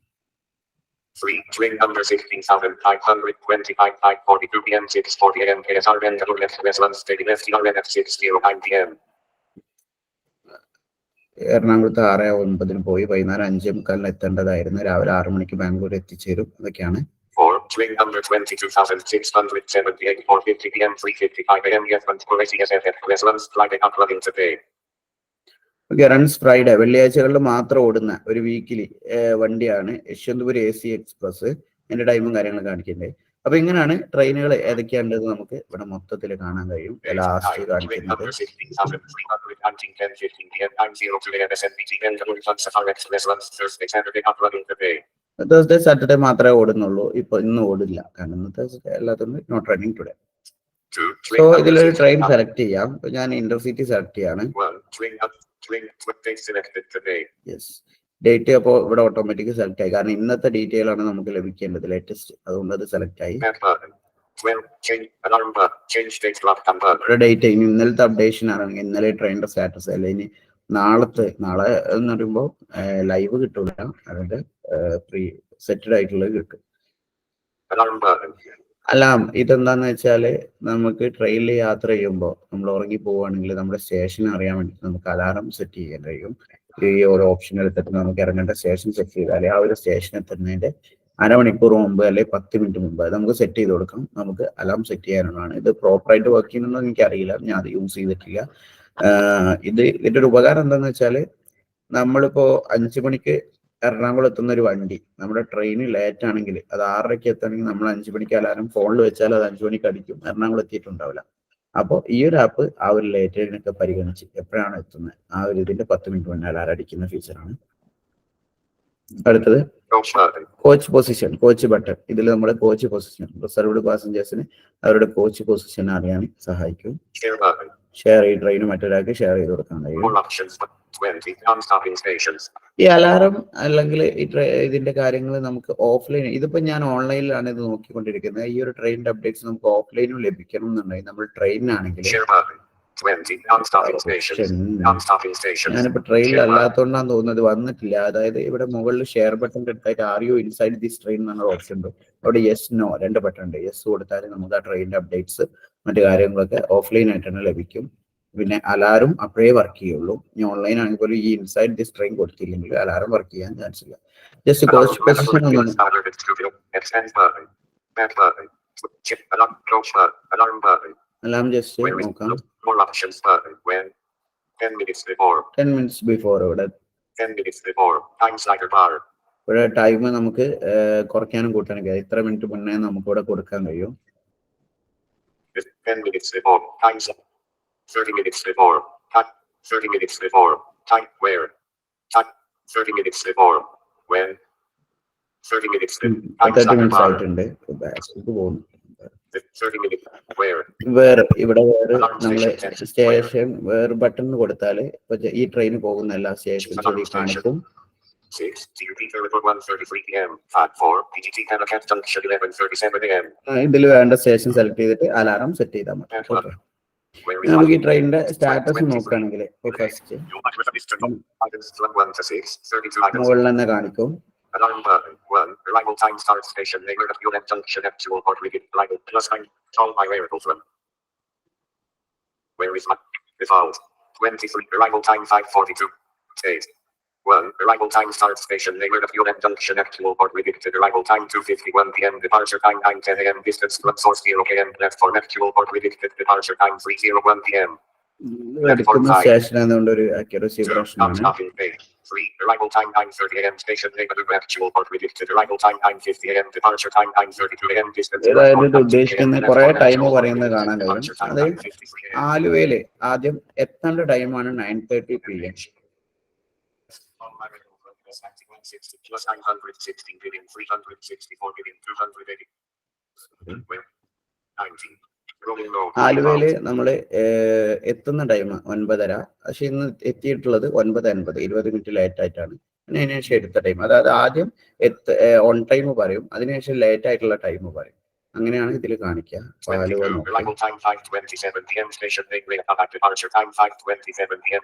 Train number 16,525:42 p.m. 6:40 a.m. KSR Bangalore Express runs daily at 6:09 p.m. എറണാകുളത്ത് 6:09 പോയി വൈകുന്നേരം 5:45 എത്തേണ്ടതായിരുന്നു. രാവിലെ 6 മണിക്ക് ബാംഗ്ലൂർ എത്തിച്ചേരും. അതൊക്കെയാണ്. Train number 22,678:450 p.m. 3:55 a.m. EF1 Express runs Friday not running today. Runs Friday, വെള്ളിയാഴ്ചകളിൽ മാത്രം ഓടുന്ന ഒരു വീക്കിലി വണ്ടിയാണ് യശ്വന്ത്പൂർ AC എക്സ്പ്രസ്. അതിന്റെ ടൈമും കാര്യങ്ങളും കാണിക്കണ്ടേ. അപ്പൊ ഇങ്ങനെയാണ് ട്രെയിനുകൾ ഏതൊക്കെയാണെന്ന് നമുക്ക് ഇവിടെ മൊത്തത്തിൽ കാണാൻ കഴിയും. ലാസ്റ്റ് കാണിക്കുന്നത് തേഴ്സ്ഡേ സാറ്റർഡേ മാത്രമേ ഓടുന്നുള്ളൂ. ഇപ്പൊ ഇന്ന് ഓടില്ല, കാരണം തേഴ്സ്ഡേ അല്ലാത്തതുകൊണ്ട് നോട്ട് റണ്ണിങ് ടുഡേ. സോ ഇതിലൊരു ട്രെയിൻ സെലക്ട് ചെയ്യാം. ഞാൻ ഇന്റർസിറ്റി സെലക്ട് ചെയ്യാണ്. യെസ്, ഡേറ്റ് അപ്പോൾ ഇവിടെ ഓട്ടോമാറ്റിക് സെലക്ട് ആയി, കാരണം ഇന്നത്തെ ഡീറ്റെയിൽ ആണ് നമുക്ക് ലഭിക്കേണ്ടത് ലേറ്റസ്റ്റ്. അതുകൊണ്ട് അത് സെലക്ട് ആയി. ഡേറ്റ് ഇന്നലത്തെ അപ്ഡേഷൻ ആണ്. ഇന്നലെ ട്രെയിനിന്റെ സ്റ്റാറ്റസ് അല്ല, ഇനി നാളെ എന്ന് പറയുമ്പോൾ ലൈവ് കിട്ടൂല, അതായത് പ്രീ സെറ്റഡ് ആയിട്ടുള്ളത് കിട്ടും. അല്ല, ഇതെന്താന്ന് വെച്ചാല് നമുക്ക് ട്രെയിനിൽ യാത്ര ചെയ്യുമ്പോൾ നമ്മൾ ഉറങ്ങി പോവുകയാണെങ്കിൽ നമ്മുടെ സ്റ്റേഷൻ അറിയാൻ വേണ്ടി നമുക്ക് അലാറം സെറ്റ് ചെയ്യാൻ കഴിയും. ഈ ഓരോ ഓപ്ഷൻ എടുത്തിട്ട് നമുക്ക് ഇറങ്ങേണ്ട സ്റ്റേഷൻ സെറ്റ് ചെയ്താൽ ആ ഒരു സ്റ്റേഷൻ എത്തുന്നതിന്റെ അരമണിക്കൂർ മുമ്പ് അല്ലെങ്കിൽ 10 മിനിറ്റ് മുമ്പ് അത് നമുക്ക് സെറ്റ് ചെയ്ത് കൊടുക്കാം. നമുക്ക് അലാം സെറ്റ് ചെയ്യാനുള്ളതാണ്. ഇത് പ്രോപ്പറായിട്ട് വർക്ക് ചെയ്യുന്നുണ്ടോ എന്ന് എനിക്കറിയില്ല, ഞാൻ അത് യൂസ് ചെയ്തിട്ടില്ല. ഇതിന്റെ ഒരു ഉപകാരം എന്താണെന്ന് വെച്ചാൽ, നമ്മളിപ്പോ 5 മണിക്ക് എറണാകുളം എത്തുന്ന ഒരു വണ്ടി നമ്മുടെ ട്രെയിൻ ലേറ്റ് ആണെങ്കിൽ, അത് 6:30 എത്തണമെങ്കിൽ നമ്മൾ 5 മണിക്ക് അലാരം ഫോണിൽ വെച്ചാൽ അത് 5 മണിക്ക് അടിക്കും, എറണാകുളം എത്തിയിട്ടുണ്ടാവില്ല. അപ്പോൾ ഈ ഒരു ആപ്പ് ആ ഒരു ലേറ്റിനൊക്കെ പരിഗണിച്ച് എപ്പോഴാണ് എത്തുന്നത് ആ ഒരു ഇതിന്റെ 10 മിനിറ്റ് മുന്നേ അലാരം അടിക്കുന്ന ഫീച്ചറാണ്. അടുത്തത് കോച്ച് പൊസിഷൻ, കോച്ച് ബട്ടൺ. ഇതിൽ നമ്മുടെ കോച്ച് പൊസിഷൻ, റിസർവ്ഡ് പാസഞ്ചേഴ്സിന് അവരുടെ കോച്ച് പൊസിഷൻ അറിയാൻ സഹായിക്കും. ഷെയർ ഈ ട്രെയിൻ മറ്റൊരാൾക്ക് ഷെയർ ചെയ്ത് കൊടുക്കാൻ കഴിയും. ഈ അലാറം അല്ലെങ്കിൽ ഇതിന്റെ കാര്യങ്ങൾ നമുക്ക് ഓഫ്ലൈൻ, ഇതിപ്പോ ഞാൻ ഓൺലൈനിലാണ് ഇത് നോക്കിക്കൊണ്ടിരിക്കുന്നത്. ഈ ഒരു ട്രെയിനിന്റെ അപ്ഡേറ്റ്സ് നമുക്ക് ഓഫ്ലൈനും ലഭിക്കണം എന്നുണ്ടെങ്കിൽ നമ്മൾ ട്രെയിനിനാണെങ്കിൽ, ഞാനിപ്പോ ട്രെയിനിൽ അല്ലാത്തോണ്ടാന്ന് തോന്നുന്നത് വന്നിട്ടില്ല. അതായത് ഇവിടെ മുകളിൽ ഷെയർ ബട്ടൺ എടുത്തായിട്ട് are you inside this train എന്ന ഓപ്ഷൻ ഉണ്ട്. അവിടെ യെസ് നോ 2 ബട്ടൺ ഉണ്ട്. യെസ് കൊടുത്താൽ നമുക്ക് ആ ട്രെയിനിന്റെ അപ്ഡേറ്റ്സ് മറ്റു കാര്യങ്ങളൊക്കെ ഓഫ്ലൈൻ ആയിട്ട് തന്നെ ലഭിക്കും. പിന്നെ അലാറും അപ്പോഴേ വർക്ക് ചെയ്യുള്ളൂ. ഇനി ഓൺലൈൻ ആണെങ്കിൽ പോലും ഈ ഇൻസൈഡ് ദിസ് ട്രെയിൻ കൊടുത്തില്ലെങ്കിൽ അലാറം വർക്ക് ചെയ്യാൻ ചാൻസ് ഇല്ല. ജസ്റ്റ് കോച്ച് പൊസിഷൻ ഒന്നും അലാം ജസ്റ്റ് നോക്കാം. 10 minutes before ഇവിടെ ഇവിടെ ടൈം നമുക്ക് കുറയ്ക്കാനും കൂട്ടാനും കഴിയും. ഇത്ര മിനിറ്റ് മുന്നേ നമുക്ക് ഇവിടെ കൊടുക്കാൻ കഴിയും. 10 minutes before, times 30 minutes before, 30 minutes before, time where, time 30 minutes before, when, 30 minutes before, 30 minutes ആയിട്ടുണ്ട്. പോകുന്നു. 30 minutes where, വേറെ ഇവിടെ വേറെ നമ്മള് സ്റ്റേഷൻ വേറെ ബട്ടൺ കൊടുത്താല് ഈ ട്രെയിൻ പോകുന്ന എല്ലാ സ്റ്റേഷൻസും കാണിക്കും. 6 TUP Terrible 1:33 PM, Platform PGT Canacat Junction 11:37 AM. ഇതിൽ വേണ്ട സ്റ്റേഷൻ സെലക്ട് ചെയ്തിട്ട് അലാറം സെറ്റ് ചെയ്താൽ മതി. ഓക്കെ, നമുക്ക് ഈ ട്രെയിനിന്റെ സ്റ്റാറ്റസ് നോക്കുകയാണെങ്കിൽ ഫസ്റ്റ് മുകളിൽ തന്നെ കാണിക്കും. Alarm button 1. Arrival time start station name of Unit Junction actual port with arrival plus 9. Call by variable from. Where is my default 23. Arrival time 5:42. State 1. Arrival time start station name of Unit Junction actual port predicted arrival time 2:51 PM. Departure time 9:10 AM. Distance from source 0 km. Platform actual port predicted departure time 3:01 PM. എടുക്കുന്ന station ആയതുകൊണ്ട് ഒരു accuracy പ്രശ്നമാണ്. 3. Arrival time 9:30 AM. Station name of actual port predicted arrival time 9:50 AM. Departure time 9:32 AM. Distance. അതായത് ഇത് ഉദ്ദേശിക്കുന്ന കുറെ time പറയുന്നത് കാണാൻ കഴിയും. അത് ആലുവയില് ആദ്യം എത്തേണ്ട ടൈമാണ് 9:30 PM. Plus 916 billion 364 billion 280. 19. ആലുവയില് നമ്മള് എത്തുന്ന ടൈം 9:30, പക്ഷെ ഇന്ന് എത്തിയിട്ടുള്ളത് 9:50, 20 മിനിറ്റ് ലേറ്റ് ആയിട്ടാണ്. അതിനുശേഷം എടുത്ത ടൈം, അതായത് ആദ്യം ഓൺ ടൈം പറയും, അതിനുശേഷം ലേറ്റ് ആയിട്ടുള്ള ടൈം പറയും. അങ്ങനെയാണ് ഇതിൽ കാണിക്കുക. Aluva Arrival time 5:27 PM. Station name departure time 5:27 PM.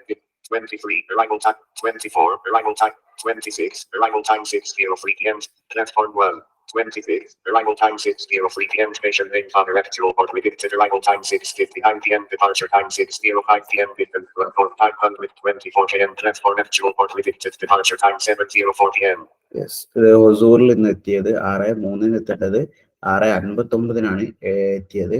23. Arrival time 24. Arrival time 26. Arrival time 6:03 PM. Platform 1. 26. Arrival time 6:03 PM. Station name Father actual port predicted arrival time 6:59 PM. Departure time 6:05 PM. Distance 524 km. Platform actual port predicted departure time 7:04 PM. Yes, ഹൊസൂറിൽ നിന്ന് എത്തിയത് 6:03 എത്തേണ്ടത് 6:59 എത്തിയത്.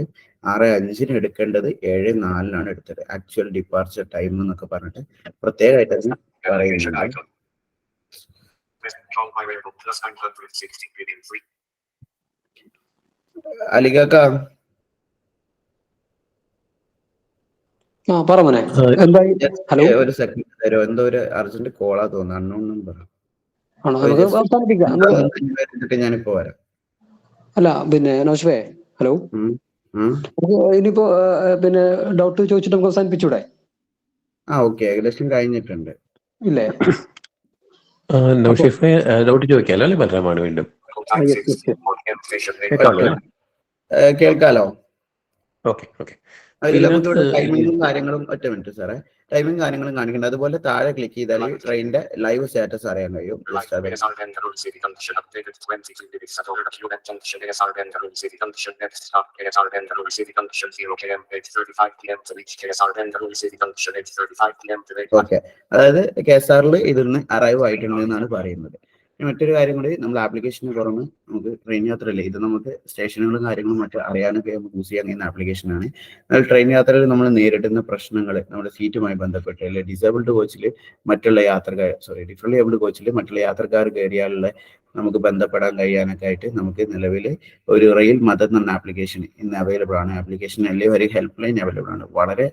6:05 എടുക്കേണ്ടത് 7:04 എടുത്തത്. Actual departure time എന്നൊക്കെ പറഞ്ഞിട്ട് പ്രത്യേകമായിട്ട് അതിന് പറയുന്നുണ്ട്. അലികാക്ക ഒരു സെക്കൻഡ് തരുമോ? എന്തോ ഒരു അർജന്റ് കോളാ തോന്നുന്നു, അൺനോൺ നമ്പർ. ഞാനിപ്പോ വരാം. അല്ല പിന്നെ നൗഷവേ, ഹലോ, ഇനിയിപ്പോ പിന്നെ ഡൗട്ട് ചോദിച്ചിട്ട് നമുക്ക് അവസാനിപ്പിച്ചൂടെ? ഓക്കെ, ഏകദേശം കഴിഞ്ഞിട്ടുണ്ട്. ഇല്ലേ? ഡൗട്ട് ചോദിക്കാലോ അല്ലെ ബലരാമാണ് വീണ്ടും? കേൾക്കാലോ? Okay okay. അതിൽ നമുക്കിവിടെ ടൈമിങ്ങും കാര്യങ്ങളും, ഒറ്റ മിനിറ്റ് സാറേ, ടൈമിംഗ് കാര്യങ്ങളും കാണിക്കുന്നുണ്ട്. അതുപോലെ താഴെ ക്ലിക്ക് ചെയ്താൽ ട്രെയിനിന്റെ ലൈവ് സ്റ്റാറ്റസ് അറിയാൻ കഴിയും. ഓക്കെ, അതായത് KSRൽ ഇതിന്ന് അറൈവ് ആയിട്ടുണ്ട് എന്നാണ് പറയുന്നത്. മറ്റൊരു കാര്യം കൂടി, നമ്മൾ ആപ്ലിക്കേഷന് പുറമെ നമുക്ക് ട്രെയിൻ യാത്രയല്ലേ, ഇത് നമുക്ക് സ്റ്റേഷനുകളും കാര്യങ്ങളും മറ്റും അറിയാനൊക്കെ നമുക്ക് യൂസ് ചെയ്യാൻ കഴിയുന്ന ആപ്ലിക്കേഷനാണ്. ട്രെയിൻ യാത്രയിൽ നമ്മൾ നേരിടുന്ന പ്രശ്നങ്ങൾ നമ്മുടെ സീറ്റുമായി ബന്ധപ്പെട്ട്, അല്ലെങ്കിൽ ഡിസേബിൾഡ് കോച്ചിൽ മറ്റുള്ള യാത്രക്കാർ ഡിഫറെന്റ് ഏബിൾഡ് കോച്ചിൽ മറ്റുള്ള യാത്രക്കാർ കയറിയാലുള്ള നമുക്ക് ബന്ധപ്പെടാൻ കഴിയാനൊക്കെ ആയിട്ട് നമുക്ക് നിലവിൽ ഒരു റെയിൽ മദർ എന്ന ആപ്ലിക്കേഷൻ ഇന്ന് അവൈലബിൾ ആണ്. ആപ്ലിക്കേഷൻ അല്ലെങ്കിൽ ഒരു ഹെൽപ്പ് ലൈൻ അവൈലബിൾ ആണ്. വളരെ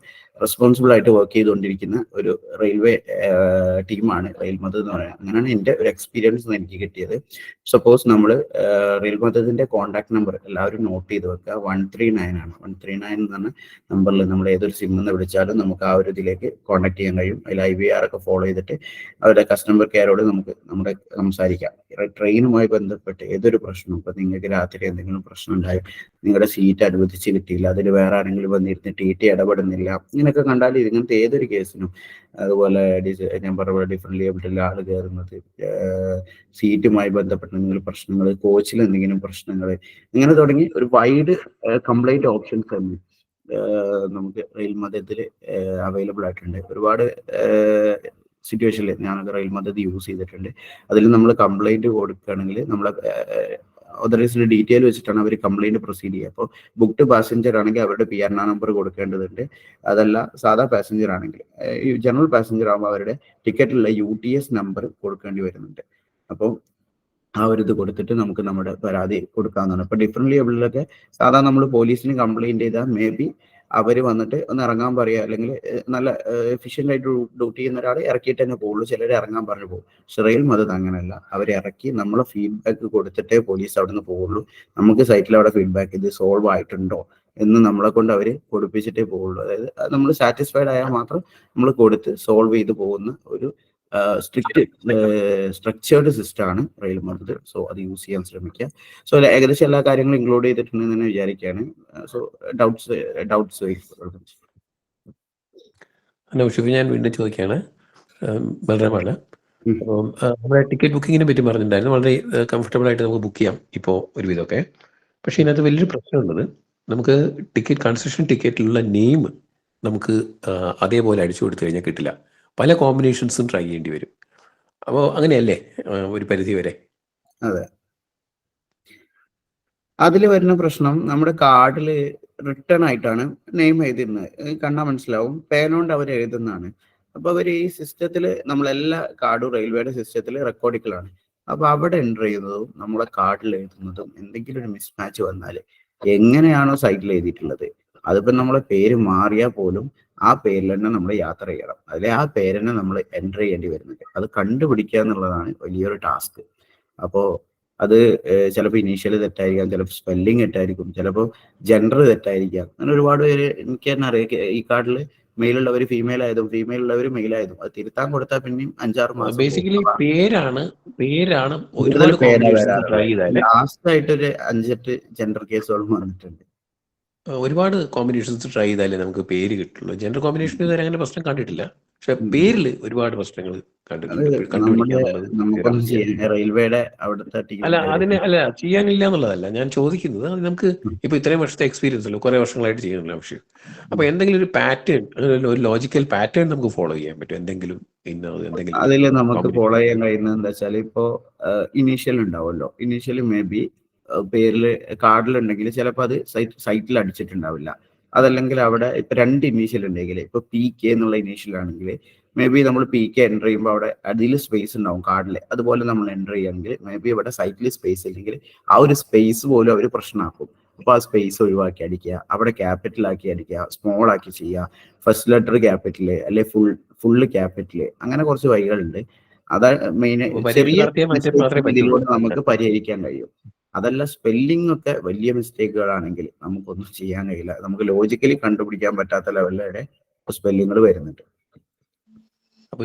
റെസ്പോൺസിബിൾ ആയിട്ട് വർക്ക് ചെയ്തുകൊണ്ടിരിക്കുന്ന ഒരു റെയിൽവേ ടീമാണ് റെയിൽ മദർ എന്ന് പറയുന്നത്. അങ്ങനെയാണ് എൻ്റെ ഒരു എക്സ്പീരിയൻസ് എനിക്ക് കിട്ടിയത്. സപ്പോസ് നമ്മൾ റെയിൽ മദറിന്റെ കോൺടാക്ട് നമ്പർ എല്ലാവരും നോട്ട് ചെയ്ത് വെക്കുക. 139 ആണ്. 139 എന്ന് പറഞ്ഞ നമ്പറിൽ നമ്മൾ ഏതൊരു സിമ്മിൽ നിന്ന് വിളിച്ചാലും നമുക്ക് ആ ഒരു ഇതിലേക്ക് കോൺടാക്ട് ചെയ്യാൻ കഴിയും. അതിൽ IVR ഒക്കെ ഫോളോ ചെയ്തിട്ട് അവരുടെ കസ്റ്റമർ കെയറോട് നമുക്ക് സംസാരിക്കാം. ട്രെയിനുമായി ബന്ധപ്പെട്ട് ഏതൊരു പ്രശ്നവും, ഇപ്പൊ നിങ്ങൾക്ക് രാത്രി എന്തെങ്കിലും പ്രശ്നം ഉണ്ടായി, നിങ്ങളുടെ സീറ്റ് അനുവദിച്ച് കിട്ടിയില്ല, അതിൽ വേറെ ആരെങ്കിലും വന്നിരുന്ന് TT ഇടപെടുന്നില്ല, ഇങ്ങനെയൊക്കെ കണ്ടാൽ ഇങ്ങനത്തെ ഏതൊരു കേസിനും, അതുപോലെ ഞാൻ പറഞ്ഞ ഡിഫറെന്റ് ഏബിൾഡ് ആൾ കയറുന്നത്, സീറ്റുമായി ബന്ധപ്പെട്ട എന്തെങ്കിലും പ്രശ്നങ്ങൾ, കോച്ചിൽ എന്തെങ്കിലും പ്രശ്നങ്ങൾ, ഇങ്ങനെ തുടങ്ങി ഒരു വൈഡ് കംപ്ലൈന്റ് ഓപ്ഷൻസ് തന്നെ നമുക്ക് റെയിൽ മദത്തിൽ അവൈലബിൾ ആയിട്ടുണ്ട്. ഒരുപാട് സിറ്റുവേഷനിൽ ഞാനത് റെയിൽ മദത് യൂസ് ചെയ്തിട്ടുണ്ട്. അതിൽ നമ്മൾ കംപ്ലൈന്റ് കൊടുക്കുകയാണെങ്കിൽ നമ്മളെ ഓതറൈസ്ഡ് ഡീറ്റെയിൽ വെച്ചിട്ടാണ് അവർ കംപ്ലൈന്റ് പ്രൊസീഡ് ചെയ്യുക. അപ്പോൾ ബുക്ക്ഡ് പാസഞ്ചർ ആണെങ്കിൽ അവരുടെ PNR നമ്പർ കൊടുക്കേണ്ടതുണ്ട്. അതല്ല സാധാ പാസഞ്ചർ ആണെങ്കിൽ, ഈ ജനറൽ പാസഞ്ചർ ആകുമ്പോൾ അവരുടെ ടിക്കറ്റിലുള്ള UTS നമ്പർ കൊടുക്കേണ്ടി വരുന്നുണ്ട്. അപ്പോൾ ആ ഒരു ഇത് കൊടുത്തിട്ട് നമുക്ക് നമ്മുടെ പരാതി കൊടുക്കാവുന്നതാണ്. ഇപ്പൊ ഡിഫറെന്റ് ലേബിളിലൊക്കെ സാധാ നമ്മൾ പോലീസിന് കംപ്ലൈന്റ് ചെയ്താൽ മേ ബി അവർ വന്നിട്ട് ഒന്ന് ഇറങ്ങാൻ പറയുക, അല്ലെങ്കിൽ നല്ല എഫിഷ്യൻ്റ് ആയിട്ട് ഡ്യൂട്ടി ചെയ്യുന്ന ഒരാൾ ഇറക്കിയിട്ട് തന്നെ പോകുള്ളൂ. ചിലർ ഇറങ്ങാൻ പറഞ്ഞു പോകും. പക്ഷെ റെയിൽ മദത് അങ്ങനെയല്ല. അവരെ ഇറക്കി നമ്മളെ ഫീഡ്ബാക്ക് കൊടുത്തിട്ടേ പോലീസ് അവിടെ നിന്ന് പോകുള്ളൂ. നമുക്ക് സൈറ്റിൽ അവിടെ ഫീഡ്ബാക്ക് ഇത് സോൾവ് ആയിട്ടുണ്ടോ എന്ന് നമ്മളെ കൊണ്ട് അവർ കൊടുപ്പിച്ചിട്ടേ പോകുള്ളൂ. അതായത് നമ്മൾ സാറ്റിസ്ഫൈഡ് ആയാൽ മാത്രം നമ്മൾ കൊടുത്ത് സോൾവ് ചെയ്ത് പോകുന്ന ഒരു സ്ട്രിക്റ്റ് സ്ട്രക്ചേർഡ് സിസ്റ്റം ആണ് റെയിൽ മദത്. സോ അത് യൂസ് ചെയ്യാൻ ശ്രമിക്കുക. സോ ഏകദേശം എല്ലാ കാര്യങ്ങളും ഇൻക്ലൂഡ് ചെയ്തിട്ടുണ്ടെന്ന് തന്നെ വിചാരിക്കുകയാണ്. സോ ഡൗട്ട്സ് ഞാൻ വീണ്ടും ചോദിക്കുകയാണ്, ബലറാമാണ്. അപ്പോൾ നമ്മുടെ ടിക്കറ്റ് ബുക്കിങ്ങിനെ പറ്റി പറഞ്ഞിട്ടുണ്ടായിരുന്നു. വളരെ കംഫർട്ടബിൾ ആയിട്ട് നമുക്ക് ബുക്ക് ചെയ്യാം ഇപ്പോൾ ഒരുവിധമൊക്കെ. പക്ഷേ ഇതിനകത്ത് വലിയൊരു പ്രശ്നമുള്ളത്, നമുക്ക് കൺസെഷൻ ടിക്കറ്റിലുള്ള നെയിം നമുക്ക് അതേപോലെ അടിച്ചു കൊടുത്തു കഴിഞ്ഞാൽ കിട്ടില്ല. പല കോമ്പിനേഷൻസും ട്രൈ ചെയ്യേണ്ടി വരും. അപ്പോൾ അങ്ങനെയല്ലേ ഒരു പരിധി വരെ? അതെ, അതിൽ വരുന്ന പ്രശ്നം നമ്മുടെ കാർഡിൽ റിട്ടേൺ ആയിട്ടാണ് നെയിം എഴുതുന്നത്. കണ്ടാൽ മനസ്സിലാവും, പേനോണ്ട് അവർ എഴുതുന്നതാണ്. അപ്പൊ അവർ ഈ സിസ്റ്റത്തിൽ നമ്മളെല്ലാ കാർഡും റെയിൽവേയുടെ സിസ്റ്റത്തിൽ റെക്കോർഡിക്കലാണ്. അപ്പൊ അവിടെ എൻ്റർ ചെയ്യുന്നതും നമ്മളെ കാർഡിൽ എഴുതുന്നതും എന്തെങ്കിലും ഒരു മിസ്മാച്ച് വന്നാൽ എങ്ങനെയാണോ സൈറ്റിൽ എഴുതിയിട്ടുള്ളത്, അതിപ്പോ നമ്മളെ പേര് മാറിയാൽ പോലും ആ പേരിൽ തന്നെ നമ്മൾ യാത്ര ചെയ്യണം. അതിലെ ആ പേര് തന്നെ നമ്മൾ എൻ്റർ ചെയ്യേണ്ടി വരുന്നുണ്ട്. അത് കണ്ടുപിടിക്കുക എന്നുള്ളതാണ് വലിയൊരു ടാസ്ക്. അപ്പോൾ അത് ചിലപ്പോൾ ഇനീഷ്യൽ തെറ്റായിരിക്കാം, ചിലപ്പോൾ സ്പെല്ലിംഗ് തെറ്റായിരിക്കും, ചിലപ്പോൾ ജെൻഡർ തെറ്റായിരിക്കാം. അങ്ങനെ ഒരുപാട് പേര് എനിക്ക് തന്നെ അറിയാം. ഈ കാർഡിൽ മെയിലുള്ളവർ ഫീമെയിൽ ആയതും ഫീമെയിൽ ഉള്ളവർ മെയിൽ ആയതും അത് തിരുത്താൻ കൊടുത്താൽ പിന്നെയും 5-6 മാസം. ബേസിക്കലി പേരാണ് കൂടുതൽ പേരാ വരാറുള്ളത്. ലാസ്റ്റ് ആയിട്ടൊരു 5-8 ജെൻഡർ കേസുകളും വന്നിട്ടുണ്ട്. ഒരുപാട് കോമ്പിനേഷൻസ് ട്രൈ ചെയ്താലേ നമുക്ക് പേര് കിട്ടുള്ളൂ. ജെൻഡർ കോമ്പിനേഷൻ ഇതുവരെ അങ്ങനെ പ്രശ്നം കണ്ടിട്ടില്ല. പക്ഷെ പേരിൽ ഒരുപാട് പ്രശ്നങ്ങൾ റെയിൽവേയുടെ അവിടുത്തെ ചെയ്യാനില്ല എന്നുള്ളതല്ല ഞാൻ ചോദിക്കുന്നത്. അത് നമുക്ക് ഇപ്പൊ ഇത്രയും വർഷത്തെ എക്സ്പീരിയൻസ് ഉള്ളൂ, കുറെ വർഷങ്ങളായിട്ട് ചെയ്യുന്നില്ല. പക്ഷേ അപ്പൊ എന്തെങ്കിലും ഒരു പാറ്റേൺ, ഒരു ലോജിക്കൽ പാറ്റേൺ നമുക്ക് ഫോളോ ചെയ്യാൻ പറ്റും? എന്തെങ്കിലും അതിൽ നമുക്ക് ഫോളോ ചെയ്യാൻ കഴിയുന്നത് എന്താ വെച്ചാൽ, ഇപ്പോ ഇനീഷ്യൽ ഉണ്ടാവുമല്ലോ. ഇനീഷ്യലി മേ ബി പേരിൽ കാർഡിലുണ്ടെങ്കിൽ ചിലപ്പോൾ അത് സൈറ്റിൽ അടിച്ചിട്ടുണ്ടാവില്ല. അതല്ലെങ്കിൽ അവിടെ ഇപ്പൊ 2 ഇനീഷ്യൽ ഉണ്ടെങ്കിൽ, ഇപ്പൊ PK എന്നുള്ള ഇനീഷ്യൽ ആണെങ്കിൽ മേ ബി നമ്മൾ PK എൻ്റർ ചെയ്യുമ്പോൾ അവിടെ അതിൽ സ്പേസ് ഉണ്ടാവും കാർഡിൽ. അതുപോലെ നമ്മൾ എൻ്റർ ചെയ്യുകയാണെങ്കിൽ മേ ബി ഇവിടെ സൈറ്റിൽ സ്പേസ് ഇല്ലെങ്കിൽ ആ ഒരു സ്പേസ് പോലും അവർ പ്രശ്നമാക്കും. അപ്പൊ ആ സ്പേസ് ഒഴിവാക്കി അടിക്കുക, അവിടെ ക്യാപിറ്റൽ ആക്കി അടിക്കുക, സ്മോൾ ആക്കി ചെയ്യുക, ഫസ്റ്റ് ലെറ്റർ ക്യാപിറ്റല് അല്ലെ ഫുള്ള് ക്യാപിറ്റല്, അങ്ങനെ കുറച്ച് വഴികളുണ്ട്. അതാണ് മെയിൻ. ചെറിയ ഇതിലൂടെ നമുക്ക് പരിഹരിക്കാൻ കഴിയും. അതല്ല സ്പെല്ലിംഗ് ഒക്കെ വലിയ മിസ്റ്റേക്കുകളാണെങ്കിൽ നമുക്കൊന്നും ചെയ്യാൻ കഴിയില്ല. നമുക്ക് ലോജിക്കലി കണ്ടുപിടിക്കാൻ പറ്റാത്ത ലെവലിലെ സ്പെല്ലിങ്ങൾ വരുന്നുണ്ട്. അപ്പൊ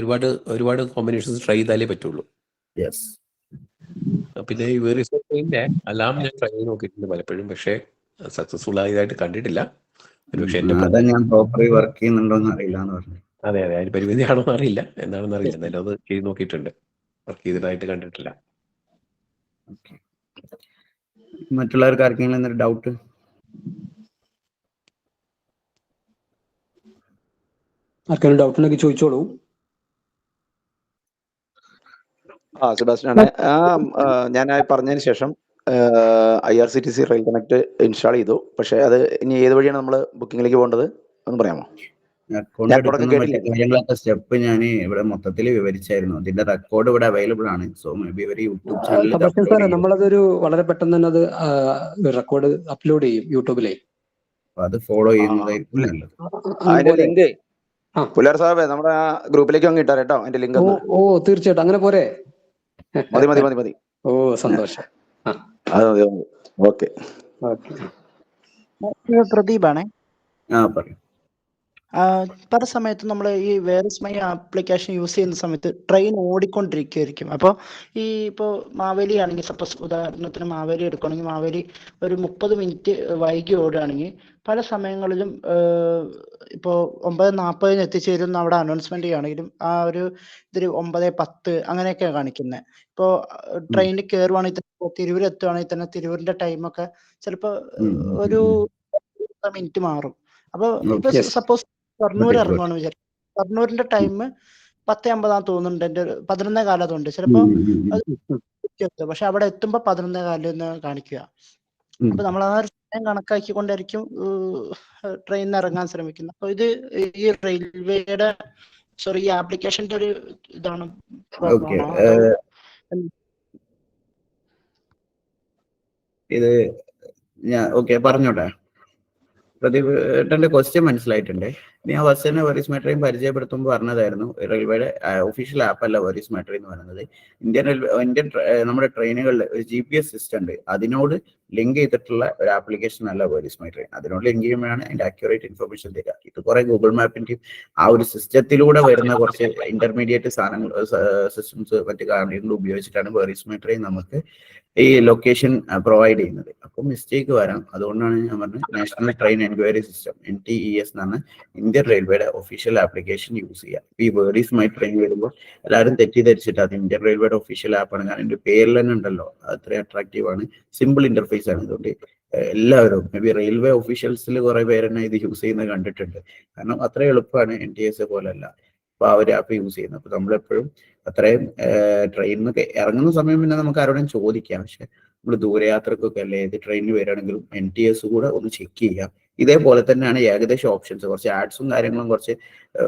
ഒരുപാട് കോമ്പിനേഷൻസ് ട്രൈ ചെയ്താലേ പറ്റുള്ളൂ. യെസ്. പിന്നെ ഈ വേറെ അലാം ഞാൻ ട്രൈ ചെയ്ത് നോക്കിയിട്ടുണ്ട് പലപ്പോഴും, പക്ഷേ സക്സസ്ഫുൾ ആയതായിട്ട് കണ്ടിട്ടില്ല. പക്ഷേ ഞാൻ പ്രോപ്പർലി വർക്ക് ചെയ്യുന്നുണ്ടോന്ന് അറിയില്ല എന്ന് പറഞ്ഞു. അതെ, അതിന് പരിമിതിയാണോ എന്ന് അറിയില്ല, എന്താണെന്ന് അറിയില്ല. എന്തായാലും അത് ചെയ്ത് നോക്കിയിട്ടുണ്ട്, വർക്ക് ചെയ്തതായിട്ട് കണ്ടിട്ടില്ല. മറ്റുള്ളവർക്ക് ആർക്കെങ്കിലും എന്തൊരു ഡൗട്ട്? ആർക്കെങ്കിലും ഡൗട്ട് ഉണ്ടെങ്കിൽ ചോദിച്ചോളൂ. സെബാസ്റ്റ്യനാണ്. ഞാൻ പറഞ്ഞതിന് ശേഷം IRCTC റെയിൽ കണക്ട് ഇൻസ്റ്റാൾ ചെയ്തു. പക്ഷെ അത് ഇനി ഏത് വഴിയാണ് നമ്മൾ ബുക്കിംഗിലേക്ക് പോകേണ്ടത് ഒന്ന് പറയാമോ? അക്കൗണ്ട് ഞാൻ തുടക്കം എടുക്കുന്ന മറ്റു കേട്ടില്ല. കാര്യങ്ങളൊക്കെ സ്റ്റെപ്പ് ഞാൻ ഇവിടെ മൊത്തത്തിൽ വിവരിച്ചായിരുന്നു. അതിന്റെ റെക്കോർഡ് ഇവിടെ അവൈലബിൾ ആണ്. സോ മേ ബി ഒരു യൂട്യൂബ് ചാനലിൽ സെബാസ്റ്റ്യൻ സാറേ, നമ്മളതൊരു വളരെ പെട്ടെന്ന് തന്നെ അത് റെക്കോർഡ് അപ്ലോഡ് ചെയ്യും യൂട്യൂബിലെ. അത് ഫോളോ ചെയ്യുന്നതായിരിക്കും നല്ലത്. അതിന്റെ ലിങ്ക് പുലർ സാഹബേ നമ്മുടെ ആ ഗ്രൂപ്പിലേക്ക് അങ്ങ് ഇട്ടാ കേട്ടോ, അതിന്റെ ലിങ്ക്. ഓ തീർച്ചയായിട്ടും, അങ്ങനെ പോരെ? മതി. ഓ സന്തോഷം. ഓക്കെ. പ്രദീപാണേ. പറയും. പല സമയത്തും നമ്മൾ ഈ വേറസ് മൈ ആപ്ലിക്കേഷൻ യൂസ് ചെയ്യുന്ന സമയത്ത് ട്രെയിൻ ഓടിക്കൊണ്ടിരിക്കുകയായിരിക്കും. അപ്പോൾ ഇപ്പോൾ മാവേലി ആണെങ്കിൽ, സപ്പോസ് ഉദാഹരണത്തിന് മാവേലി എടുക്കുകയാണെങ്കിൽ, മാവേലി ഒരു 30 മിനിറ്റ് വൈകി ഓടുകയാണെങ്കിൽ പല സമയങ്ങളിലും ഇപ്പോൾ 9:40 എത്തിച്ചേരുന്ന അവിടെ അനൗൺസ്മെന്റ് ചെയ്യുകയാണെങ്കിലും ആ ഒരു ഇതിൽ 9:10 അങ്ങനെയൊക്കെയാണ് കാണിക്കുന്നത്. ഇപ്പോൾ ട്രെയിനിൽ കയറുവാണെങ്കിൽ തന്നെ തിരൂർ എത്തുകയാണെങ്കിൽ തന്നെ തിരൂരിന്റെ ടൈമൊക്കെ ചിലപ്പോൾ ഒരു മിനിറ്റ് മാറും. അപ്പോൾ ഇപ്പൊ സപ്പോസ് കർണൂർ ഇറങ്ങുവാണ് വിചാരിക്കും, കർണൂരിന്റെ ടൈം 10:50 തോന്നുന്നുണ്ട്, എന്റെ 11:15 അതുകൊണ്ട് ചിലപ്പോ പക്ഷെ അവിടെ എത്തുമ്പോ 11:15 കാണിക്കുക. അപ്പൊ നമ്മൾ ആ ഒരു സമയം കണക്കാക്കിക്കൊണ്ടായിരിക്കും ട്രെയിനിൽ ഇറങ്ങാൻ ശ്രമിക്കുന്നത്. അപ്പൊ ഇത് ഈ റെയിൽവേയുടെ ഈ ആപ്ലിക്കേഷന്റെ ഒരു ഇതാണ്. ഇത് പറഞ്ഞോട്ടെ. പ്രദീപ് ഏട്ടന്റെ ക്വസ്റ്റ്യൻ മനസ്സിലായിട്ടുണ്ട്. ഞാൻ ഫസ്റ്റ് വെറീസ് മൈ ട്രെയിൻ പരിചയപ്പെടുത്തുമ്പോൾ പറഞ്ഞതായിരുന്നു, റെയിൽവേയുടെ ഒഫീഷ്യൽ ആപ്പ് അല്ല വെറീസ് മൈ ട്രെയിൻ എന്ന് പറയുന്നത്. ഇന്ത്യൻ നമ്മുടെ ട്രെയിനുകളിൽ ഒരു GPS സിസ്റ്റം ഉണ്ട്, അതിനോട് ലിങ്ക് ചെയ്തിട്ടുള്ള ഒരു ആപ്ലിക്കേഷൻ അല്ല വെറീസ് മൈ ട്രെയിൻ. അതിനോട് ലിങ്ക് ചെയ്യുമ്പോഴാണ് അതിന്റെ അക്യുറേറ്റ് ഇൻഫർമേഷൻ തരിക. ഇത് കുറെ ഗൂഗിൾ മാപ്പിന്റെയും ആ ഒരു സിസ്റ്റത്തിലൂടെ വരുന്ന കുറച്ച് ഇന്റർമീഡിയറ്റ് സാധനങ്ങൾ, സിസ്റ്റംസ്, മറ്റു കാര്യങ്ങൾ ഉപയോഗിച്ചിട്ടാണ് വെറീസ് മൈ ട്രെയിൻ നമുക്ക് ഈ ലൊക്കേഷൻ പ്രൊവൈഡ് ചെയ്യുന്നത്. അപ്പോൾ മിസ്റ്റേക്ക് വരാം. അതുകൊണ്ടാണ് ഞാൻ പറഞ്ഞത് national train enquiry system NTES എന്നാണ് ഇന്ത്യൻ റെയിൽവേയുടെ ഒഫീഷ്യൽ ആപ്ലിക്കേഷൻ യൂസ് ചെയ്യുക. ഈ വെറീസ് മൈ ട്രെയിൻ വരുമ്പോൾ എല്ലാവരും തെറ്റിദ്ധരിച്ചിട്ട് അത് ഇന്ത്യൻ റെയിൽവേയുടെ ഒഫീഷ്യൽ ആപ്പാണ്. കാരണം എൻ്റെ പേരിൽ തന്നെ ഉണ്ടല്ലോ, അത്രയും അട്രാക്റ്റീവ് ആണ്, സിമ്പിൾ ഇന്റർഫേസ് ആണ്. അതുകൊണ്ട് എല്ലാവരും മേ ബി റെയിൽവേ ഒഫീഷ്യൽസിൽ കുറെ പേരെന്നെ ഇത് യൂസ് ചെയ്യുന്നത് കണ്ടിട്ടുണ്ട്. കാരണം അത്ര എളുപ്പമാണ്, NTS പോലെയല്ല. അപ്പൊ അവർ ആപ്പ് യൂസ് ചെയ്യുന്നത്. അപ്പൊ നമ്മളെപ്പോഴും അത്രയും ട്രെയിനിൽ നിന്ന് ഇറങ്ങുന്ന സമയം പിന്നെ നമുക്ക് ആരോടും ചോദിക്കാം. പക്ഷെ നമ്മൾ ദൂരയാത്രക്കൊക്കെ അല്ലെ ഏത് ട്രെയിനിൽ വരികയാണെങ്കിലും NTS കൂടെ ഒന്ന് ചെക്ക് ചെയ്യാം. ഇതേപോലെ തന്നെയാണ് ഏകദേശം ഓപ്ഷൻസ്. കുറച്ച് ആഡ്സും കാര്യങ്ങളും, കുറച്ച്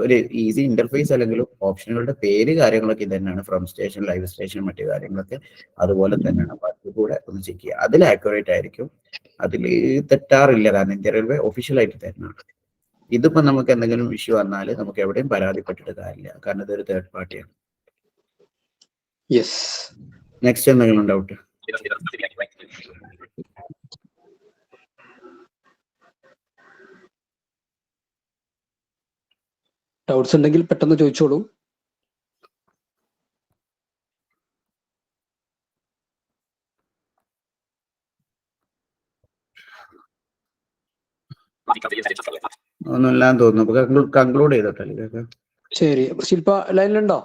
ഒരു ഈസി ഇന്റർഫേസ് അല്ലെങ്കിലും ഓപ്ഷനുകളുടെ പേര് കാര്യങ്ങളൊക്കെ ഇത് തന്നെയാണ്. ഫ്രം സ്റ്റേഷൻ, ലൈവ് സ്റ്റേഷൻ, മറ്റു കാര്യങ്ങളൊക്കെ അതുപോലെ തന്നെയാണ്. അപ്പൊ അത് കൂടെ ഒന്ന് ചെക്ക് ചെയ്യുക. അതിൽ ആക്യുറേറ്റ് ആയിരിക്കും, അതിൽ തെറ്റാറില്ല. കാരണം ഇന്ത്യ റെയിൽവേ ഒഫീഷ്യലായിട്ട് തരുന്നതാണ്. ഇതിപ്പോ നമുക്ക് എന്തെങ്കിലും ഇഷ്യൂ വന്നാൽ നമുക്ക് എവിടെയും പരാതിപ്പെട്ടിട്ട് കാര്യമില്ല, കാരണം ഇതൊരു തേർഡ് പാർട്ടിയാണ്. നെക്സ്റ്റ് എന്തെങ്കിലും ഡൗട്ട്? ഡൗട്ട്സ് ഉണ്ടെങ്കിൽ പെട്ടെന്ന് ചോദിച്ചോളൂ. ഒന്നുമില്ലാന്ന് തോന്നുന്നു. കൺക്ലൂഡ് ചെയ്തോട്ടെ. ശരി, ശില്പ ലൈനിലുണ്ടോ?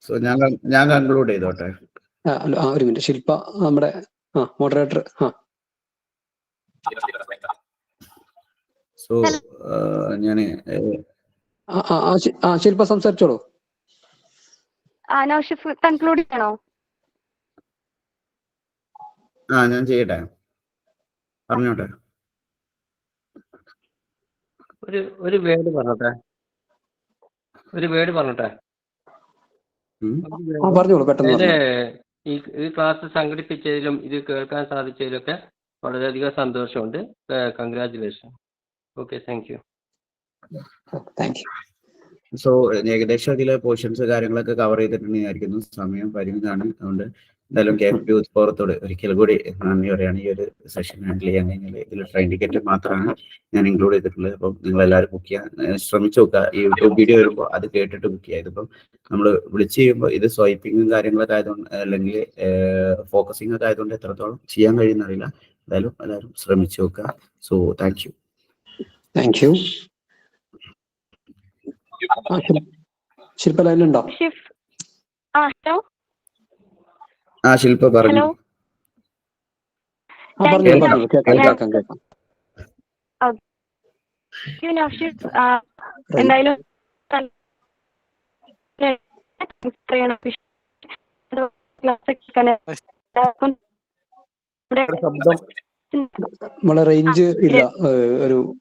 സോ ഞാൻ കൺക്ലൂഡ് ചെയ്തോട്ടെ. ഒരു മിനിറ്റ്. ശില്പ നമ്മുടെ മോഡറേറ്റർ. സോ ഞാന് ശില്പ സംസാരിച്ചോളൂ. കൺക്ലൂഡ് ചെയ്യണോ? ഞാൻ ചെയ്യട്ടെ, പറഞ്ഞോട്ടെ. ഒരു വേർഡ് പറഞ്ഞോട്ടെ. ഈ ക്ലാസ് സംഘടിപ്പിച്ചതിലും ഇത് കേൾക്കാൻ സാധിച്ചതിലൊക്കെ വളരെയധികം സന്തോഷമുണ്ട്. Congratulation. Okay, thank you. So ഏകദേശം അതിലെ പോർഷൻസ് കാര്യങ്ങളൊക്കെ കവർ ചെയ്തിട്ടുണ്ടായിരിക്കുന്നു. സമയം പരിമിതമാണ്. അതുകൊണ്ട് എന്തായാലും KFP യൂത്ത് ഫോറത്തോട് ഒരിക്കൽ കൂടി നന്ദി പറയുകയാണ്. ഈ ഒരു സെഷൻ ഹാൻഡിൽ ചെയ്യാൻ കഴിഞ്ഞാൽ ഇതിൽ ട്രെയിൻ ടിക്കറ്റ് മാത്രമാണ് ഞാൻ ഇൻക്ലൂഡ് ചെയ്തിട്ടുള്ളത്. അപ്പം നിങ്ങൾ എല്ലാവരും ബുക്ക് ചെയ്യാൻ ശ്രമിച്ചു നോക്കുക. ഈ യൂട്യൂബ് വീഡിയോ വരുമ്പോൾ അത് കേട്ടിട്ട് ബുക്ക് ചെയ്യുക. ഇതിപ്പം നമ്മൾ വിളിച്ച് ചെയ്യുമ്പോൾ ഇത് സ്വൈപ്പിങ്ങും കാര്യങ്ങളൊക്കെ ആയതുകൊണ്ട്, അല്ലെങ്കിൽ ഫോക്കസിങ് ഒക്കെ ആയതുകൊണ്ട് എത്രത്തോളം ചെയ്യാൻ കഴിയുന്നറിയില്ല. എന്തായാലും എല്ലാവരും ശ്രമിച്ചു നോക്കുക. So thank you. ശില്പ ലൈനിലുണ്ടോ? ശില്പ പറഞ്ഞു. എന്തായാലും ശബ്ദം നമ്മളെ റേഞ്ച് ഇല്ല. ഒരു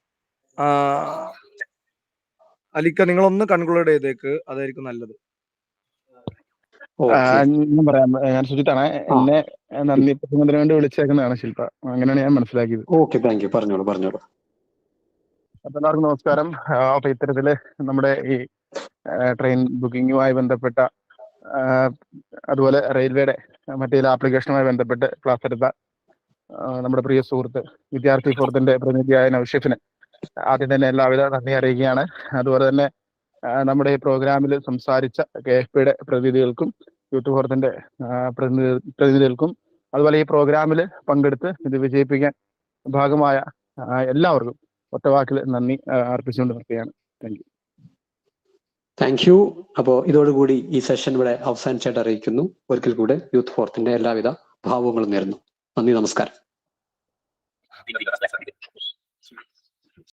അലിക്ക നിങ്ങളൊന്ന് കൺക്ലൂഡ് ചെയ്തേക്ക്, അതായിരിക്കും നല്ലത്. ഞാൻ പറയാം. ഞാൻ സുജിത്താണ്. എന്നെ നന്ദി പ്രസംഗത്തിന് വേണ്ടി വിളിച്ചേക്കുന്നതാണ് ശില്പ. അങ്ങനെയാണ് ഞാൻ മനസ്സിലാക്കിയത്. Okay, thank you. പറഞ്ഞോളൂ. അപ്പൊ എല്ലാവർക്കും നമസ്കാരം. അപ്പൊ ഇത്തരത്തില് നമ്മുടെ ഈ ട്രെയിൻ ബുക്കിങ്ങുമായി ബന്ധപ്പെട്ട അതുപോലെ റെയിൽവേയുടെ മറ്റേ ആപ്ലിക്കേഷനുമായി ബന്ധപ്പെട്ട് ക്ലാസ് എടുത്ത നമ്മുടെ പ്രിയ സുഹൃത്ത് വിദ്യാർത്ഥി ഫോറത്തിന്റെ പ്രതിനിധിയായ നൗഷഫിന് ആദ്യം തന്നെ എല്ലാവിധ നന്ദി അറിയിക്കുകയാണ്. അതുപോലെ തന്നെ നമ്മുടെ ഈ പ്രോഗ്രാമിൽ സംസാരിച്ച KFPയുടെ പ്രതിനിധികൾക്കും യൂത്ത് ഫോറത്തിന്റെ പ്രതിനിധികൾക്കും അതുപോലെ ഈ പ്രോഗ്രാമിൽ പങ്കെടുത്ത് ഇത് വിജയിപ്പിക്കാൻ ഭാഗമായ എല്ലാവർക്കും ഒറ്റവാക്കിൽ നന്ദി അർപ്പിച്ചുകൊണ്ട് നിർത്തുകയാണ്. Thank you. അപ്പോൾ ഇതോടുകൂടി ഈ സെഷൻ ഇവിടെ അവസാനിച്ചായിട്ട് അറിയിക്കുന്നു. ഒരിക്കൽ കൂടെ യൂത്ത് ഫോറത്തിന്റെ എല്ലാവിധ ഭാവങ്ങളും നേരുന്നു. നന്ദി, നമസ്കാരം.